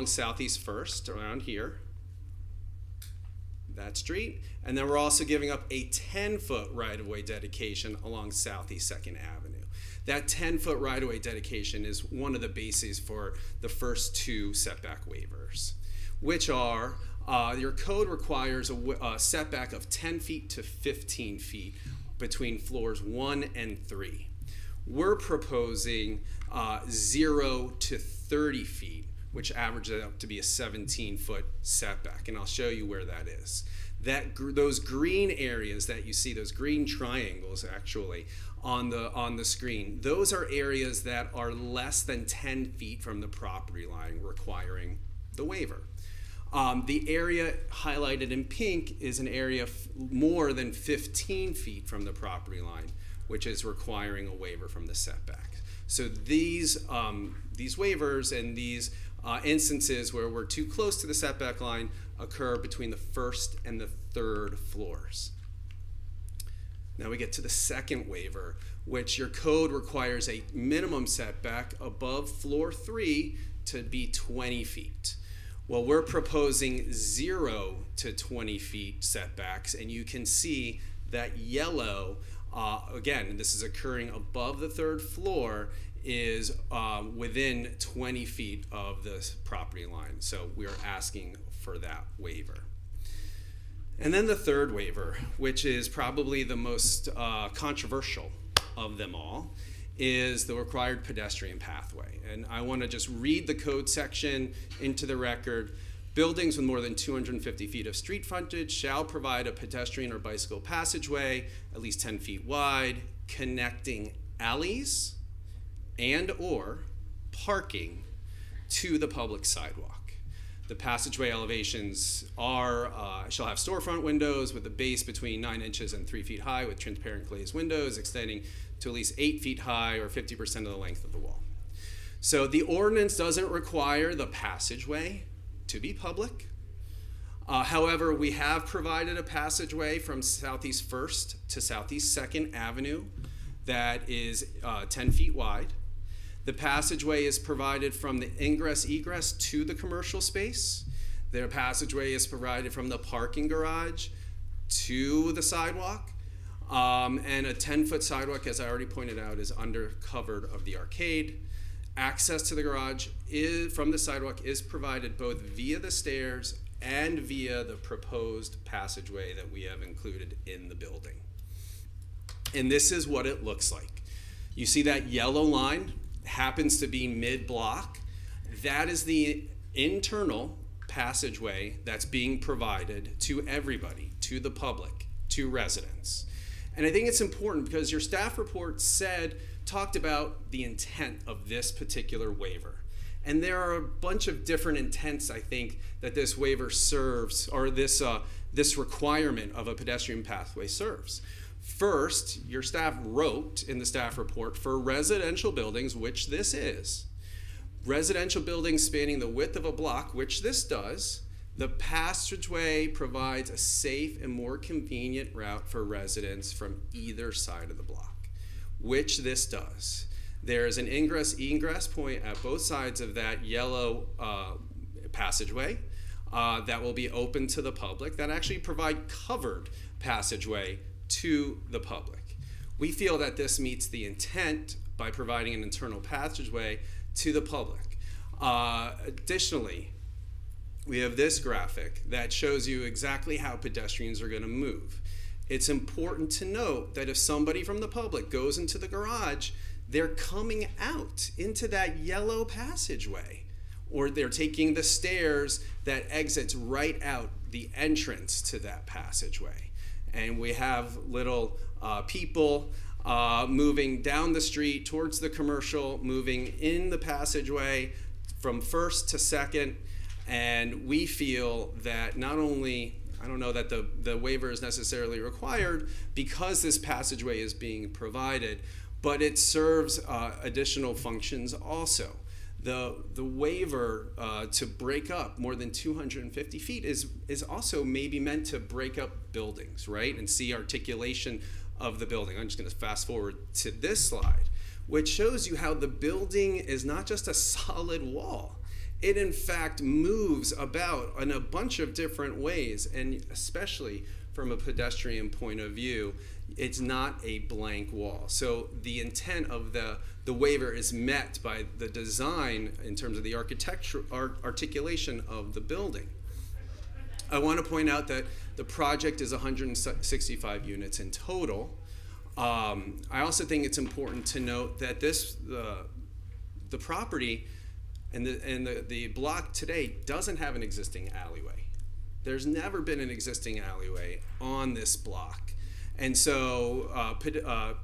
Southeast First, around here, that street. And then we're also giving up a 10-foot right-of-way dedication along Southeast 2nd Avenue. That 10-foot right-of-way dedication is one of the bases for the first 2 setback waivers, which are your code requires a setback of 10 feet to 15 feet between floors 1 and 3. We're proposing 0 to 30 feet, which averages out to be a 17-foot setback, and I'll show you where that is. Those green areas that you see, those green triangles actually on the screen, those are areas that are less than 10 feet from the property line, requiring the waiver. The area highlighted in pink is an area more than 15 feet from the property line, which is requiring a waiver from the setback. So these waivers and these instances where we're too close to the setback line occur between the first and the third floors. Now we get to the second waiver, which your code requires a minimum setback above floor 3 to be 20 feet. Well, we're proposing 0 to 20 feet setbacks, and you can see that yellow, again, this is occurring above the third floor, is within 20 feet of the property line. So we are asking for that waiver. And then the third waiver, which is probably the most controversial of them all, is the required pedestrian pathway. And I want to just read the code section into the record. Buildings with more than 250 feet of street frontage shall provide a pedestrian or bicycle passageway at least 10 feet wide, connecting alleys and or parking to the public sidewalk. The passageway elevations shall have storefront windows with a base between 9 inches and 3 feet high with transparent glazed windows extending to at least 8 feet high or 50% of the length of the wall. So the ordinance doesn't require the passageway to be public. However, we have provided a passageway from Southeast 1st to Southeast 2nd Avenue that is 10 feet wide. The passageway is provided from the ingress-egress to the commercial space. The passageway is provided from the parking garage to the sidewalk. And a 10-foot sidewalk, as I already pointed out, is undercovered of the arcade. Access to the garage from the sidewalk is provided both via the stairs and via the proposed passageway that we have included in the building. And this is what it looks like. You see that yellow line happens to be mid-block. That is the internal passageway that's being provided to everybody, to the public, to residents. And I think it's important because your staff report talked about the intent of this particular waiver. And there are a bunch of different intents, I think, that this waiver serves, or this requirement of a pedestrian pathway serves. First, your staff wrote in the staff report for residential buildings, which this is, residential buildings spanning the width of a block, which this does, the passageway provides a safe and more convenient route for residents from either side of the block, which this does. There is an ingress-egress point at both sides of that yellow passageway that will be open to the public, that actually provide covered passageway to the public. We feel that this meets the intent by providing an internal passageway to the public. Additionally, we have this graphic that shows you exactly how pedestrians are going to move. It's important to note that if somebody from the public goes into the garage, they're coming out into that yellow passageway, or they're taking the stairs that exits right out the entrance to that passageway. And we have little people moving down the street towards the commercial, moving in the passageway from first to second. And we feel that not only, I don't know that the waiver is necessarily required because this passageway is being provided, but it serves additional functions also. The waiver to break up more than 250 feet is also maybe meant to break up buildings, right? And see articulation of the building. I'm just going to fast forward to this slide, which shows you how the building is not just a solid wall. It in fact moves about in a bunch of different ways, and especially from a pedestrian point of view, it's not a blank wall. So the intent of the waiver is met by the design in terms of the articulation of the building. I want to point out that the project is 165 units in total. I also think it's important to note that the property and the block today doesn't have an existing alleyway. There's never been an existing alleyway on this block. And so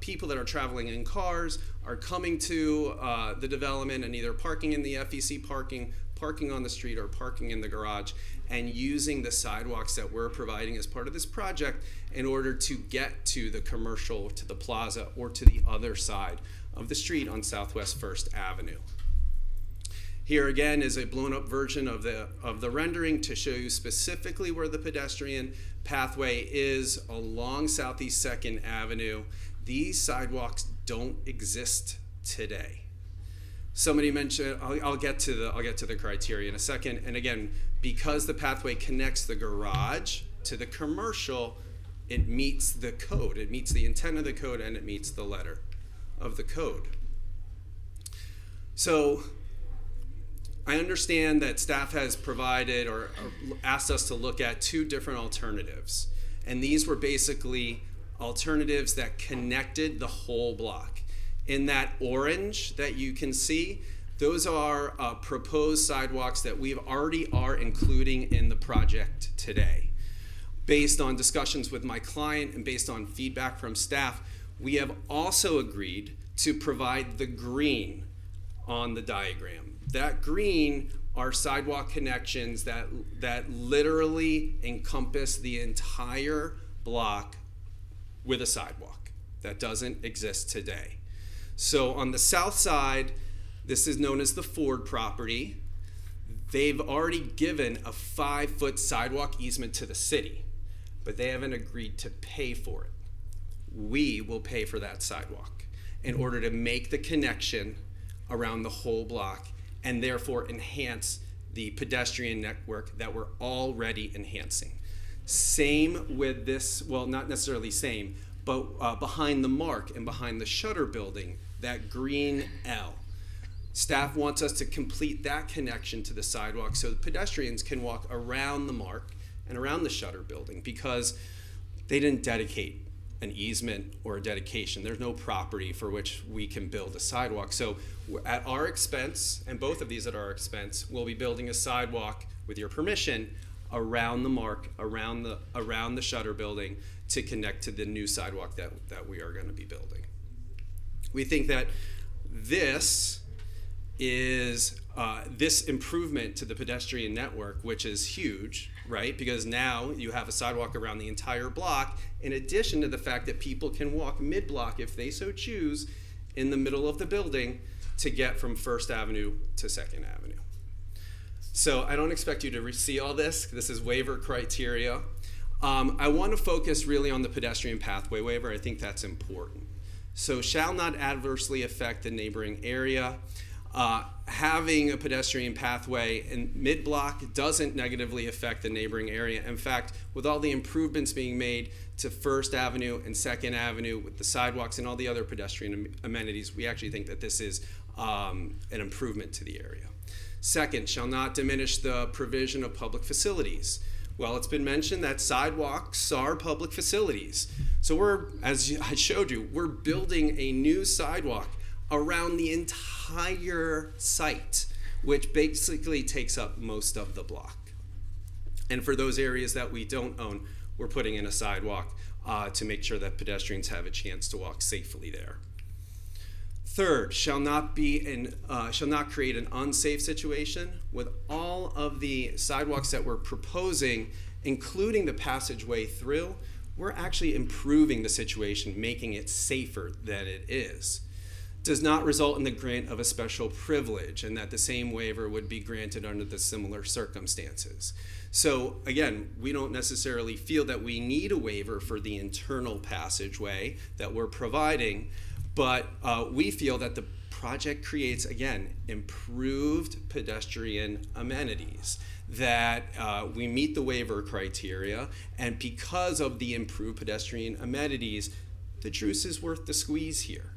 people that are traveling in cars are coming to the development and either parking in the FEC parking on the street, or parking in the garage, and using the sidewalks that we're providing as part of this project in order to get to the commercial, to the plaza, or to the other side of the street on Southwest 1st Avenue. Here again is a blown up version of the rendering to show you specifically where the pedestrian pathway is along Southeast 2nd Avenue. These sidewalks don't exist today. Somebody mentioned, I'll get to the criteria in a second. And again, because the pathway connects the garage to the commercial, it meets the code. It meets the intent of the code, and it meets the letter of the code. So I understand that staff has provided or asked us to look at two different alternatives. And these were basically alternatives that connected the whole block. In that orange that you can see, those are proposed sidewalks that we already are including in the project today. Based on discussions with my client and based on feedback from staff, we have also agreed to provide the green on the diagram. That green are sidewalk connections that literally encompass the entire block with a sidewalk. That doesn't exist today. So on the south side, this is known as the Ford property. They've already given a 5-foot sidewalk easement to the city, but they haven't agreed to pay for it. We will pay for that sidewalk in order to make the connection around the whole block and therefore enhance the pedestrian network that we're already enhancing. Same with this, well, not necessarily same, but behind the Mark and behind the Shutter building, that green L. Staff wants us to complete that connection to the sidewalk so the pedestrians can walk around the Mark and around the Shutter building, because they didn't dedicate an easement or a dedication. There's no property for which we can build a sidewalk. So at our expense, and both of these at our expense, we'll be building a sidewalk with your permission around the Mark, around the Shutter building, to connect to the new sidewalk that we are going to be building. We think that this is this improvement to the pedestrian network, which is huge, right? Because now you have a sidewalk around the entire block, in addition to the fact that people can walk mid-block if they so choose in the middle of the building to get from 1st Avenue to 2nd Avenue. So I don't expect you to see all this. This is waiver criteria. I want to focus really on the pedestrian pathway waiver. I think that's important. So shall not adversely affect the neighboring area. Having a pedestrian pathway in mid-block doesn't negatively affect the neighboring area. In fact, with all the improvements being made to 1st Avenue and 2nd Avenue with the sidewalks and all the other pedestrian amenities, we actually think that this is an improvement to the area. Second, shall not diminish the provision of public facilities. Well, it's been mentioned that sidewalks are public facilities. So we're, as I showed you, we're building a new sidewalk around the entire site, which basically takes up most of the block. And for those areas that we don't own, we're putting in a sidewalk to make sure that pedestrians have a chance to walk safely there. Third, shall not create an unsafe situation. With all of the sidewalks that we're proposing, including the passageway through, we're actually improving the situation, making it safer than it is. Does not result in the grant of a special privilege, and that the same waiver would be granted under the similar circumstances. So again, we don't necessarily feel that we need a waiver for the internal passageway that we're providing, but we feel that the project creates, again, improved pedestrian amenities, that we meet the waiver criteria, and because of the improved pedestrian amenities, the juice is worth the squeeze here.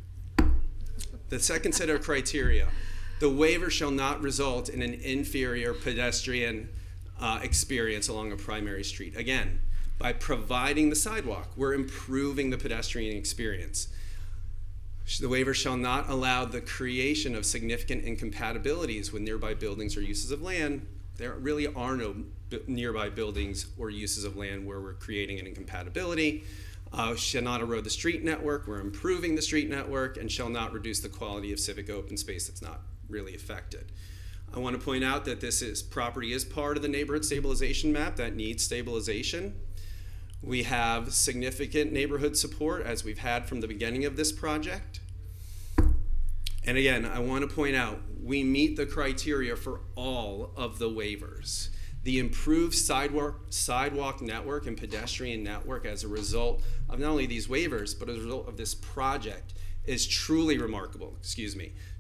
The second set of criteria, the waiver shall not result in an inferior pedestrian experience along a primary street. Again, by providing the sidewalk, we're improving the pedestrian experience. The waiver shall not allow the creation of significant incompatibilities with nearby buildings or uses of land. There really are no nearby buildings or uses of land where we're creating an incompatibility. Shall not erode the street network. We're improving the street network, and shall not reduce the quality of civic open space that's not really affected. I want to point out that property is part of the neighborhood stabilization map that needs stabilization. We have significant neighborhood support, as we've had from the beginning of this project. And again, I want to point out, we meet the criteria for all of the waivers. The improved sidewalk network and pedestrian network as a result of not only these waivers, but as a result of this project is truly remarkable,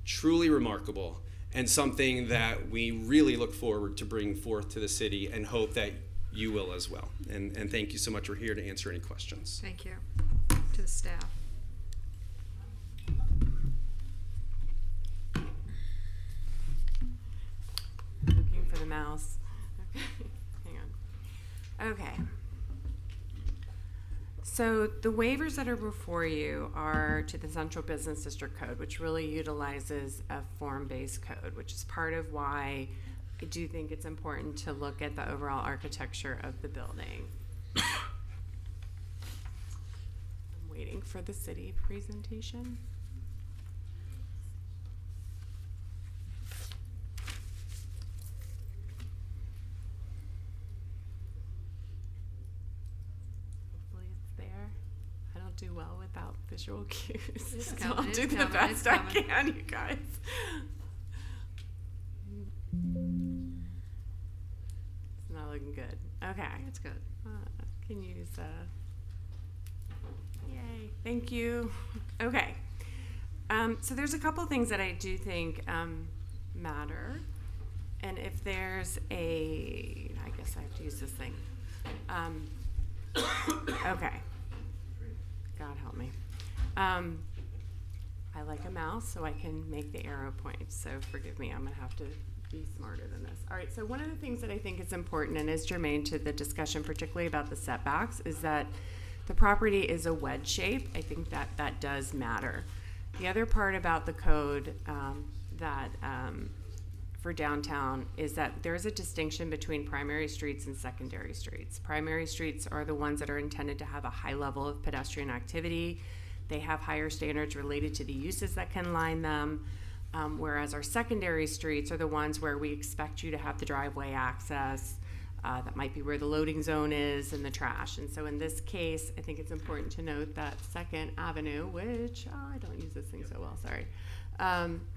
truly remarkable, and something that we really look forward to bringing forth to the city and hope that you will as well. And thank you so much. We're here to answer any questions. Thank you to the staff. Looking for the mouse. Okay, hang on. Okay. So the waivers that are before you are to the Central Business District Code, which really utilizes a form-based code, which is part of why I do think it's important to look at the overall architecture of the building. I'm waiting for the city presentation. Hopefully it's there. I don't do well without visual cues, It's so coming, I'll do it's the coming, best it's I coming. can, you guys. It's not looking good. Okay. That's good. Can use yay, thank you. Okay. So there's a couple things that I do think matter. And if there's I guess I have to use this thing. Okay. God help me. I like a mouse so I can make the arrow point. So forgive me, I'm gonna have to be smarter than this. All right, so one of the things that I think is important and is germane to the discussion, particularly about the setbacks, is that the property is a wedge shape. I think that does matter. The other part about the code for downtown is that there's a distinction between primary streets and secondary streets. Primary streets are the ones that are intended to have a high level of pedestrian activity. They have higher standards related to the uses that can line them, whereas our secondary streets are the ones where we expect you to have the driveway access. That might be where the loading zone is and the trash. And so in this case, I think it's important to note that Second Avenue, which I don't use this thing so well, sorry,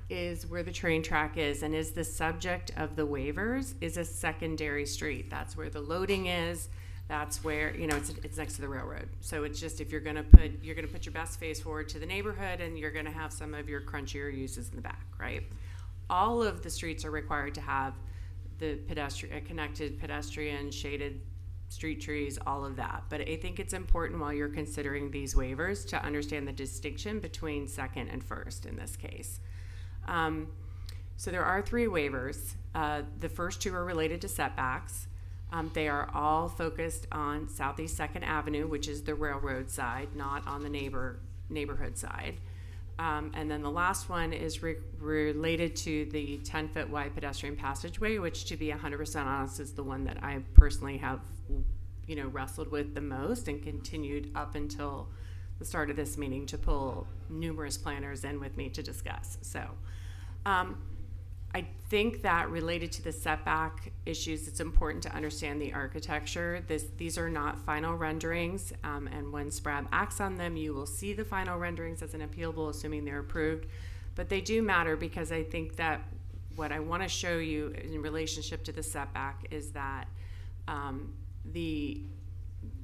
is where the train track is and is the subject of the waivers, is a secondary street. That's where the loading is. That's where, it's next to the railroad. So it's just, if you're gonna put your best face forward to the neighborhood, and you're gonna have some of your crunchier uses in the back, right? All of the streets are required to have the connected pedestrian, shaded street trees, all of that. But I think it's important while you're considering these waivers to understand the distinction between second and first in this case. So there are 3 waivers. The first 2 are related to setbacks. They are all focused on Southeast 2nd Avenue, which is the railroad side, not on the neighborhood side. And then the last one is related to the 10-foot wide pedestrian passageway, which, to be 100% honest, is the one that I personally have, wrestled with the most and continued up until the start of this meeting to pull numerous planners in with me to discuss. So I think that related to the setback issues, it's important to understand the architecture. These are not final renderings, and when SPRAB acts on them, you will see the final renderings as an appealable, assuming they're approved. But they do matter because I think that what I want to show you in relationship to the setback is that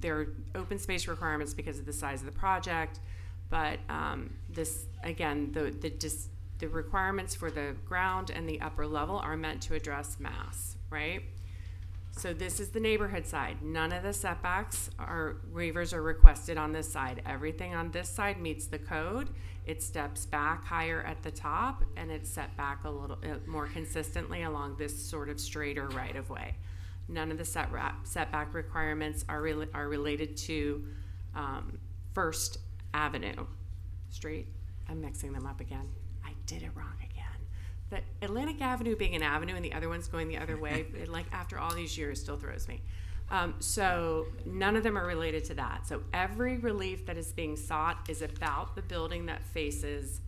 there are open space requirements because of the size of the project, but this, again, the requirements for the ground and the upper level are meant to address mass, right? So this is the neighborhood side. None of the setbacks or waivers are requested on this side. Everything on this side meets the code. It steps back higher at the top, and it's set back a little more consistently along this sort of straighter right of way. None of the setback requirements are related to First Avenue Street. I'm mixing them up again. I did it wrong again. The Atlantic Avenue being an avenue and the other one's going the other way, it, like after all these years, still throws me. So none of them are related to that. So every relief that is being sought is about the building that faces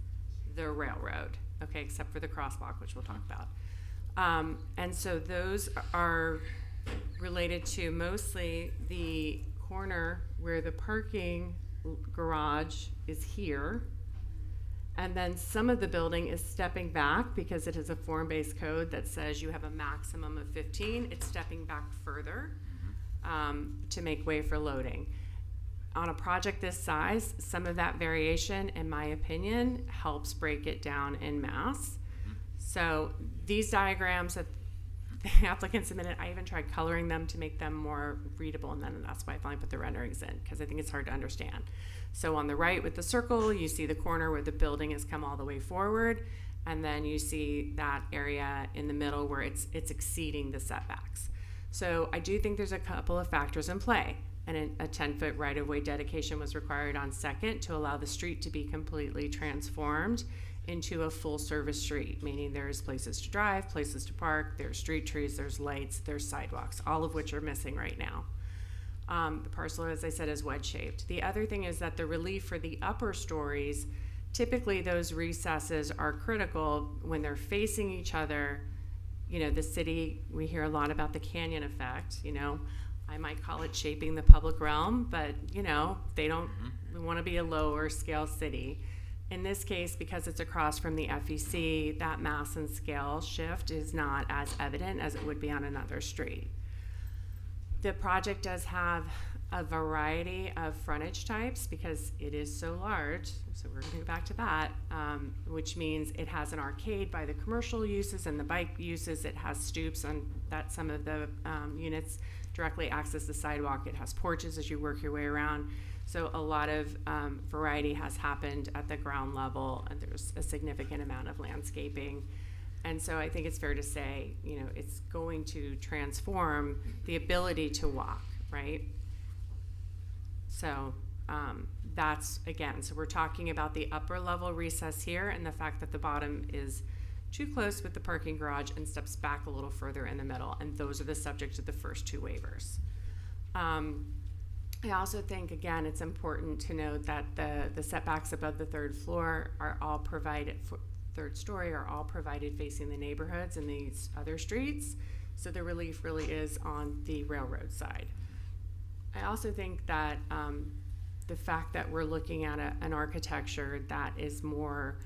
the railroad, okay, except for the crosswalk, which we'll talk about. And so those are related to mostly the corner where the parking garage is here. And then some of the building is stepping back because it has a form-based code that says you have a maximum of 15. It's stepping back further to make way for loading. On a project this size, some of that variation, in my opinion, helps break it down in mass. So these diagrams that the applicant submitted, I even tried coloring them to make them more readable, and then that's why I finally put the renderings in, because I think it's hard to understand. So on the right with the circle, you see the corner where the building has come all the way forward, and then you see that area in the middle where it's exceeding the setbacks. So I do think there's a couple of factors in play, and a 10-foot right-of-way dedication was required on Second to allow the street to be completely transformed into a full-service street, meaning there's places to drive, places to park, there's street trees, there's lights, there's sidewalks, all of which are missing right now. The parcel, as I said, is wedge-shaped. The other thing is that the relief for the upper stories, typically those recesses are critical when they're facing each other. You know, the city, we hear a lot about the canyon effect, you know. I might call it shaping the public realm, but, you know, they don't, we want to be a lower scale city. In this case, because it's across from the FEC, that mass and scale shift is not as evident as it would be on another street. The project does have a variety of frontage types because it is so large, so we're going to go back to that, which means it has an arcade by the commercial uses and the bike uses. It has stoops on that some of the units directly access the sidewalk. It has porches as you work your way around. So a lot of variety has happened at the ground level, and there's a significant amount of landscaping. And so I think it's fair to say, you know, it's going to transform the ability to walk, right? So that's, again, so we're talking about the upper level recess here and the fact that the bottom is too close with the parking garage and steps back a little further in the middle. And those are the subject of the first two waivers. I also think, again, it's important to note that the setbacks above the third floor are all provided for third story are all provided facing the neighborhoods and these other streets. So the relief really is on the railroad side. I also think that the fact that we're looking at an architecture that is more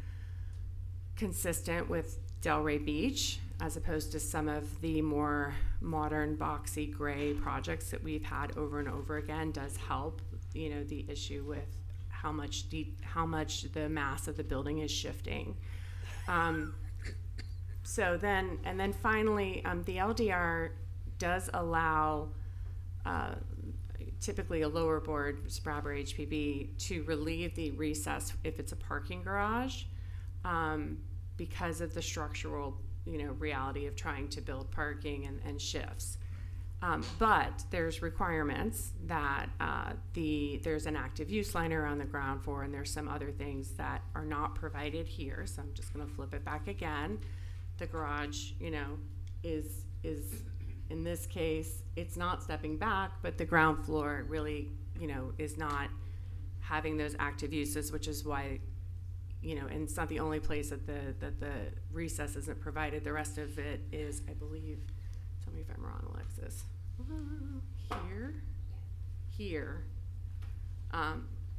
consistent with Delray Beach as opposed to some of the more modern boxy gray projects that we've had over and over again does help, you know, the issue with how much the mass of the building is shifting. So then, and then finally, the LDR does allow typically a lower board, SPRAB or HPB, to relieve the recess if it's a parking garage because of the structural, you know, reality of trying to build parking and shifts. But there's requirements that there's an active use liner on the ground floor, and there's some other things that are not provided here. So I'm just going to flip it back again. The garage, you know, is in this case, it's not stepping back, but the ground floor really, you know, is not having those active uses, which is why, you know, and it's not the only place that the recess isn't provided. The rest of it is, I believe, tell me if I'm wrong, Alexis, here.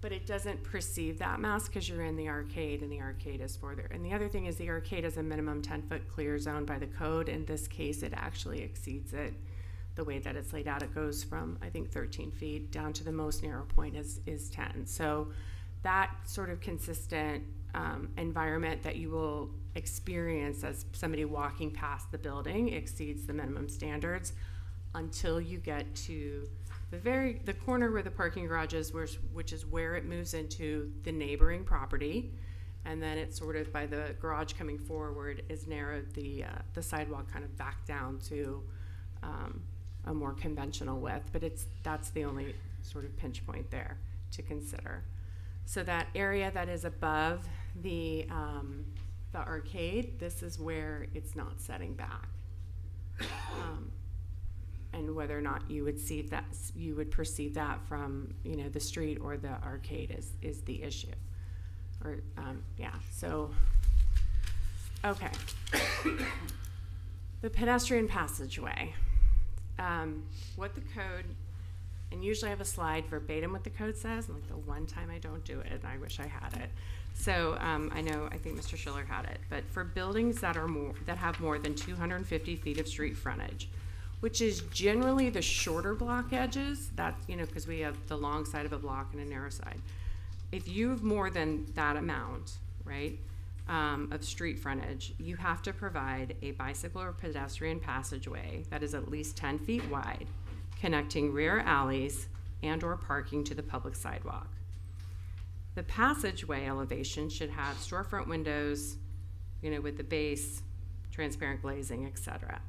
But it doesn't perceive that mass because you're in the arcade, and the arcade is further. And the other thing is the arcade has a minimum 10-foot clear zone by the code. In this case, it actually exceeds it. The way that it's laid out, it goes from, I think, 13 feet down to the most narrow point is 10. So that sort of consistent environment that you will experience as somebody walking past the building exceeds the minimum standards until you get to the corner where the parking garage is, which is where it moves into the neighboring property, and then it's sort of by the garage coming forward is narrowed the sidewalk kind of back down to a more conventional width, but that's the only sort of pinch point there to consider. So that area that is above the arcade, this is where it's not setting back. And whether or not you would perceive that from, you know, the street or the arcade is the issue. Or so okay. The pedestrian passageway. What the code, and usually I have a slide verbatim what the code says, and like the one time I don't do it, and I wish I had it. So I think Mr. Schiller had it, but for buildings that have more than 250 feet of street frontage, which is generally the shorter block edges, that, you know, because we have the long side of a block and a narrow side. If you have more than that amount, right, of street frontage, you have to provide a bicycle or pedestrian passageway that is at least 10 feet wide, connecting rear alleys and or parking to the public sidewalk. The passageway elevation should have storefront windows, you know, with the base, transparent glazing, etc.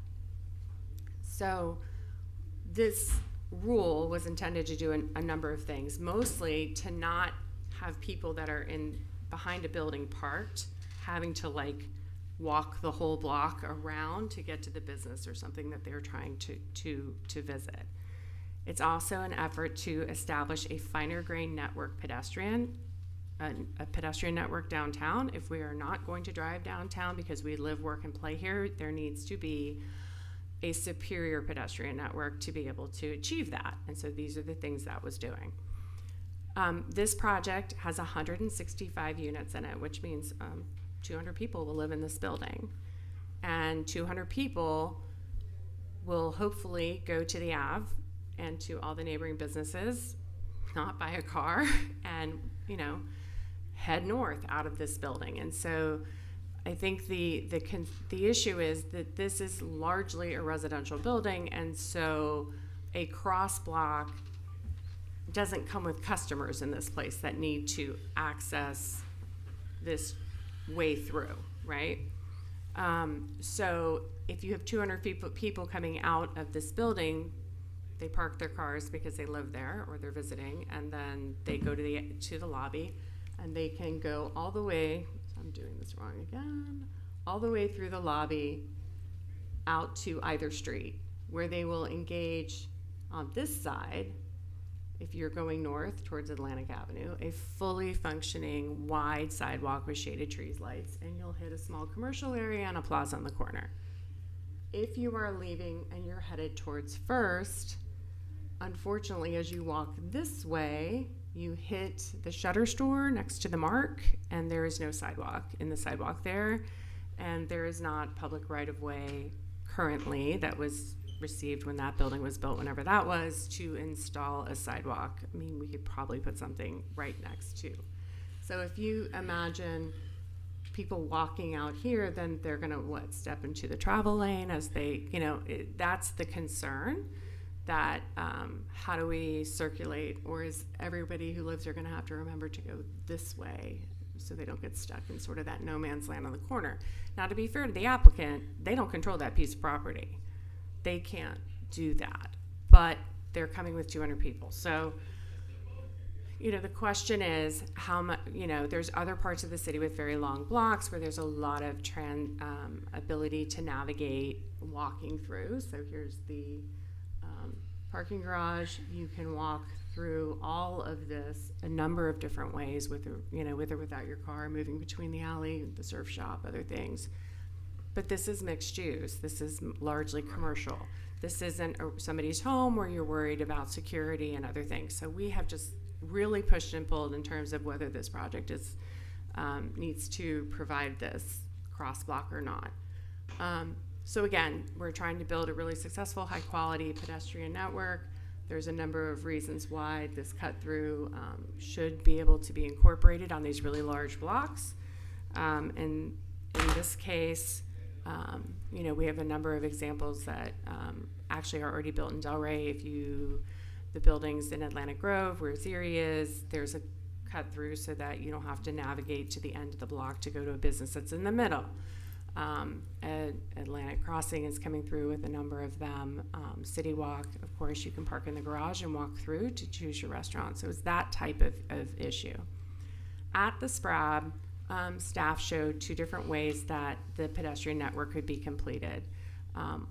So this rule was intended to do a number of things, mostly to not have people that are behind a building parked having to like walk the whole block around to get to the business or something that they're trying to visit. It's also an effort to establish a finer grain network a pedestrian network downtown. If we are not going to drive downtown because we live, work, and play here, there needs to be a superior pedestrian network to be able to achieve that. And so these are the things that was doing. This project has 165 units in it, which means 200 people will live in this building. And 200 people will hopefully go to the Ave and to all the neighboring businesses, not by a car, and, you know, head north out of this building. And so I think the issue is that this is largely a residential building, and so a cross block doesn't come with customers in this place that need to access this way through, right? So if you have 200 people coming out of this building, they park their cars because they live there or they're visiting, and then they go to the lobby, and they can go all the way, I'm doing this wrong again, all the way through the lobby out to either street, where they will engage on this side, if you're going north towards Atlantic Avenue, a fully functioning wide sidewalk with shaded trees, lights, and you'll hit a small commercial area and a plaza on the corner. If you are leaving and you're headed towards First, unfortunately, as you walk this way, you hit the Shutter store next to the Mark, and there is no sidewalk in the sidewalk there, and there is not public right-of-way currently that was received when that building was built, whenever that was, to install a sidewalk. I mean, we could probably put something right next to. So if you imagine people walking out here, then they're gonna step into the travel lane as they, you know, that's the concern. That how do we circulate, or is everybody who lives here gonna have to remember to go this way so they don't get stuck in sort of that no man's land on the corner? Now, to be fair to the applicant, they don't control that piece of property. They can't do that, but they're coming with 200 people. So, you know, the question is how much, you know, there's other parts of the city with very long blocks where there's a lot of ability to navigate walking through. So here's the parking garage. You can walk through all of this a number of different ways with or without your car, moving between the alley, the surf shop, other things. But this is mixed use. This is largely commercial. This isn't somebody's home where you're worried about security and other things. So we have just really pushed and pulled in terms of whether this project is needs to provide this cross block or not. So again, we're trying to build a really successful, high quality pedestrian network. There's a number of reasons why this cut through should be able to be incorporated on these really large blocks. And in this case, we have a number of examples that actually are already built in Delray. The buildings in Atlantic Grove where Zeri is, there's a cut through so that you don't have to navigate to the end of the block to go to a business that's in the middle. Atlantic Crossing is coming through with a number of them. City Walk, of course, you can park in the garage and walk through to choose your restaurant. So it's that type of issue. At the SPRAB, staff showed two different ways that the pedestrian network could be completed.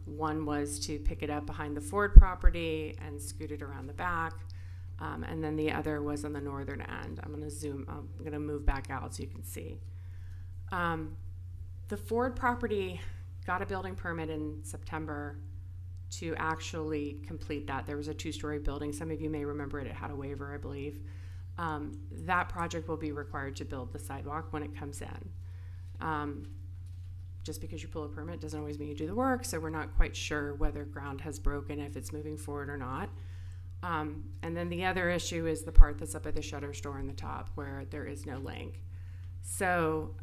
One was to pick it up behind the Ford property and scoot it around the back. And then the other was on the northern end. I'm going to move back out so you can see. The Ford property got a building permit in September to actually complete that. There was a 2-story building. Some of you may remember it. It had a waiver, I believe. That project will be required to build the sidewalk when it comes in. Just because you pull a permit doesn't always mean you do the work, so we're not quite sure whether ground has broken, if it's moving forward or not. And then the other issue is the part that's up at the Shutter store in the top where there is no link. So,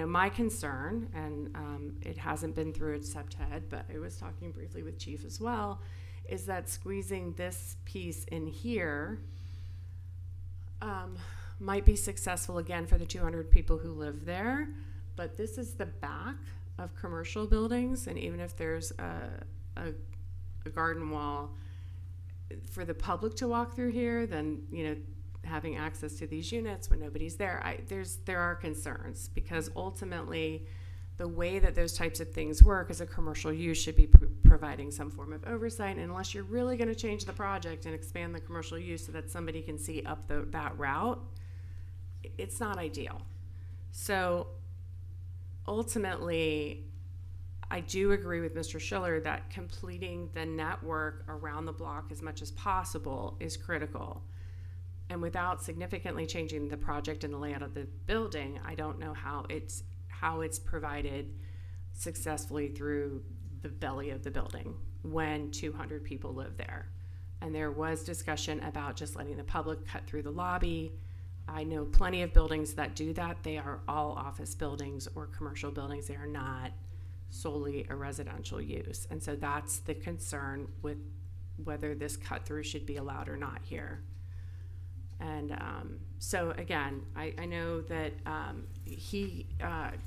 my concern, and it hasn't been through its SEPTED, but I was talking briefly with Chief as well, is that squeezing this piece in here might be successful again for the 200 people who live there, but this is the back of commercial buildings, and even if there's a garden wall for the public to walk through here, then having access to these units when nobody's there, there are concerns, because ultimately the way that those types of things work as a commercial use should be providing some form of oversight, and unless you're really going to change the project and expand the commercial use so that somebody can see up that route, it's not ideal. So ultimately, I do agree with Mr. Schiller that completing the network around the block as much as possible is critical. And without significantly changing the project and the layout of the building, I don't know how it's provided successfully through the belly of the building when 200 people live there. And there was discussion about just letting the public cut through the lobby. I know plenty of buildings that do that. They are all office buildings or commercial buildings. They are not solely a residential use. And so that's the concern with whether this cut through should be allowed or not here. And so again, I know that he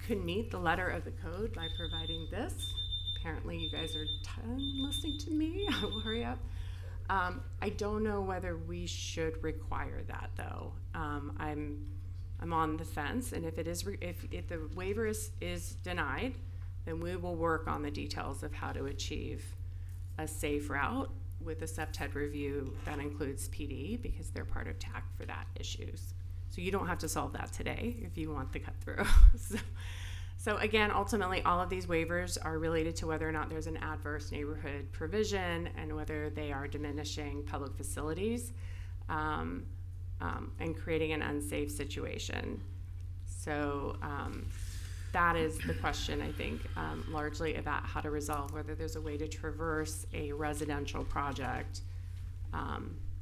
could meet the letter of the code by providing this. Apparently you guys are listening to me. I will hurry up. I don't know whether we should require that though. I'm on the fence, and if the waiver is denied, then we will work on the details of how to achieve a safe route with a SEPTED review that includes PD, because they're part of TAC for that issues. So you don't have to solve that today if you want the cut through. So again, ultimately, all of these waivers are related to whether or not there's an adverse neighborhood provision and whether they are diminishing public facilities and creating an unsafe situation. So that is the question, I think, largely about how to resolve whether there's a way to traverse a residential project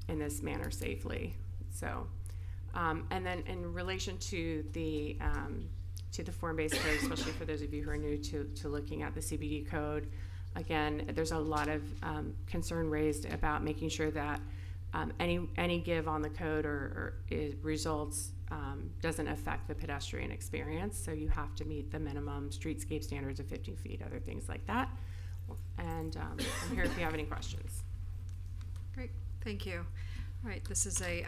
in this manner safely. So, and then in relation to the form-based code, especially for those of you who are new to looking at the CBD code, again, there's a lot of concern raised about making sure that any give on the code or results doesn't affect the pedestrian experience. So you have to meet the minimum streetscape standards of 15 feet, other things like that. And I'm here if you have any questions. Great, thank you. All right, this is a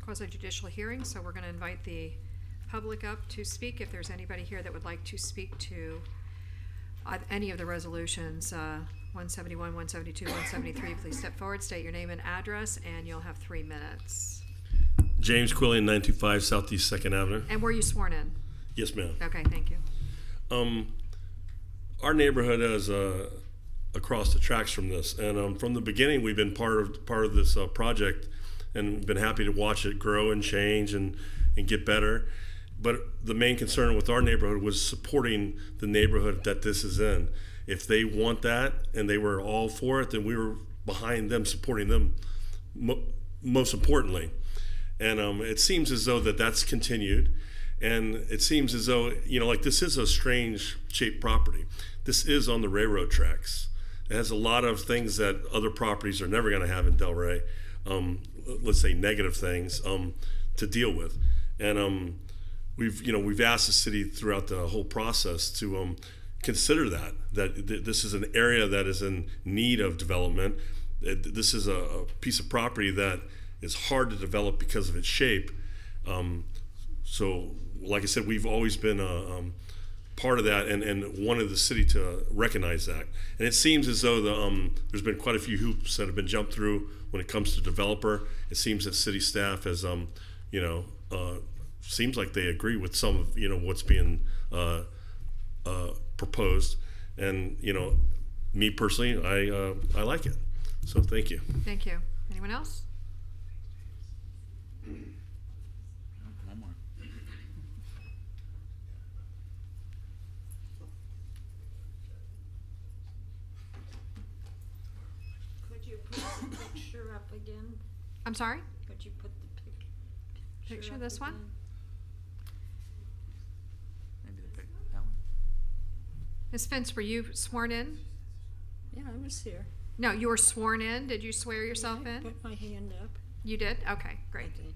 quasi-judicial hearing, so we're going to invite the public up to speak. If there's anybody here that would like to speak to any of the resolutions, 171, 172, 173, please step forward, state your name and address, and you'll have 3 minutes. James Quillian, 925 Southeast 2nd Avenue. And were you sworn in? Yes, ma'am. Okay, thank you. Our neighborhood is across the tracks from this, and from the beginning, we've been part of this project, and been happy to watch it grow and change and get better. But the main concern with our neighborhood was supporting the neighborhood that this is in. If they want that and they were all for it, then we were behind them, supporting them most importantly. And it seems as though that's continued. And it seems as though, like this is a strange shaped property. This is on the railroad tracks. It has a lot of things that other properties are never going to have in Delray. Let's say negative things to deal with. And we've asked the city throughout the whole process to consider that this is an area that is in need of development. This is a piece of property that is hard to develop because of its shape. So, like I said, we've always been part of that and wanted the city to recognize that. And it seems as though there's been quite a few hoops that have been jumped through when it comes to developer. It seems that city staff has, seems like they agree with some of what's being proposed. And me personally, I like it. So thank you. Thank you. Anyone else? One more. Could you put the picture up again? I'm sorry? Could you put the Picture up this one? again? Maybe that one. Ms. Finch, were you sworn in? Yeah, I was here. No, you were sworn in. Did you swear yourself I in? put my hand up. You did? Okay, great. I think.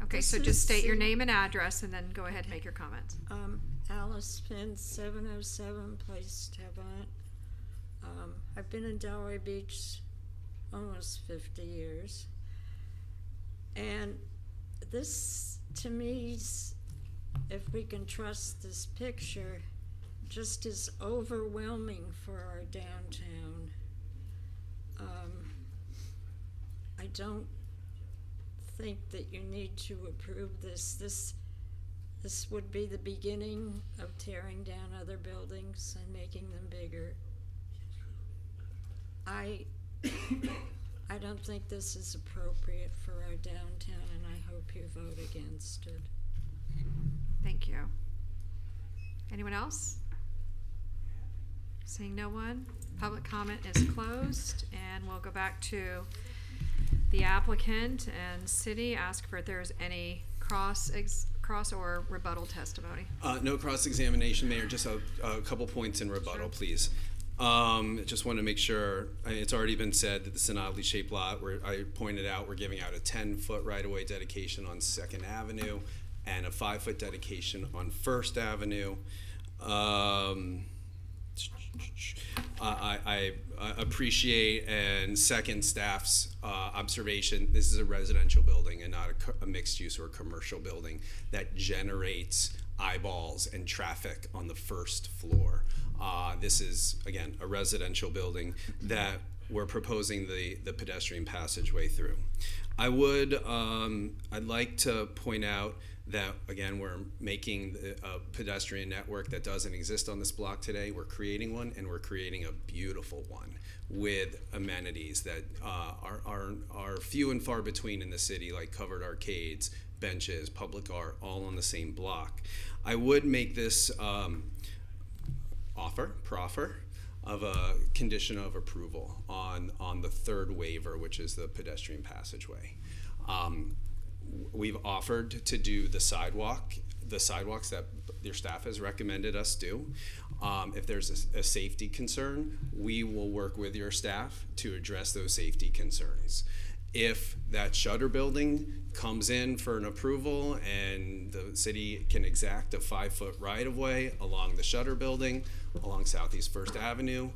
Okay, This so is just state your city- name and address and then go ahead and make your comments. Alice Finn, 707 Place Tavant. I've been in Delray Beach almost 50 years. And this, to me, if we can trust this picture, just is overwhelming for our downtown. I don't think that you need to approve this. This would be the beginning of tearing down other buildings and making them bigger. I don't think this is appropriate for our downtown, and I hope you vote against it. Thank you. Anyone else? Seeing no one, public comment is closed, and we'll go back to the applicant and city, ask for if there's any cross or rebuttal testimony. No cross-examination, Mayor, just a couple points in rebuttal, please. Just want to make sure, it's already been said that this is an oddly shaped lot where I pointed out we're giving out a 10-foot right-of-way dedication on 2nd Avenue and a 5-foot dedication on 1st Avenue. I appreciate and second staff's observation. This is a residential building and not a mixed use or a commercial building that generates eyeballs and traffic on the first floor. This is, again, a residential building that we're proposing the pedestrian passageway through. I'd like to point out that, again, we're making a pedestrian network that doesn't exist on this block today. We're creating one, and we're creating a beautiful one with amenities that are few and far between in the city, like covered arcades, benches, public art, all on the same block. I would make this proffer of a condition of approval on the third waiver, which is the pedestrian passageway. We've offered to do the sidewalks that your staff has recommended us do. If there's a safety concern, we will work with your staff to address those safety concerns. If that shutter building comes in for an approval and the city can exact a 5-foot right-of-way along the shutter building, along Southeast 1st Avenue,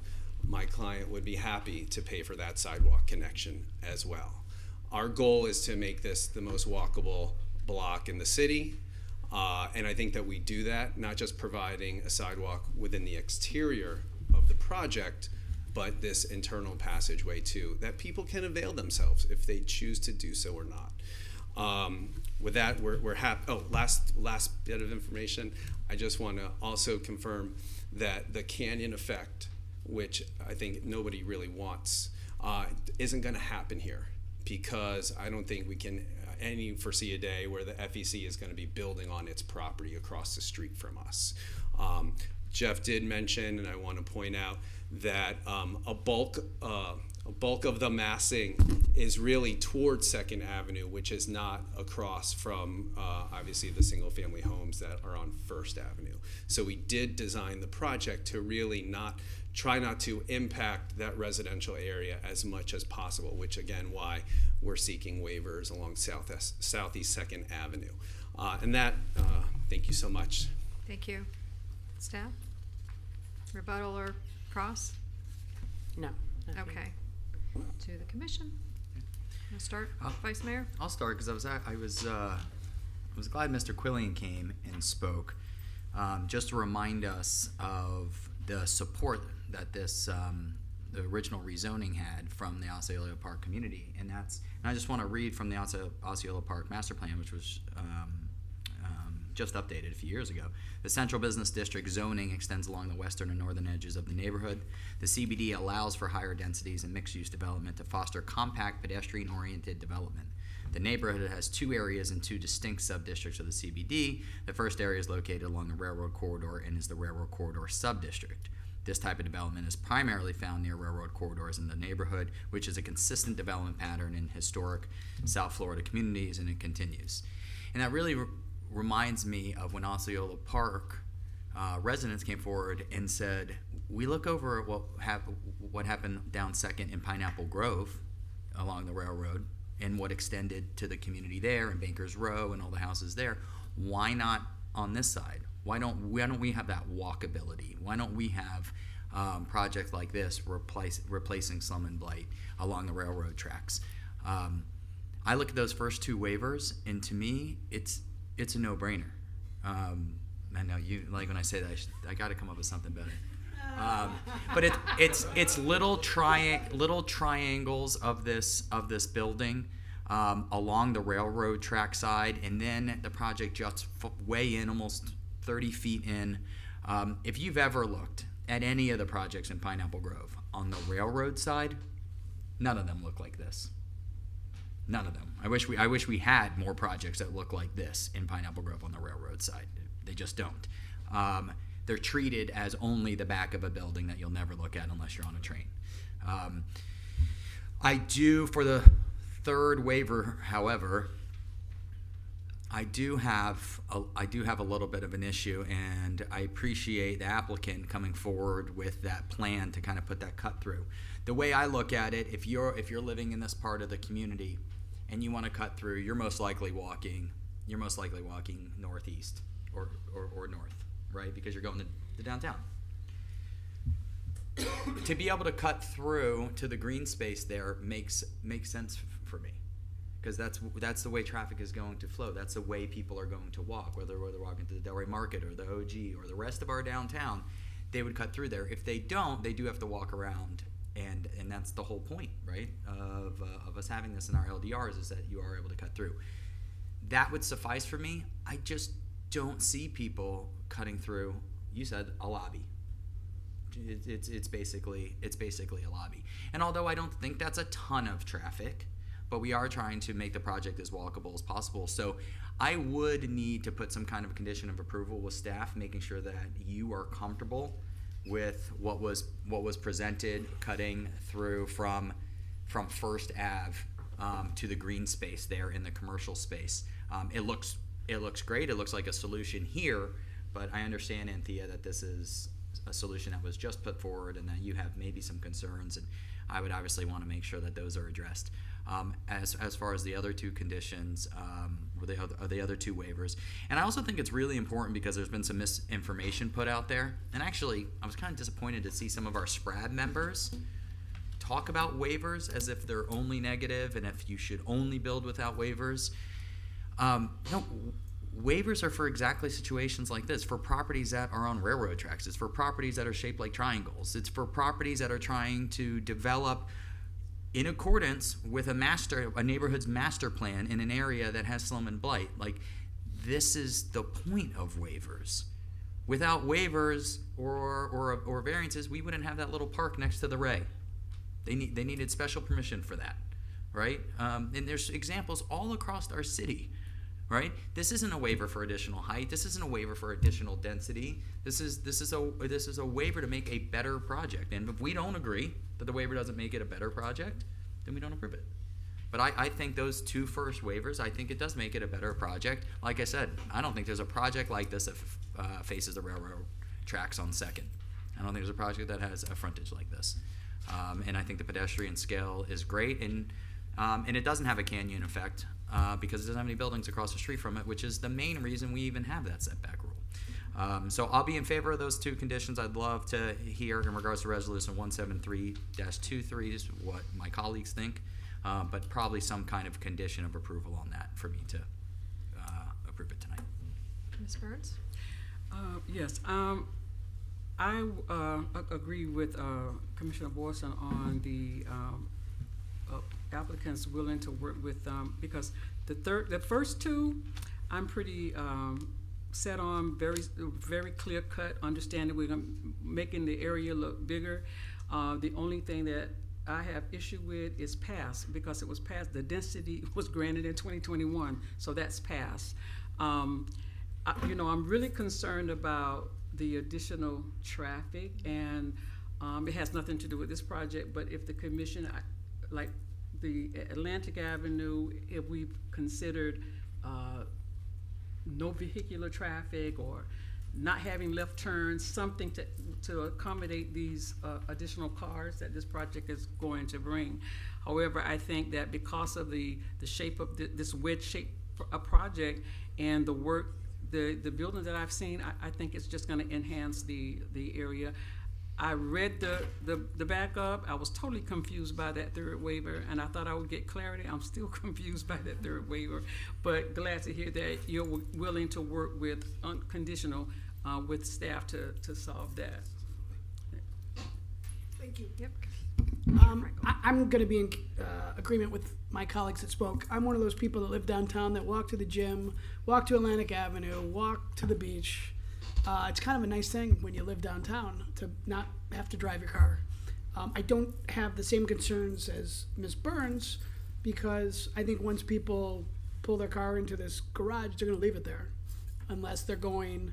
my client would be happy to pay for that sidewalk connection as well. Our goal is to make this the most walkable block in the city, and I think that we do that, not just providing a sidewalk within the exterior of the project, but this internal passageway too, that people can avail themselves if they choose to do so or not. With that, we're happy. Oh, last bit of information. I just want to also confirm that the canyon effect, which I think nobody really wants, isn't going to happen here, because I don't think we can foresee a day where the FEC is going to be building on its property across the street from us. Jeff did mention, and I want to point out, that a bulk of the massing is really towards Second Avenue, which is not across from obviously the single-family homes that are on First Avenue. So we did design the project to really try not to impact that residential area as much as possible, which again, why we're seeking waivers along Southeast Second Avenue. And that, thank you so much. Thank you. Staff? Rebuttal or cross? No. nothing. Okay. To the commission. We'll start, Vice Mayor? I'll start because I was glad Mr. Quillian came and spoke, just to remind us of the support that this the original rezoning had from the Osceola Park community, and I just want to read from the Osceola Park Master Plan, which was just updated a few years ago. The Central Business District zoning extends along the western and northern edges of the neighborhood. The CBD allows for higher densities and mixed-use development to foster compact, pedestrian-oriented development. The neighborhood has two areas and two distinct sub-districts of the CBD. The first area is located along the railroad corridor and is the railroad corridor sub-district. This type of development is primarily found near railroad corridors in the neighborhood, which is a consistent development pattern in historic South Florida communities, and it continues. And that really reminds me of when Osceola Park residents came forward and said, we look over at what happened down Second in Pineapple Grove along the railroad and what extended to the community there and Bankers Row and all the houses there. Why not on this side? Why don't we have that walkability? Why don't we have projects like this replacing slum and blight along the railroad tracks? I look at those first two waivers, and to me, it's a no-brainer. I know you like when I say that. I got to come up with something better. But it's little triangles of this building along the railroad track side, and then the project juts way in, almost 30 feet in. If you've ever looked at any of the projects in Pineapple Grove on the railroad side, none of them look like this. None of them. I wish we had more projects that look like this in Pineapple Grove on the railroad side. They just don't. They're treated as only the back of a building that you'll never look at unless you're on a train. I do, for the third waiver, however, I do have a little bit of an issue, and I appreciate the applicant coming forward with that plan to kind of put that cut through. The way I look at it, if you're living in this part of the community and you want to cut through, you're most likely walking northeast or north, right? Because you're going to downtown. To be able to cut through to the green space there makes sense for me, because that's the way traffic is going to flow. That's the way people are going to walk, whether they're walking to the Delray Market or the OG or the rest of our downtown. They would cut through there. If they don't, they do have to walk around, and that's the whole point, right, of us having this in our LDRs, is that you are able to cut through. That would suffice for me. I just don't see people cutting through. You said a lobby. It's basically a lobby. And although I don't think that's a ton of traffic, but we are trying to make the project as walkable as possible. So I would need to put some kind of condition of approval with staff, making sure that you are comfortable with what was presented, cutting through from First Ave to the green space there in the commercial space. It looks great. It looks like a solution here, but I understand, Anthea, that this is a solution that was just put forward and that you have maybe some concerns, and I would obviously want to make sure that those are addressed. As far as the other two conditions, or the other two waivers. And I also think it's really important because there's been some misinformation put out there. And actually, I was kind of disappointed to see some of our SPRAD members talk about waivers as if they're only negative and if you should only build without waivers. No, waivers are for exactly situations like this, for properties that are on railroad tracks. It's for properties that are shaped like triangles. It's for properties that are trying to develop in accordance with a neighborhood's master plan in an area that has slum and blight. Like, this is the point of waivers. Without waivers or variances, we wouldn't have that little park next to the Ray. They needed special permission for that, right? And there's examples all across our city, right? This isn't a waiver for additional height. This isn't a waiver for additional density. This is a waiver to make a better project. And if we don't agree that the waiver doesn't make it a better project, then we don't approve it. But I think those two first waivers, I think it does make it a better project. Like I said, I don't think there's a project like this that faces the railroad tracks on Second. I don't think there's a project that has a frontage like this. And I think the pedestrian scale is great, and it doesn't have a canyon effect because it doesn't have any buildings across the street from it, which is the main reason we even have that setback rule. So I'll be in favor of those two conditions. I'd love to hear in regards to Resolution 173-23 what my colleagues think, but probably some kind of condition of approval on that for me to approve it tonight. Ms. Burns? Yes, I agree with Commissioner Borson on the applicants willing to work with because the first two, I'm pretty set on, very clear cut, understanding we're making the area look bigger. The only thing that I have issue with is passed, because it was passed, the density was granted in 2021, so that's passed. I'm really concerned about the additional traffic, and it has nothing to do with this project, but if the commission, like the Atlantic Avenue, if we considered no vehicular traffic or not having left turns, something to accommodate these additional cars that this project is going to bring. However, I think that because of the shape of this wedge shape project and the work, the buildings that I've seen, I think it's just going to enhance the area. I read the backup. I was totally confused by that third waiver, and I thought I would get clarity. I'm still confused by that third waiver, but glad to hear that you're willing to work with unconditional with staff to solve that. Thank you. Yep. I'm going to be in agreement with my colleagues that spoke. I'm one of those people that live downtown that walk to the gym, walk to Atlantic Avenue, walk to the beach. It's kind of a nice thing when you live downtown to not have to drive your car. I don't have the same concerns as Ms. Burns, because I think once people pull their car into this garage, they're going to leave it there unless they're going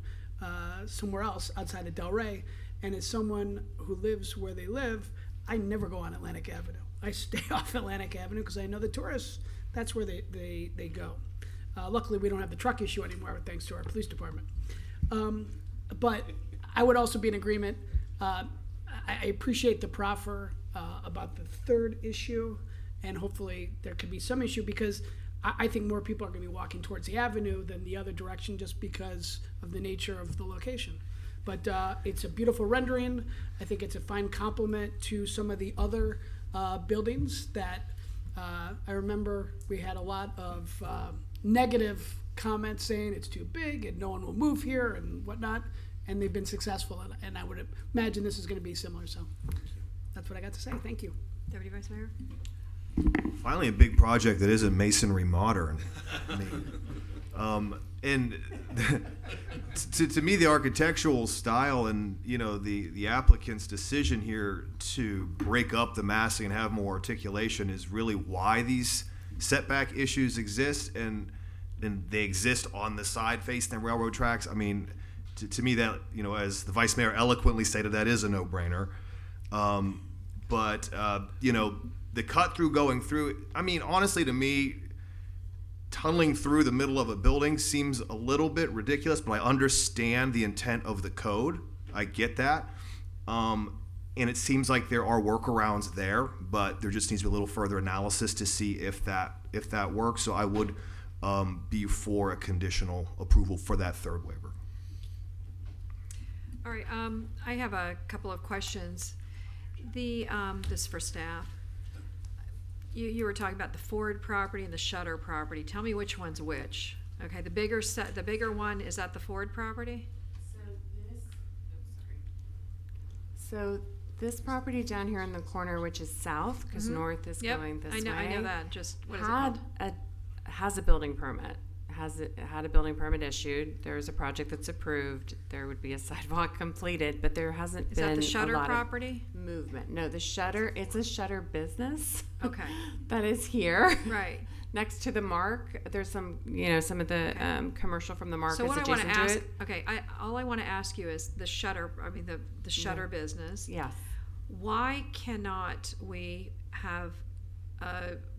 somewhere else outside of Delray. And as someone who lives where they live, I never go on Atlantic Avenue. I stay off Atlantic Avenue because I know the tourists, that's where they go. Luckily, we don't have the truck issue anymore, thanks to our police department. But I would also be in agreement. I appreciate the proffer about the third issue, and hopefully there could be some issue, because I think more people are going to be walking towards the avenue than the other direction, just because of the nature of the location. But it's a beautiful rendering. I think it's a fine complement to some of the other buildings that I remember we had a lot of negative comments saying it's too big and no one will move here and whatnot, and they've been successful, and I would imagine this is going to be similar. So that's what I got to say. Thank you. Deputy Vice Mayor? Finally, a big project that isn't masonry modern. And to me, the architectural style and the applicant's decision here to break up the massing and have more articulation is really why these setback issues exist, and they exist on the side facing the railroad tracks. I mean, to me, that as the Vice Mayor eloquently stated, that is a no-brainer. But the cut through going through, I mean, honestly, to me, tunneling through the middle of a building seems a little bit ridiculous, but I understand the intent of the code. I get that. And it seems like there are workarounds there, but there just needs to be a little further analysis to see if that works. So I would be for a conditional approval for that third waiver. All right, I have a couple of questions. This for staff. You were talking about the Ford property and the Shutter property. Tell me which one's which. Okay, the bigger one, is that the Ford property? So this property down here in the corner, which is south, because Mhm. north is Yep, going this I know way. that, just, what is it had called? has a building permit. Had a building permit issued. There is a project that's approved. There would be a sidewalk completed, but there hasn't Is been that the Shutter a lot property? of movement. No, the Shutter, it's a Shutter business. Okay. That is here. Right. Next to the Mark, there's some, some of the commercial from the Mark So is what I want adjacent to to ask, it. okay, all I want to ask you is the Shutter, the Shutter business. Yes. Why cannot we have,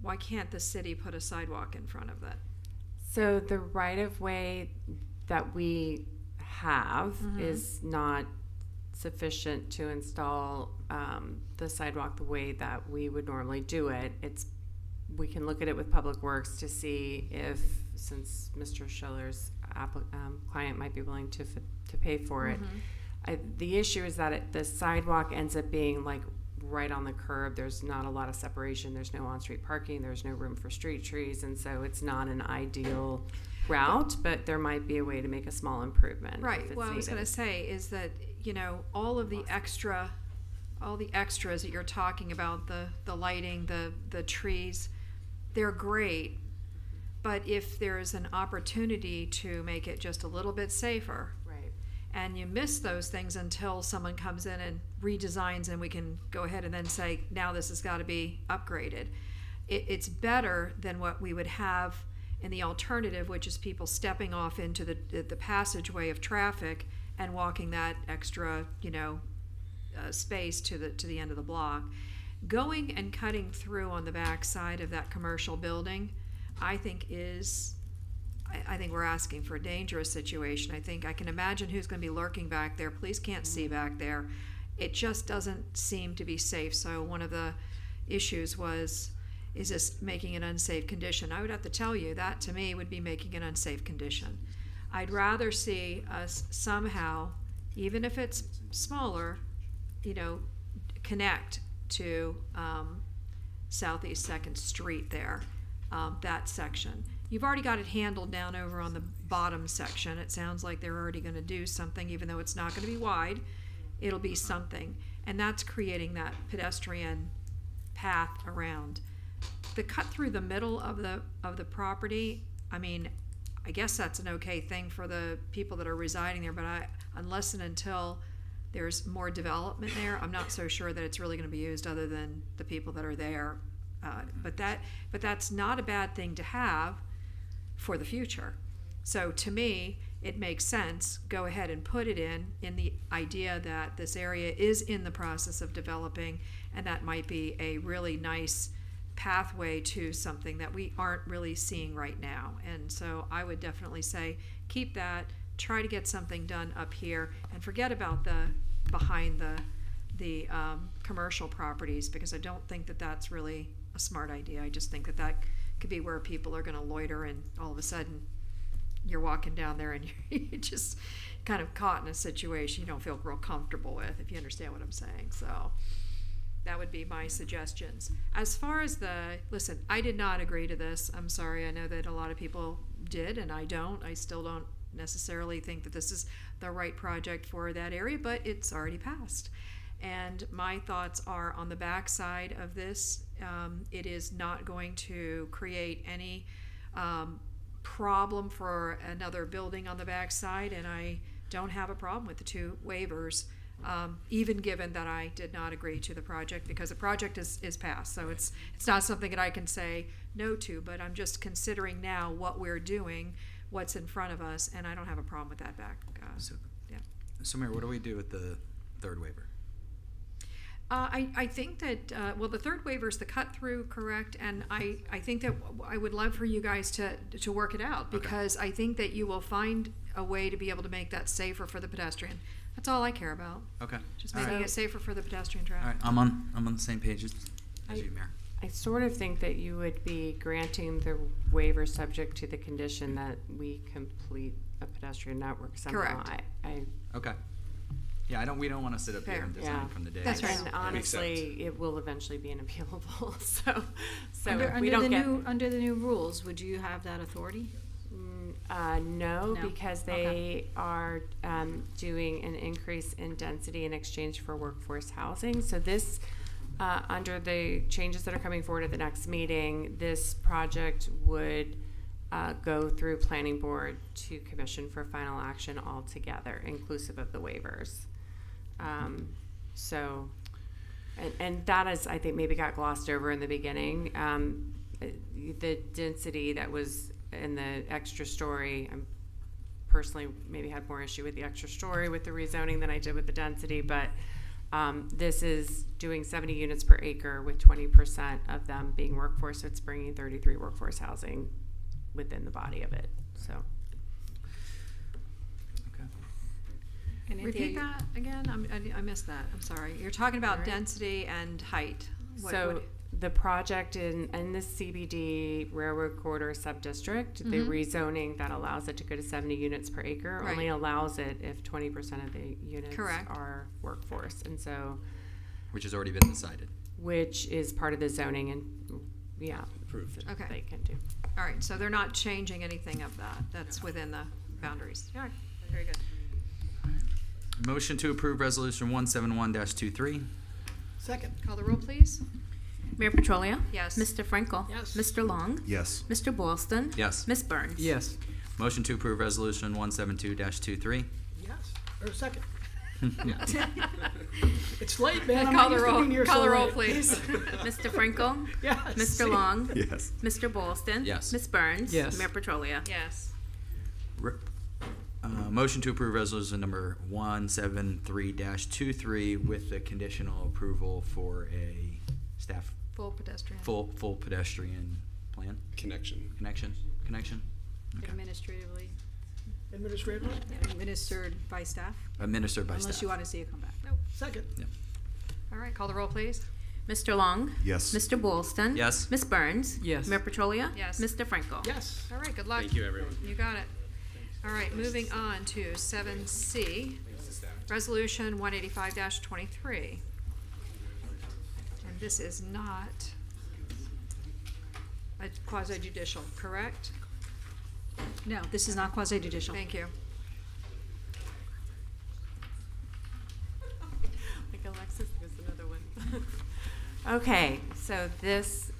why can't the city put a sidewalk in front of that? So the right of way that we have Mhm. is not sufficient to install the sidewalk the way that we would normally do it. We can look at it with Public Works to see if, since Mr. Schiller's client might be willing to pay for it. The issue is that the sidewalk ends up being like right on the curb. There's not a lot of separation. There's no on-street parking. There's no room for street trees, and so it's not an ideal route. But there might be a way to make a small improvement. if Right, it's what I was needed. gonna say is that, all of the extras that you're talking about, the lighting, the trees, they're great. But if there's an opportunity to make it just a little bit safer. Right. And you miss those things until someone comes in and redesigns, and we can go ahead and then say, now this has gotta be upgraded. It's better than what we would have in the alternative, which is people stepping off into the passageway of traffic and walking that extra, space to the end of the block. Going and cutting through on the back side of that commercial building, I think we're asking for a dangerous situation. I can imagine who's gonna be lurking back there. Police can't see back there. It just doesn't seem to be safe. So one of the issues is this making an unsafe condition? I would have to tell you, that to me would be making an unsafe condition. I'd rather see us somehow, even if it's smaller, connect to Southeast 2nd Street there, that section. You've already got it handled down over on the bottom section. It sounds like they're already going to do something, even though it's not going to be wide. It'll be something, and that's creating that pedestrian path around. The cut through the middle of the property, I guess that's an okay thing for the people that are residing there, but unless and until there's more development there, I'm not so sure that it's really going to be used other than the people that are there. But that's not a bad thing to have for the future. So to me, it makes sense. Go ahead and put it in the idea that this area is in the process of developing, and that might be a really nice pathway to something that we aren't really seeing right now. And so I would definitely say keep that, try to get something done up here, and forget about behind the commercial properties, because I don't think that that's really a smart idea. I just think that could be where people are going to loiter, and all of a sudden you're walking down there and you're just kind of caught in a situation you don't feel real comfortable with, if you understand what I'm saying. So that would be my suggestions. As far as listen, I did not agree to this. I'm sorry. I know that a lot of people did, and I don't. I still don't necessarily think that this is the right project for that area, but it's already passed. And my thoughts are on the back side of this. It is not going to create any problem for another building on the back side, and I don't have a problem with the two waivers, even given that I did not agree to the project, because the project is passed. So it's not something that I can say no to, but I'm just considering now what we're doing, what's in front of us, and I don't have a problem with that back. So Mayor, what do we do with the third waiver? I think that, the third waiver is the cut through, correct? And I think that I would love for you guys to work it out, because I think that you will find a way to be able to make that safer for the pedestrian. That's all I care about. Okay. Just All making right. it safer for the pedestrian All traffic. right, I'm on the same page as you, Mayor. I sort of think that you would be granting the waiver subject to the condition that we complete a pedestrian network somehow. Correct. Okay. Yeah, we don't want to sit up here Fair. and design from the day. That's right. And honestly, it will eventually be unappealable. So Under if we the don't get new rules, would you have that authority? No, No? because they are doing an increase in density in exchange for workforce housing. So this, under the changes that are coming forward at the next meeting, this project would go through planning board to commission for final action altogether, inclusive of the waivers. So, and that is, I think, maybe got glossed over in the beginning. The density that was in the extra story, I'm personally maybe had more issue with the extra story with the rezoning than I did with the density, but this is doing 70 units per acre with 20% of them being workforce, so it's bringing 33 workforce housing within the body of it, so. And Anthea, Repeat you- that again? I missed that. I'm sorry. You're talking about Alright. density and height. So the project in this CBD Railroad Corridor Subdistrict, the Mhm. rezoning that allows it to go to 70 units per acre only Right. allows it if 20% of the units Correct. are workforce. And so, Which has already been decided. which is part of the zoning and, yeah. Approved. that Okay. They can do. All right, so they're not changing anything of that. That's within the boundaries. Yeah, very good. Motion to approve resolution 171-23. Second. Call the roll, please. Mayor Petrolia? Yes. Mr. Frankel? Yes. Mr. Long? Yes. Mr. Boylston? Yes. Ms. Burns? Yes. Motion to approve resolution 172-23. Yes. Or second. It's late, man. I'm Call not the used to roll. being here Call so the roll, late. please. Mr. Frankel? Yes. Mr. Long? Yes. Mr. Boylston? Yes. Ms. Burns? Yes. Mayor Petrolia? Yes. Motion to approve resolution number 173-23 with the conditional approval for a staff Full pedestrian. full pedestrian plan Connection. connection. Okay. administratively Administratively? administered by staff, Administered by unless staff. you want to see it come back. Nope. Second. All right, call the roll, please. Mr. Long? Yes. Mr. Boylston? Yes. Ms. Burns? Yes. Mayor Petrolia? Yes. Mr. Frankel? Yes. All right, good luck. Thank you, everyone. You got it. All right, moving on to 7C, Resolution 185-23. And this is not a quasi judicial, correct? No, this is not quasi judicial. Thank you. Like Alexis gives another one. Okay, so this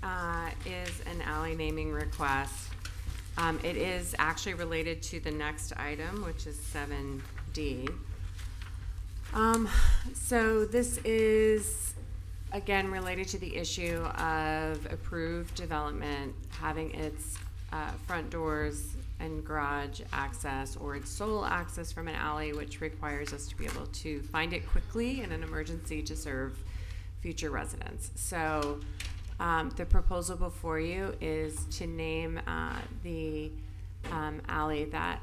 is an alley naming request. It is actually related to the next item, which is 7D. So this is, again, related to the issue of approved development having its front doors and garage access or its sole access from an alley, which requires us to be able to find it quickly in an emergency to serve future residents. So the proposal before you is to name the alley that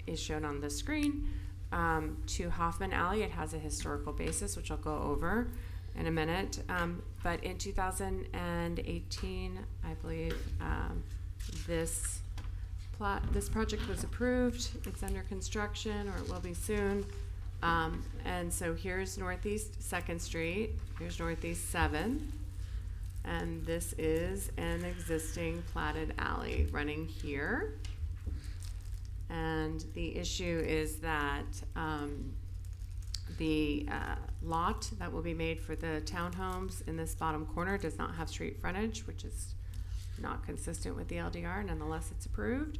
is shown on the screen to Hoffman Alley. It has a historical basis, which I'll go over in a minute. But in 2018, I believe, this project was approved. It's under construction, or it will be soon. And so here's Northeast 2nd Street. Here's Northeast 7th. And this is an existing platted alley running here. And the issue is that the lot that will be made for the townhomes in this bottom corner does not have street frontage, which is not consistent with the LDR, nonetheless it's approved.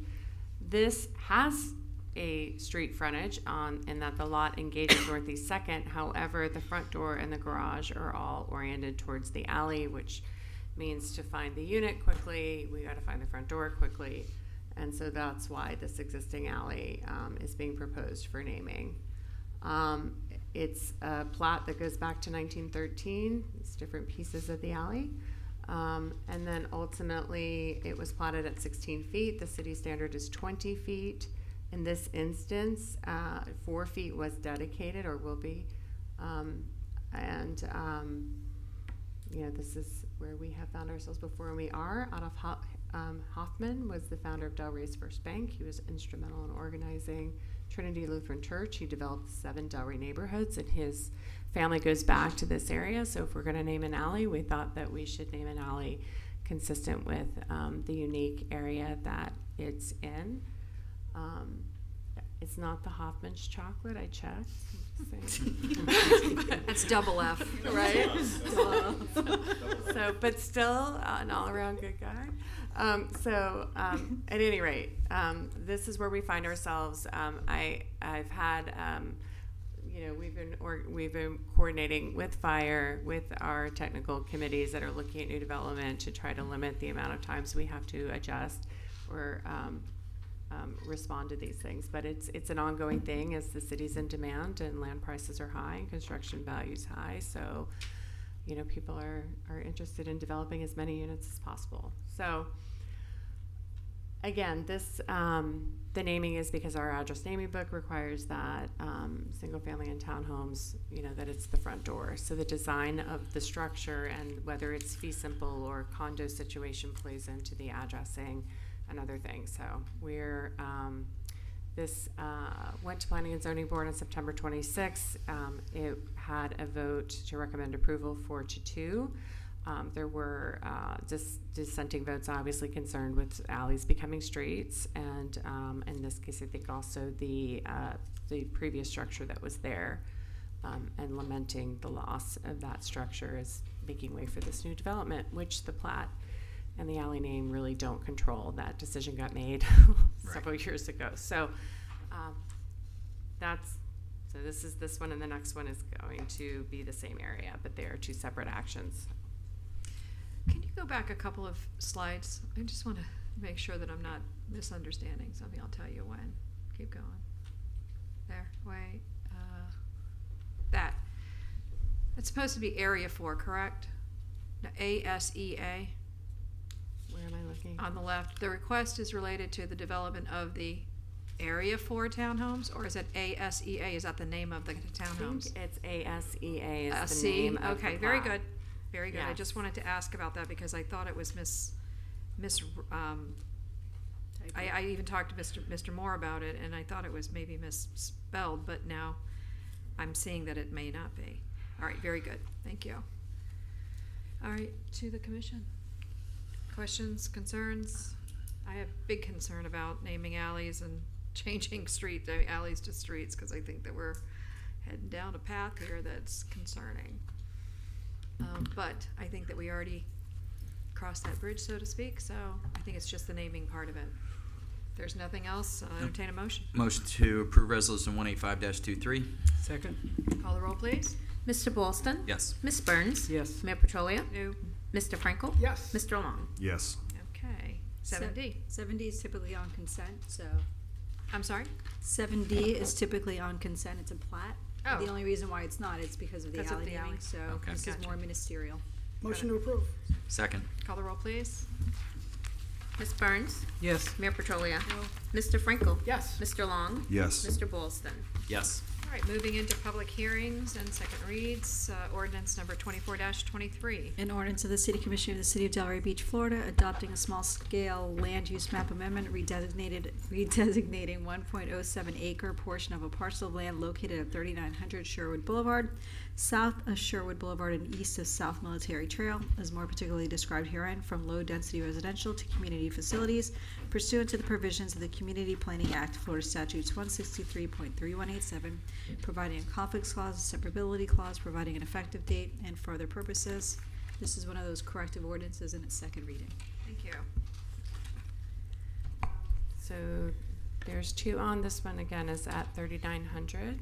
This has a street frontage in that the lot engages Northeast 2nd. However, the front door and the garage are all oriented towards the alley, which means to find the unit quickly, we gotta find the front door quickly. And so that's why this existing alley is being proposed for naming. It's a plat that goes back to 1913. It's different pieces of the alley. And then ultimately, it was platted at 16 feet. The city standard is 20 feet. In this instance, 4 feet was dedicated or will be. This is where we have found ourselves before, and we are. Adolf Hoffman was the founder of Delray's First Bank. He was instrumental in organizing Trinity Lutheran Church. He developed 7 Delray neighborhoods, and his family goes back to this area. So if we're going to name an alley, we thought that we should name an alley consistent with the unique area that it's in. It's not the Hoffman's chocolate, I checked. That's double F. Right? So, but still an all-around good guy. At any rate, this is where we find ourselves. I've had, we've been coordinating with fire, with our technical committees that are looking at new development to try to limit the amount of times we have to adjust or respond to these things. But it's an ongoing thing as the city's in demand and land prices are high and construction values high. So, people are interested in developing as many units as possible. So, again, this the naming is because our address naming book requires that single family and townhomes, that it's the front door. So the design of the structure and whether it's fee simple or condo situation plays into the addressing and other things. So we're this went to Planning and Zoning Board on September 26th. It had a vote to recommend approval 4-2. There were dissenting votes, obviously concerned with alleys becoming streets, and in this case, I think also the previous structure that was there, and lamenting the loss of that structure as making way for this new development, which the plat and the alley name really don't control. That decision got made several years ago. So this is this one, and the next one is going to be the same area, but they are two separate actions. Can you go back a couple of slides? I just want to make sure that I'm not misunderstanding something. I'll tell you when. Keep going. There. Wait. That. It's supposed to be Area 4, correct? No, ASEA. Where am I looking? On the left. The request is related to the development of the Area 4 townhomes, or is it ASEA? Is that the name of the townhomes? I think it's ASEA is the C? name of Okay, the very plat. good. Very good. I Yes. just wanted to ask about that because I thought it was I even talked to Mr. Moore about it, and I thought it was maybe misspelled, but now I'm seeing that it may not be. All right, very good. Thank you. All right, to the commission. Questions, concerns? I have big concern about naming alleys and changing alleys to streets, because I think that we're heading down a path here that's concerning. But I think that we already crossed that bridge, so to speak, so I think it's just the naming part of it. If there's nothing else, I'll entertain a motion. Motion to approve resolution 185-23. Second. Call the roll, please. Mr. Boylston? Yes. Ms. Burns? Yes. Mayor Petrolia? No. Mr. Frankel? Yes. Mr. Long? Yes. Okay. 7D. 7D is typically on consent, so I'm sorry? 7D is typically on consent. It's a plat. Oh. The only reason why it's not is because of the Because of alley the naming, alley. so Okay. this is Gotcha. more ministerial. Motion to approve. Second. Call the roll, please. Ms. Burns? Yes. Mayor Petrolia? No. Mr. Frankel? Yes. Mr. Long? Yes. Mr. Boylston? Yes. All right, moving into public hearings and second reads, ordinance number 24-23. An ordinance of the City Commission of the City of Delray Beach, Florida, adopting a small-scale land use map amendment redesignating 1.07 acre portion of a parcel of land located at 3900 Sherwood Boulevard, south of Sherwood Boulevard and east of South Military Trail, as more particularly described herein, from low-density residential to community facilities pursuant to the provisions of the Community Planning Act, Florida Statutes 163.3187, providing a conflicts clause, a severability clause, providing an effective date, and for other purposes. This is one of those corrective ordinances in its second reading. Thank you. So there's two on. This one again is at 3900.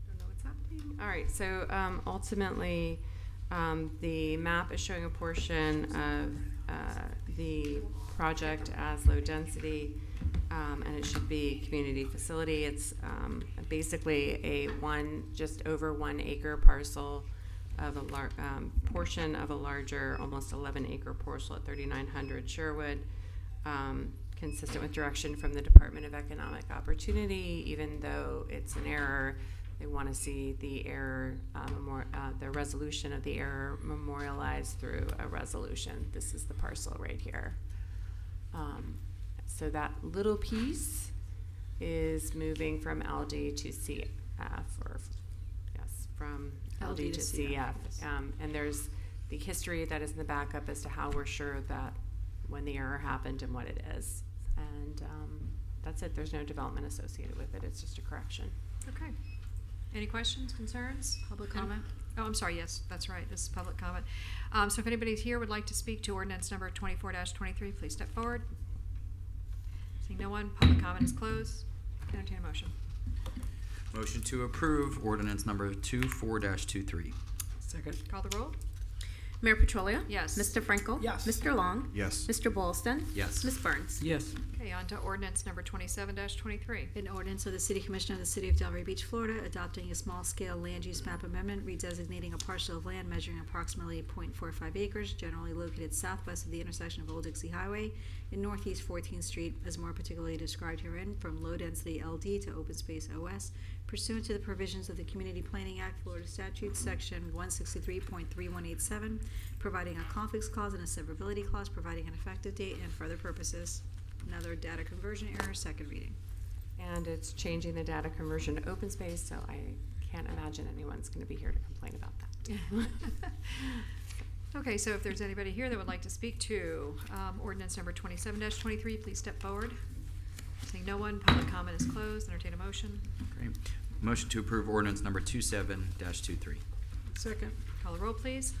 Don't know what's happening. All right, so ultimately, the map is showing a portion of the project as low density, and it should be community facility. It's basically a just over 1 acre parcel of a portion of a larger, almost 11 acre parcel at 3900 Sherwood, consistent with direction from the Department of Economic Opportunity. Even though it's an error, they want to see the error, the resolution of the error memorialized through a resolution. This is the parcel right here. So that little piece is moving from LD to CF, from LD to CF. And there's the history that is in the backup as to how we're sure that when the error happened and what it is. And that's it. There's no development associated with it. It's just a correction. Okay. Any questions, concerns? Public comment? Oh, I'm sorry, yes, that's right, this is public comment. So if anybody's here would like to speak to ordinance number 24-23, please step forward. Seeing no one, public comment is closed. Entertain a motion. Motion to approve ordinance number 24-23. Second. Call the roll. Mayor Petrolia? Yes. Mr. Frankel? Yes. Mr. Long? Yes. Mr. Boylston? Yes. Ms. Burns? Yes. Okay, on to ordinance number 27-23. An ordinance of the City Commission of the City of Delray Beach, Florida, adopting a small-scale land use map amendment, redesignating a parcel of land measuring approximately 0.45 acres, generally located southwest of the intersection of Old Dixie Highway and Northeast 14th Street, as more particularly described herein, from low-density LD to open space OS, pursuant to the provisions of the Community Planning Act, Florida Statutes, Section 163.3187, providing a conflicts clause and a severability clause, providing an effective date and further purposes. Another data conversion error, second reading. And it's changing the data conversion to open space, so I can't imagine anyone's going to be here to complain about that. Okay, so if there's anybody here that would like to speak to ordinance number 27-23, please step forward. Seeing no one, public comment is closed. Entertain a motion. Great. Motion to approve ordinance number 27-23. Second. Call the roll, please.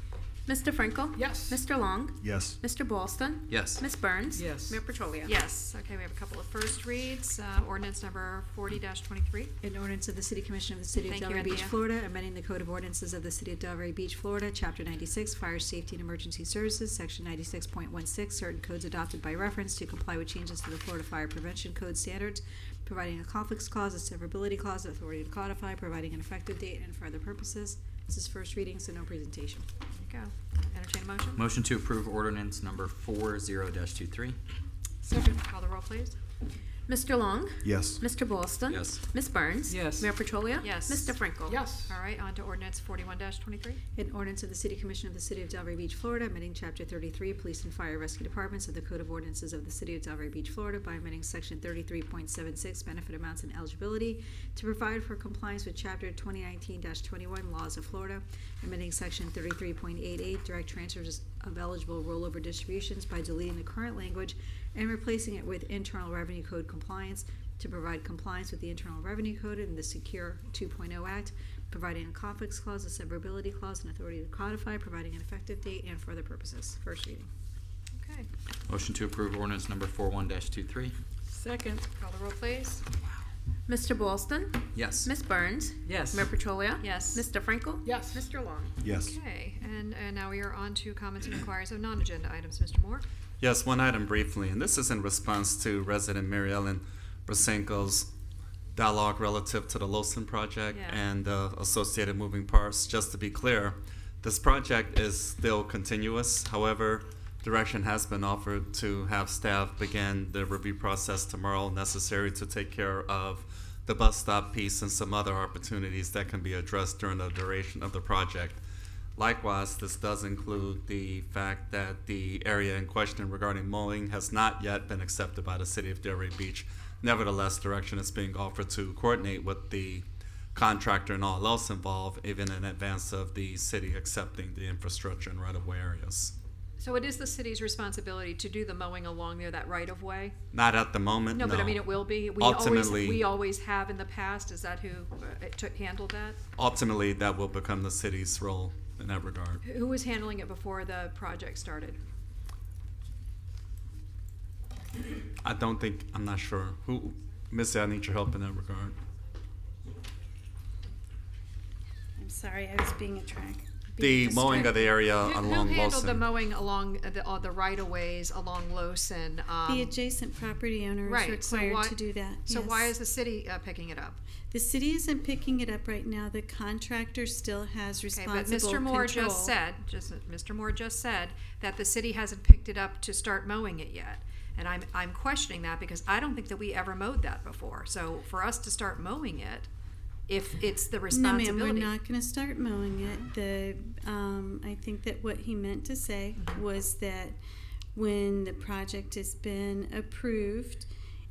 Mr. Frankel? Yes. Mr. Long? Yes. Mr. Boylston? Yes. Ms. Burns? Yes. Mayor Petrolia? Yes. Okay, we have a couple of first reads. Ordinance number 40-23. An ordinance of the City Commission of the City of Thank you, Delray Beach, Anthea. Florida, amending the Code of Ordinances of the City of Delray Beach, Florida, Chapter 96, Fire Safety and Emergency Services, Section 96.16, certain codes adopted by reference to comply with changes to the Florida Fire Prevention Code standards, providing a conflicts clause, a severability clause, authority to codify, providing an effective date and further purposes. This is first reading, so no presentation. There you go. Entertain a motion. Motion to approve ordinance number 40-23. Second. Call the roll, please. Mr. Long? Yes. Mr. Boylston? Yes. Ms. Burns? Yes. Mayor Petrolia? Yes. Mr. Frankel? Yes. All right, on to ordinance 41-23. An ordinance of the City Commission of the City of Delray Beach, Florida, amending Chapter 33, Police and Fire Rescue Departments of the Code of Ordinances of the City of Delray Beach, Florida, by amending Section 33.76, Benefit Amounts and Eligibility, to provide for compliance with Chapter 2019-21 Laws of Florida, amending Section 33.88, Direct Transfers of Eligible Rollover Distributions, by deleting the current language and replacing it with Internal Revenue Code compliance, to provide compliance with the Internal Revenue Code and the Secure 2.0 Act, providing a conflicts clause, a severability clause, and authority to codify, providing an effective date and further purposes. First reading. Okay. Motion to approve ordinance number 41-23. Second. Call the roll, please. Mr. Boylston? Yes. Ms. Burns? Yes. Mayor Petrolia? Yes. Mr. Frankel? Yes. Mr. Long? Yes. Okay, and now we are on to comments and inquiries of non-agenda items. Mr. Moore? Yes, one item briefly, and this is in response to resident Mary Ellen Brasenko's dialogue relative to the Lawson project Yeah. and associated moving parts. Just to be clear, this project is still continuous. However, direction has been offered to have staff begin the review process tomorrow necessary to take care of the bus stop piece and some other opportunities that can be addressed during the duration of the project. Likewise, this does include the fact that the area in question regarding mowing has not yet been accepted by the City of Delray Beach. Nevertheless, direction is being offered to coordinate with the contractor and all else involved, even in advance of the city accepting the infrastructure and right-of-way areas. So it is the city's responsibility to do the mowing along there, that right of way? Not at the moment, No, no. but I mean, it will be. Ultimately- we always have in the past. Is that who handled that? Ultimately, that will become the city's role in that regard. Who was handling it before the project started? I'm not sure. Missy, I need your help in that regard. I'm sorry, I was being a track. The mowing of the area along Who handled the Lawson. mowing along the right of ways along Lawson? The adjacent property owner is right. So required why, to do that. So yes. why is the city picking it up? The city isn't picking it up right now. The contractor still has Okay, responsible but Mr. Moore control. Mr. Moore just said that the city hasn't picked it up to start mowing it yet. And I'm questioning that because I don't think that we ever mowed that before. So for us to start mowing it, if it's the responsibility. No, ma'am, we're not going to start mowing it. I think that what he meant to say was that when the project has been approved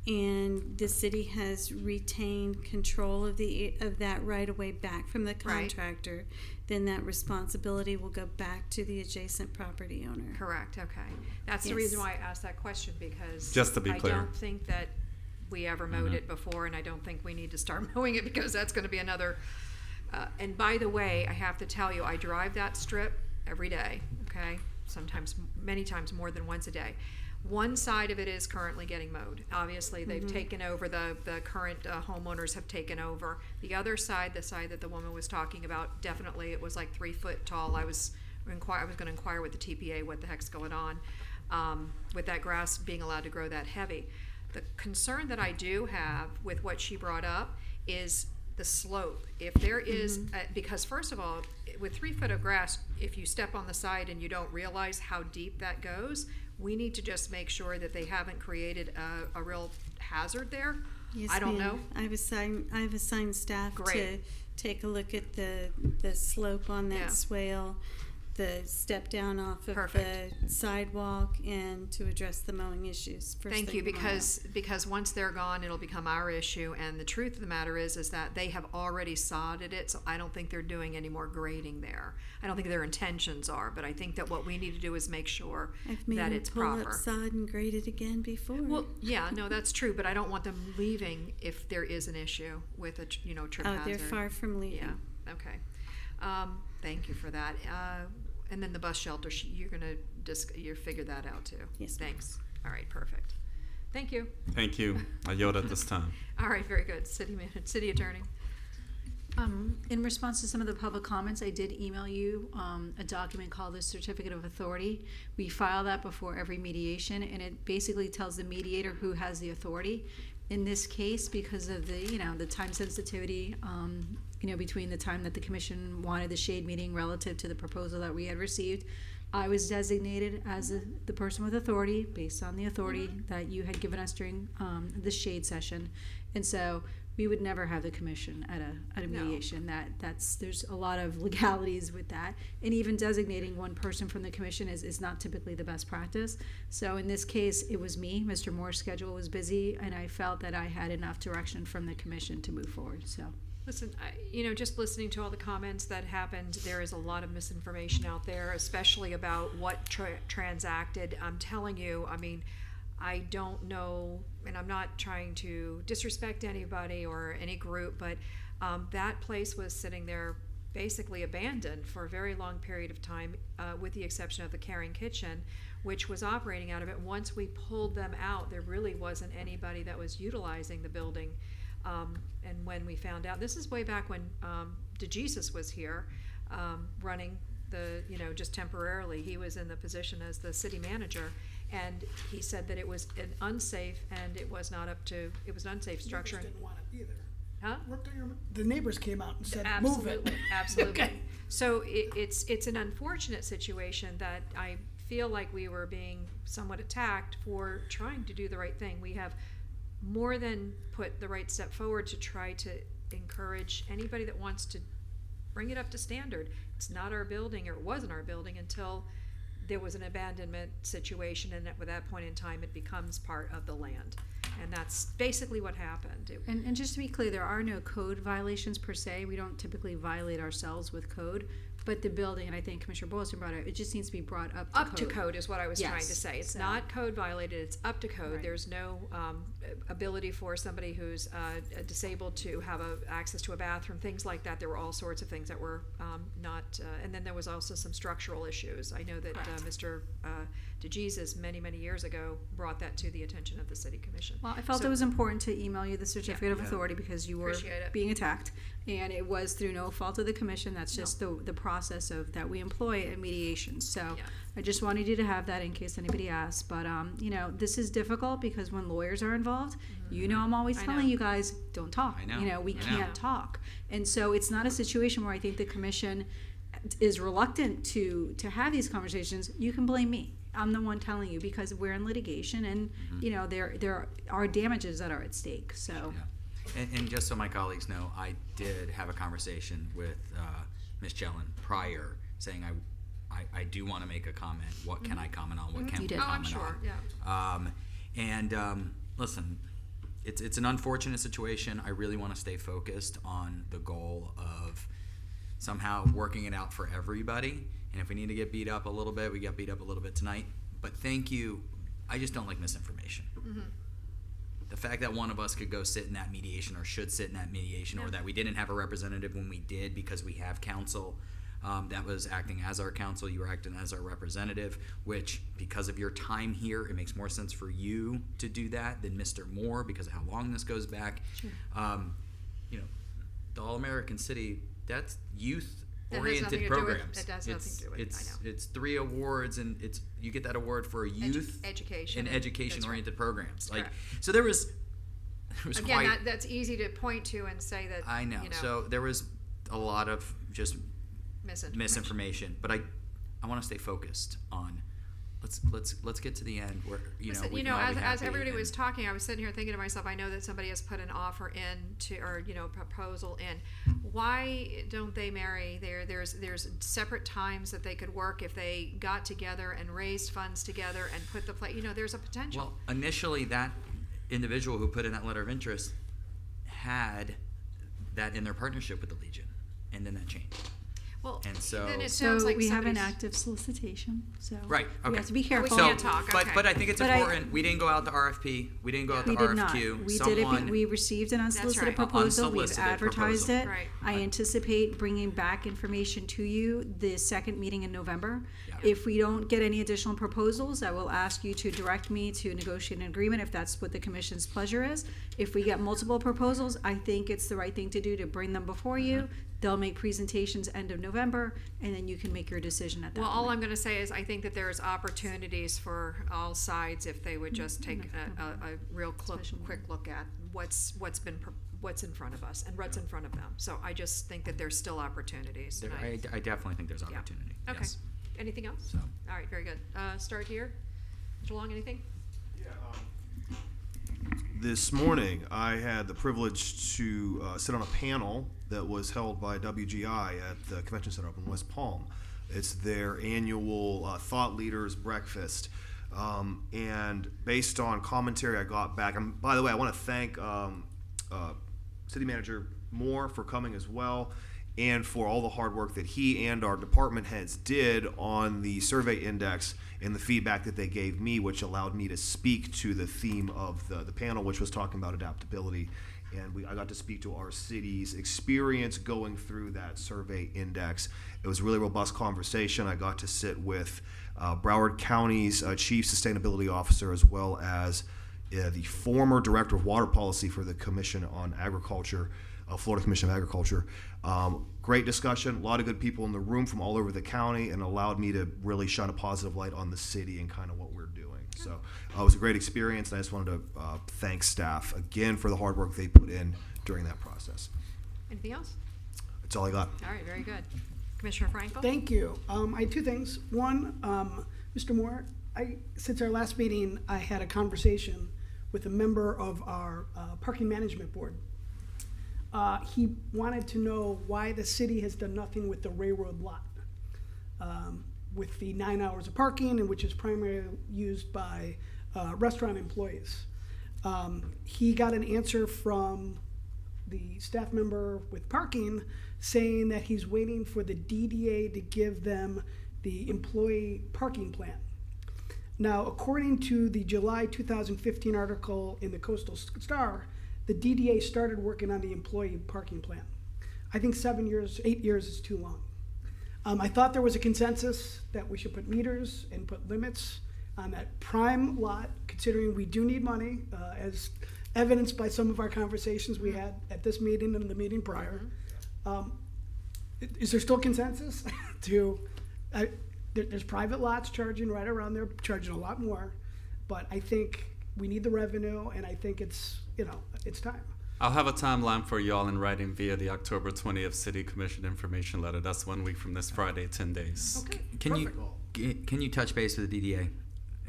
and the city has retained control of that right of way back from the contractor, then that responsibility will go back to the adjacent property owner. Correct, okay. That's the reason why I asked that question, because Just to be clear. I don't think that we ever mowed it before, and I don't think we need to start mowing it, because that's gonna be another, and by the way, I have to tell you, I drive that strip every day, okay? Sometimes, many times more than once a day. One side of it is currently getting mowed. Obviously, they've taken over, the current homeowners have taken over. The other side, the side that the woman was talking about, definitely, it was like 3 foot tall. I was gonna inquire with the TPA what the heck's going on with that grass being allowed to grow that heavy. The concern that I do have with what she brought up is the slope. If there is, because first of all, with 3 foot of grass, if you step on the side and you don't realize how deep that goes, we need to just make sure that they haven't created a real hazard there. Yes, I don't ma'am. know. I've assigned staff to Great. take a look at the slope on that Yeah. swale, the step down off of Perfect. the sidewalk, and to address the mowing issues. First Thank thing you, tomorrow. because once they're gone, it'll become our issue, and the truth of the matter is that they have already sodded it, so I don't think they're doing any more grading there. I don't think their intentions are, but I think that what we need to do is make sure I've made that them it's pull proper. up sod and grade it again before. Well, yeah, no, that's true, but I don't want them leaving if there is an issue with a, trip hazard. they're far from leaving. Yeah, okay. Thank you for that. And then the bus shelter, you're gonna you figure that out too? Yes, ma'am. Thanks. All right, perfect. Thank you. Thank you. I yield at this time. All right, very good. City attorney. In response to some of the public comments, I did email you a document called the Certificate of Authority. We file that before every mediation, and it basically tells the mediator who has the authority. In this case, because of the time sensitivity, between the time that the commission wanted the shade meeting relative to the proposal that we had received, I was designated as the person with authority based on the authority that you had given us during the shade session, and so we would never have the commission at a mediation. There's a lot of legalities with that, and even designating one person from the commission is not typically the best practice. So in this case, it was me. Mr. Moore's schedule was busy, and I felt that I had enough direction from the commission to move forward. So. Listen, just listening to all the comments that happened, there is a lot of misinformation out there, especially about what transacted. I'm telling you, I don't know, and I'm not trying to disrespect anybody or any group, but that place was sitting there basically abandoned for a very long period of time, with the exception of the Caring Kitchen, which was operating out of it. Once we pulled them out, there really wasn't anybody that was utilizing the building. And when we found out, this is way back when DeJesus was here, running just temporarily. He was in the position as the city manager, and he said that it was an unsafe, and it was an unsafe structure. Neighbors didn't want it either. Huh? The neighbors came out and said, Absolutely, move it. absolutely. Okay. So it's an unfortunate situation that I feel like we were being somewhat attacked for trying to do the right thing. We have more than put the right step forward to try to encourage anybody that wants to bring it up to standard. It's not our building, or it wasn't our building until there was an abandonment situation, and at that point in time it becomes part of the land. And that's basically what happened. And just to be clear, there are no code violations per se. We don't typically violate ourselves with code, but the building, and I think Commissioner Boylston brought it, it just needs to be brought up to code. Up to code is what I was trying to Yes. say. It's So- not code violated, it's up to code. Right. There's no ability for somebody who's disabled to have access to a bathroom, things like that. There were all sorts of things that were not, and then there was also some structural issues. I know that Mr. DeJesus many years ago brought that to the attention of the city commission. Well, I felt So- it was important to email you the certificate of authority because you were Appreciate it. being attacked, and it was through no fault of the commission. That's just the process of that we employ at mediation. So I just wanted you to have that in case anybody asked. But this is difficult because when lawyers are involved, I'm always I telling know. you guys don't talk. I know. We I know. can't talk, and so it's not a situation where I think the commission is reluctant to have these conversations. You can blame me. I'm the one telling you because we're in litigation, and there are damages that are at stake. So. And just so my colleagues know, I did have a conversation with Ms. Jelen prior, saying I do want to make a comment. What can I comment on? What can't You we did. comment I'm sure, on? yeah. Listen, it's an unfortunate situation. I really want to stay focused on the goal of somehow working it out for everybody. And if we need to get beat up a little bit, we get beat up a little bit tonight. But thank you. I just don't like misinformation. Mm-hmm. The fact that one of us could go sit in that mediation or should sit in that mediation, or that we didn't have a representative when we did because we have counsel that was acting as our counsel, you were acting as our representative, which because of your time here, it makes more sense for you to do that than Mr. Moore because of how long this goes back. Sure. You know, the All-American City, that's youth That has nothing oriented to do with- programs. it has nothing to do with it, I know. It's 3 awards, and you get that award for youth education and and- education that's oriented programs. Like, Correct. so there was Again, quite, that's easy to point to and say that, I know. you know, So there was a lot of just misinformation. but I want to stay focused on let's get to the end where Listen, we you can know, all be as happy everybody was and- talking, I was sitting here thinking to myself, I know that somebody has put an offer in to, or, you know, proposal in. Why don't they marry? There's separate times that they could work if they got together and raised funds together and put the play, you know, there's a potential. Well, initially that individual who put in that letter of interest had that in their partnership with the Legion, and then that changed. Well, and so then it sounds like we have an somebody's- active solicitation, so. right. Okay. We have to be careful. So, can't talk, but okay. but I think it's But important. We didn't go out to RFP. We didn't go out to We did not. RFQ. We Someone, did it, we received an unsolicited right. proposal, we've Unsolicited advertised proposal. it. Right. I anticipate bringing back information to you the second meeting in November. Yeah. If we don't get any additional proposals, I will ask you to direct me to negotiate an agreement if that's what the commission's pleasure is. If we get multiple proposals, I think it's the right thing to do to bring them before you. They'll make presentations end of November, and then you can make your decision at that Well, point. all I'm gonna say is I think that there's opportunities for all sides if they would just take a real quick look at what's in front of us and what's in front of them. So I just think that there's still opportunities. There, and I definitely think there's Yeah. opportunity. Okay. Yes. Anything else? So. All right, very good. Start here. Mr. Long, anything? This morning, I had the privilege to sit on a panel that was held by WGI at the Convention Center up in West Palm. It's their annual Thought Leaders Breakfast. And based on commentary I got back, and by the way, I want to thank City Manager Moore for coming as well, and for all the hard work that he and our department heads did on the survey index and the feedback that they gave me, which allowed me to speak to the theme of the panel, which was talking about adaptability. And I got to speak to our city's experience going through that survey index. It was a really robust conversation. I got to sit with Broward County's Chief Sustainability Officer, as well as the former Director of Water Policy for the Commission on Agriculture, Florida Commission of Agriculture. Great discussion, a lot of good people in the room from all over the county, and allowed me to really shine a positive light on the city and kind of what we're doing. So it was a great experience, and I just wanted to thank staff again for the hard work they put in during that process. Anything else? That's all I got. All right, very good. Commissioner Frankel? Thank you. I had two things. One, Mr. Moore, since our last meeting, I had a conversation with a member of our parking management board. He wanted to know why the city has done nothing with the railroad lot, with the 9 hours of parking, and which is primarily used by restaurant employees. He got an answer from the staff member with parking saying that he's waiting for the DDA to give them the employee parking plan. Now, according to the July 2015 article in the Coastal Star, the DDA started working on the employee parking plan. I think 8 years is too long. I thought there was a consensus that we should put meters and put limits on that prime lot, considering we do need money, as evidenced by some of our conversations we had at this meeting and the meeting prior. Is there still consensus there's private lots charging right around there, charging a lot more, but I think we need the revenue, and I think it's time. I'll have a timeline for y'all in writing via the October 20th City Commission information letter. That's 1 week from this Friday, 10 days. Okay, Can perfect. you touch base with the DDA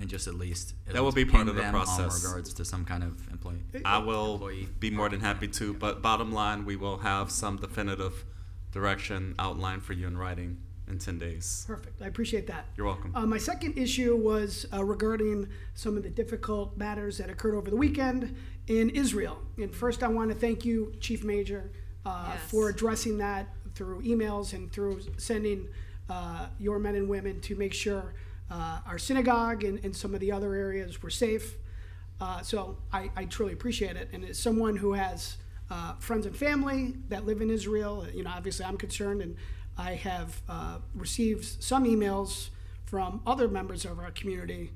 and just at least That will be part ping of the them process. in regards to some kind of employee? I will be more than happy to, but bottom line, we will have some definitive direction outlined for you in writing in 10 days. Perfect. I appreciate that. You're welcome. My second issue was regarding some of the difficult matters that occurred over the weekend in Israel. And first, I want to thank you, Chief Major, for addressing that through emails and through sending your men and women to make sure our synagogue and some of the other areas were safe. So I truly appreciate it. And as someone who has friends and family that live in Israel, obviously I'm concerned, and I have received some emails from other members of our community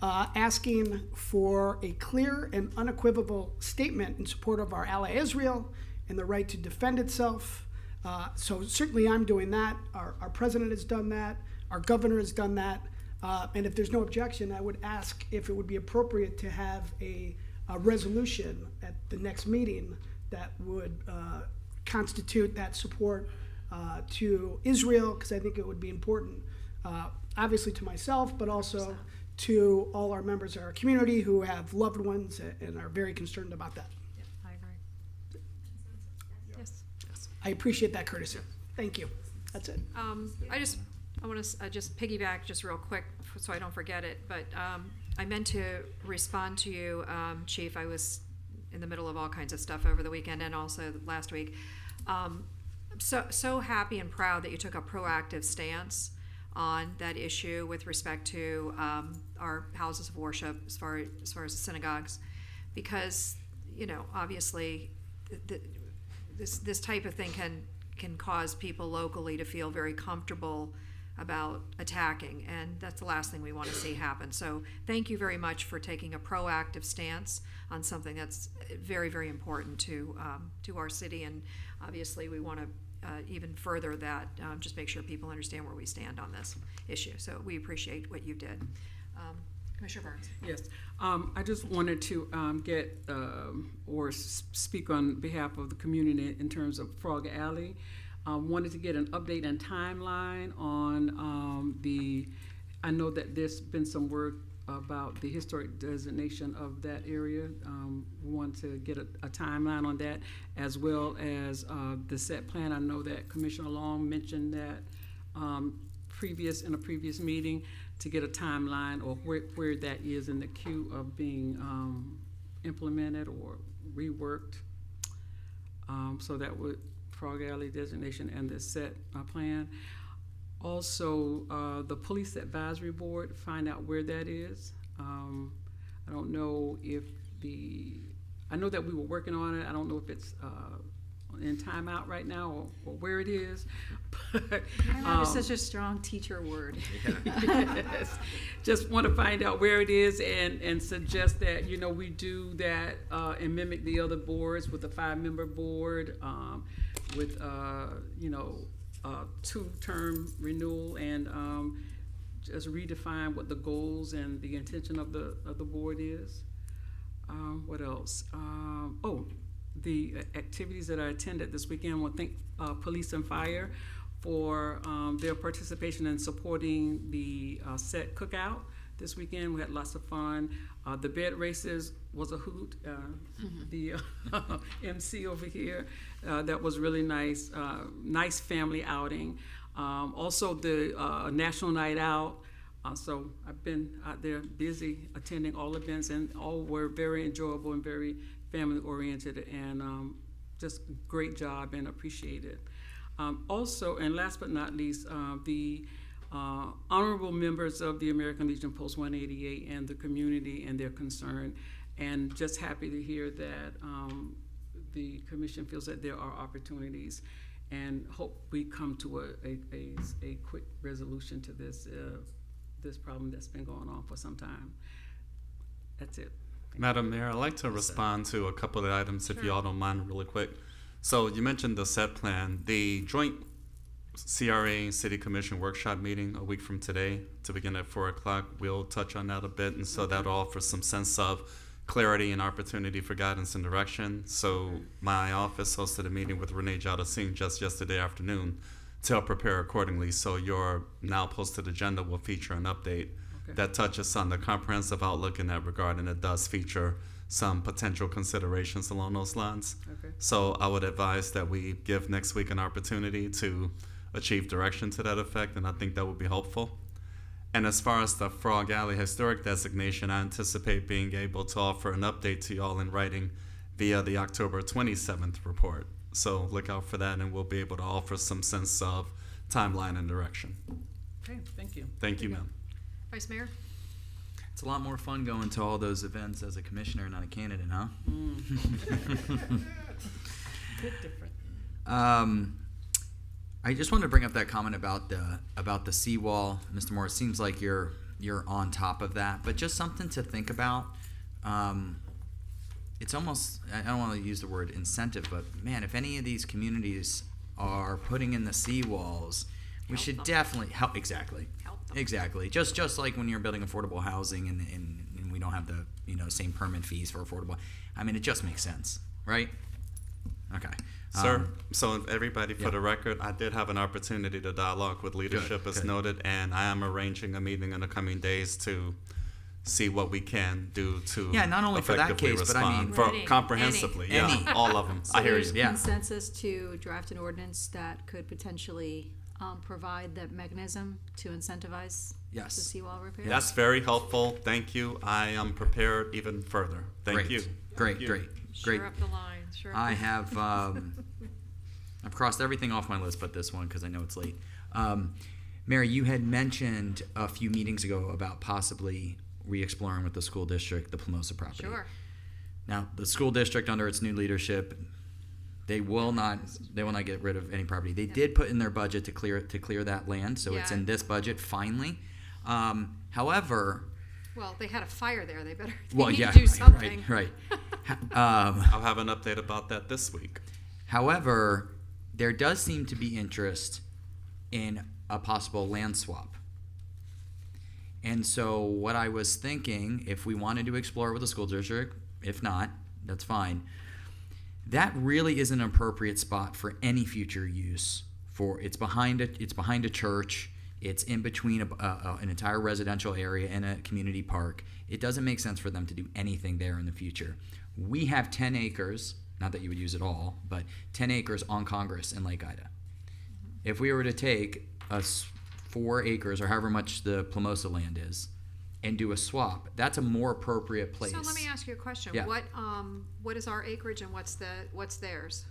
asking for a clear and unequivocal statement in support of our ally Israel and the right to defend itself. So certainly I'm doing that. Our president has done that. Our governor has done that. And if there's no objection, I would ask if it would be appropriate to have a resolution at the next meeting that would constitute that support to Israel, because I think it would be important, obviously to myself, but also to all our members of our community who have loved ones and are very concerned about that. I agree. Yes. I appreciate that courtesy. Thank you. That's it. I want to just piggyback just real quick so I don't forget it, but I meant to respond to you, Chief. I was in the middle of all kinds of stuff over the weekend and also last week. So happy and proud that you took a proactive stance on that issue with respect to our houses of worship as far as the synagogues, because obviously this type of thing can cause people locally to feel very comfortable about attacking, and that's the last thing we want to see happen. So thank you very much for taking a proactive stance on something that's very, very important to our city, and obviously we want to even further that, just make sure people understand where we stand on this issue. So we appreciate what you did. Commissioner Burns. Yes, I just wanted to get or speak on behalf of the community in terms of Frog Alley. Wanted to get an update and timeline on I know that there's been some work about the historic designation of that area. We want to get a timeline on that, as well as the set plan. I know that Commissioner Long mentioned that in a previous meeting, to get a timeline or where that is in the queue of being implemented or reworked. So that would Frog Alley designation and the set plan. Also, the Police Advisory Board, find out where that is. I don't know if I know that we were working on it. I don't know if it's in timeout right now or where it is. But, Timeout is such a strong teacher word. Yes. Just want to find out where it is and suggest that, we do that and mimic the other boards with a 5-member board, with, 2-term renewal, and just redefine what the goals and the intention of the board is. What else? The activities that I attended this weekend. I want to thank Police and Fire for their participation in supporting the set cookout this weekend. We had lots of fun. The bed races was a hoot. The MC over here, that was really nice. Nice family outing. Also the National Night Out. So I've been out there busy attending all events, and all were very enjoyable and very family oriented, and just great job and appreciated. Also, and last but not least, the honorable members of the American Legion Post 188 and the community and their concern, and just happy to hear that the commission feels that there are opportunities, and hope we come to a quick resolution to this problem that's been going on for some time. That's it. Madam Mayor, I'd like to respond to a couple of the items, if you all don't mind, really quick. So you mentioned the set plan. The joint CRA City Commission workshop meeting a week from today to begin at 4 o'clock. We'll touch on that a bit, and so that'll offer some sense of clarity and opportunity for guidance and direction. So my office hosted a meeting with Renee Jada Singh just yesterday afternoon to help prepare accordingly. So your now posted agenda will feature an update that touches on the comprehensive outlook in that regard, and it does feature some potential considerations along those lines. Okay. So I would advise that we give next week an opportunity to achieve direction to that effect, and I think that would be helpful. And as far as the Frog Alley Historic designation, I anticipate being able to offer an update to y'all in writing via the October 27th report. So look out for that, and we'll be able to offer some sense of timeline and direction. Okay, thank you. Thank you, ma'am. Vice Mayor? It's a lot more fun going to all those events as a commissioner, not a candidate, huh? Bit different. I just wanted to bring up that comment about the seawall, Mr. Moore. It seems like you're on top of that, but just something to think about. It's almost, I don't want to use the word incentive, but man, if any of these communities are putting in the seawalls, we should definitely help. Exactly. Exactly. Just like when you're building affordable housing and we don't have the same permit fees for affordable. I mean, it just makes sense, right? Okay. Sir, so everybody, for the record, I did have an opportunity to dialogue with leadership, as noted, and I am arranging a meeting in the coming days to see what we can do to not only for that effectively case, but I mean respond comprehensively. All of them. So I hear there's you. consensus to draft an ordinance that could potentially provide that mechanism to incentivize the seawall repairs? That's very helpful. Thank you. I am prepared even further. Thank you. Great. Sure up the line. Sure up I the have I've crossed everything off my list but this one because I know it's late. Mary, you had mentioned a few meetings ago about possibly re-exploring with the school district the Plumosa property. Sure. Now, the school district under its new leadership, they will not get rid of any property. They did put in their budget to clear that land, so it's in this budget finally. However, well, they had a fire there. They better need to do something. Right. I'll have an update about that this week. However, there does seem to be interest in a possible land swap. And so what I was thinking, if we wanted to explore with the school district, if not, that's fine. That really is an appropriate spot for any future use. It's behind a church. It's in between an entire residential area and a community park. It doesn't make sense for them to do anything there in the future. We have 10 acres, not that you would use it all, but 10 acres on Congress and Lake Ida. If we were to take 4 acres or however much the Plumosa land is and do a swap, that's a more appropriate place. So let me ask you a question. Yeah. What is our acreage and what's theirs?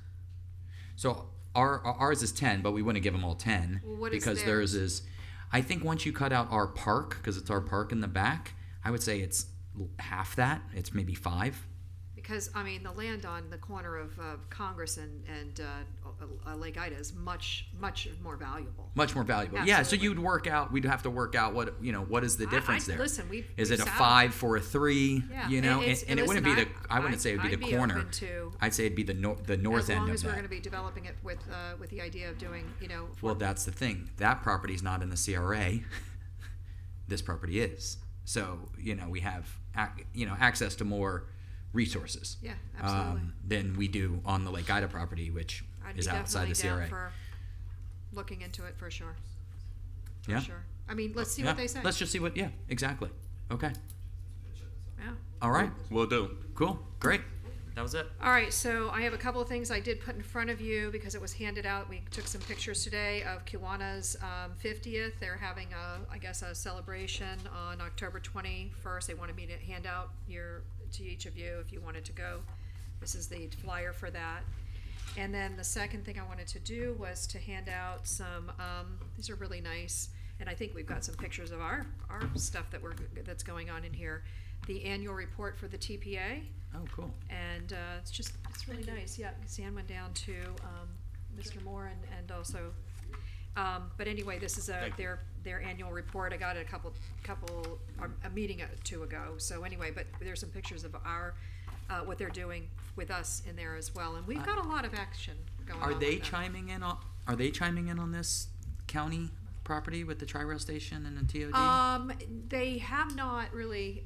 So ours is 10, but we wouldn't give them all 10 Well, what is because theirs? theirs is. I think once you cut out our park, because it's our park in the back, I would say it's half that. It's maybe 5. Because, I mean, the land on the corner of Congress and Lake Ida is much more valuable. Much more valuable. Absolutely. Yeah, so we'd have to work out what is the difference there. Listen, is we've it a sat- 5 for a 3? Yeah, And it wouldn't be I wouldn't say it'd be I'd the corner. open to- I'd say it'd be the north as end long of as we're that. going to be developing it with the idea of doing, Well, that's the thing. That property's not in the CRA. This property is. So, we have access to more resources. Yeah, absolutely. Than we do on the Lake Ida property, which I'd is be outside the definitely CRA. down for looking into it for sure. For Yeah? sure. I mean, let's see Yeah. what they say. Let's just see exactly. Okay. Yeah. All right. Will do. Cool. Great. That was it. All right, so I have a couple of things I did put in front of you because it was handed out. We took some pictures today of Kiwanis' 50th. They're having a celebration on October 21st. They wanted me to hand out to each of you if you wanted to go. This is the flyer for that. And then the second thing I wanted to do was to hand out some, these are really nice, and I think we've got some pictures of our stuff that's going on in here. The annual report for the TPA. Oh, cool. And it's really nice. Yeah, Sand went down to Mr. Moore and also, but anyway, this is their annual report. I got it a meeting or two ago. So anyway, but there's some pictures of what they're doing with us in there as well, and we've got a lot of action going on. Are they with them. chiming in on this county property with the Tri-Rail station and the TOD? They have not really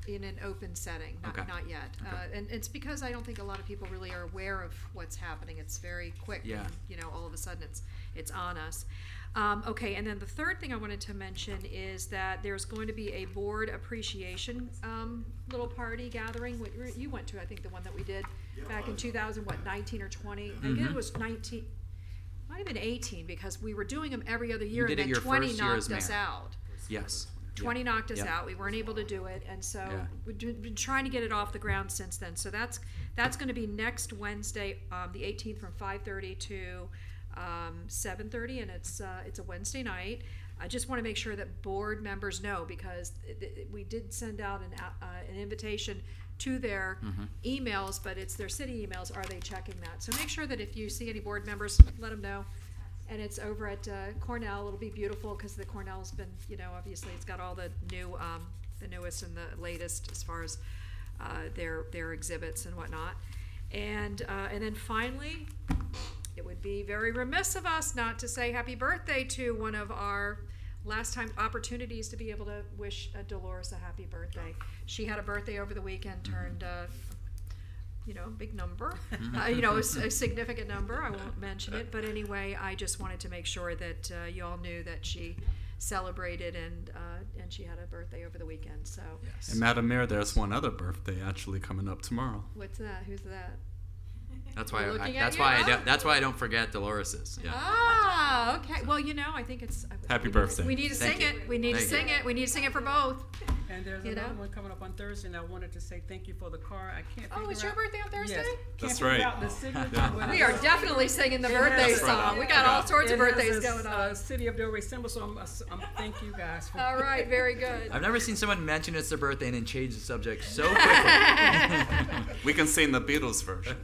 in an open setting, Okay. not yet. And it's because I don't think a lot of people really are aware of what's happening. It's very quick. Yeah. And, all of a sudden it's on us. Okay, and then the third thing I wanted to mention is that there's going to be a board appreciation little party gathering. You went to, I think, the one that we did back in 2019 or 20. I think it was 19. might have been 18 because we were doing them every other year, did and it then your 20 first year as knocked us mayor. out. Yes. 20 knocked us Yep. out. We weren't able to do it, and so Yeah. we've been trying to get it off the ground since then. So that's going to be next Wednesday, the 18th, from 5:30 to 7:30, and it's a Wednesday night. I just want to make sure that board members know, because we did send out an invitation to their emails, but it's their city emails. Are they checking that? So make sure that if you see any board members, let them know. And it's over at Cornell. It'll be beautiful because the Cornell's been, obviously it's got all the new, the newest and the latest as far as their exhibits and whatnot. And then finally, it would be very remiss of us not to say happy birthday to one of our last time opportunities to be able to wish Dolores a happy birthday. She had a birthday over the weekend, turned a big number, a significant number. I won't mention it, but anyway, I just wanted to make sure that you all knew that she celebrated and she had a birthday over the weekend. So, And Madam Mayor, there's one other birthday actually coming up tomorrow. what's that? Who's that? That's why. We're looking at That's you, why. huh? That's why I don't forget Dolores's. Yeah. Ah, okay. Well, I think it's. Happy birthday. We need to Thank sing you. it. We need to Thank sing you. it. We need to sing it for both. And there's You another know? one coming up on Thursday, and I wanted to say thank you for the car. I can't figure Oh, it's your out- birthday on Thursday? Yes. That's Can't figure right. out the signature, but We it are has- definitely singing the it birthday has- song. We got all sorts of it has birthdays a going on. City of Delray symbol, so I'm thank you guys. For All right, very good. I've never seen someone mention it's their birthday and then change the subject so quickly. We can sing the Beatles version.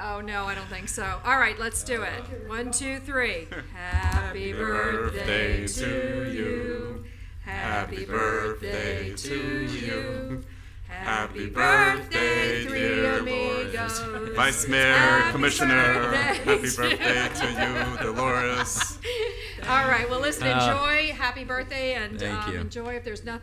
Oh, no, I don't think so. All right, let's do it. 1, 2, 3. Happy birthday to you. Happy birthday to you. Happy birthday, three amigos. Vice Mayor, Happy Commissioner, birthday happy birthday to you, Dolores. All right, well, listen, enjoy. Happy birthday, and Thank you. enjoy. If there's nothing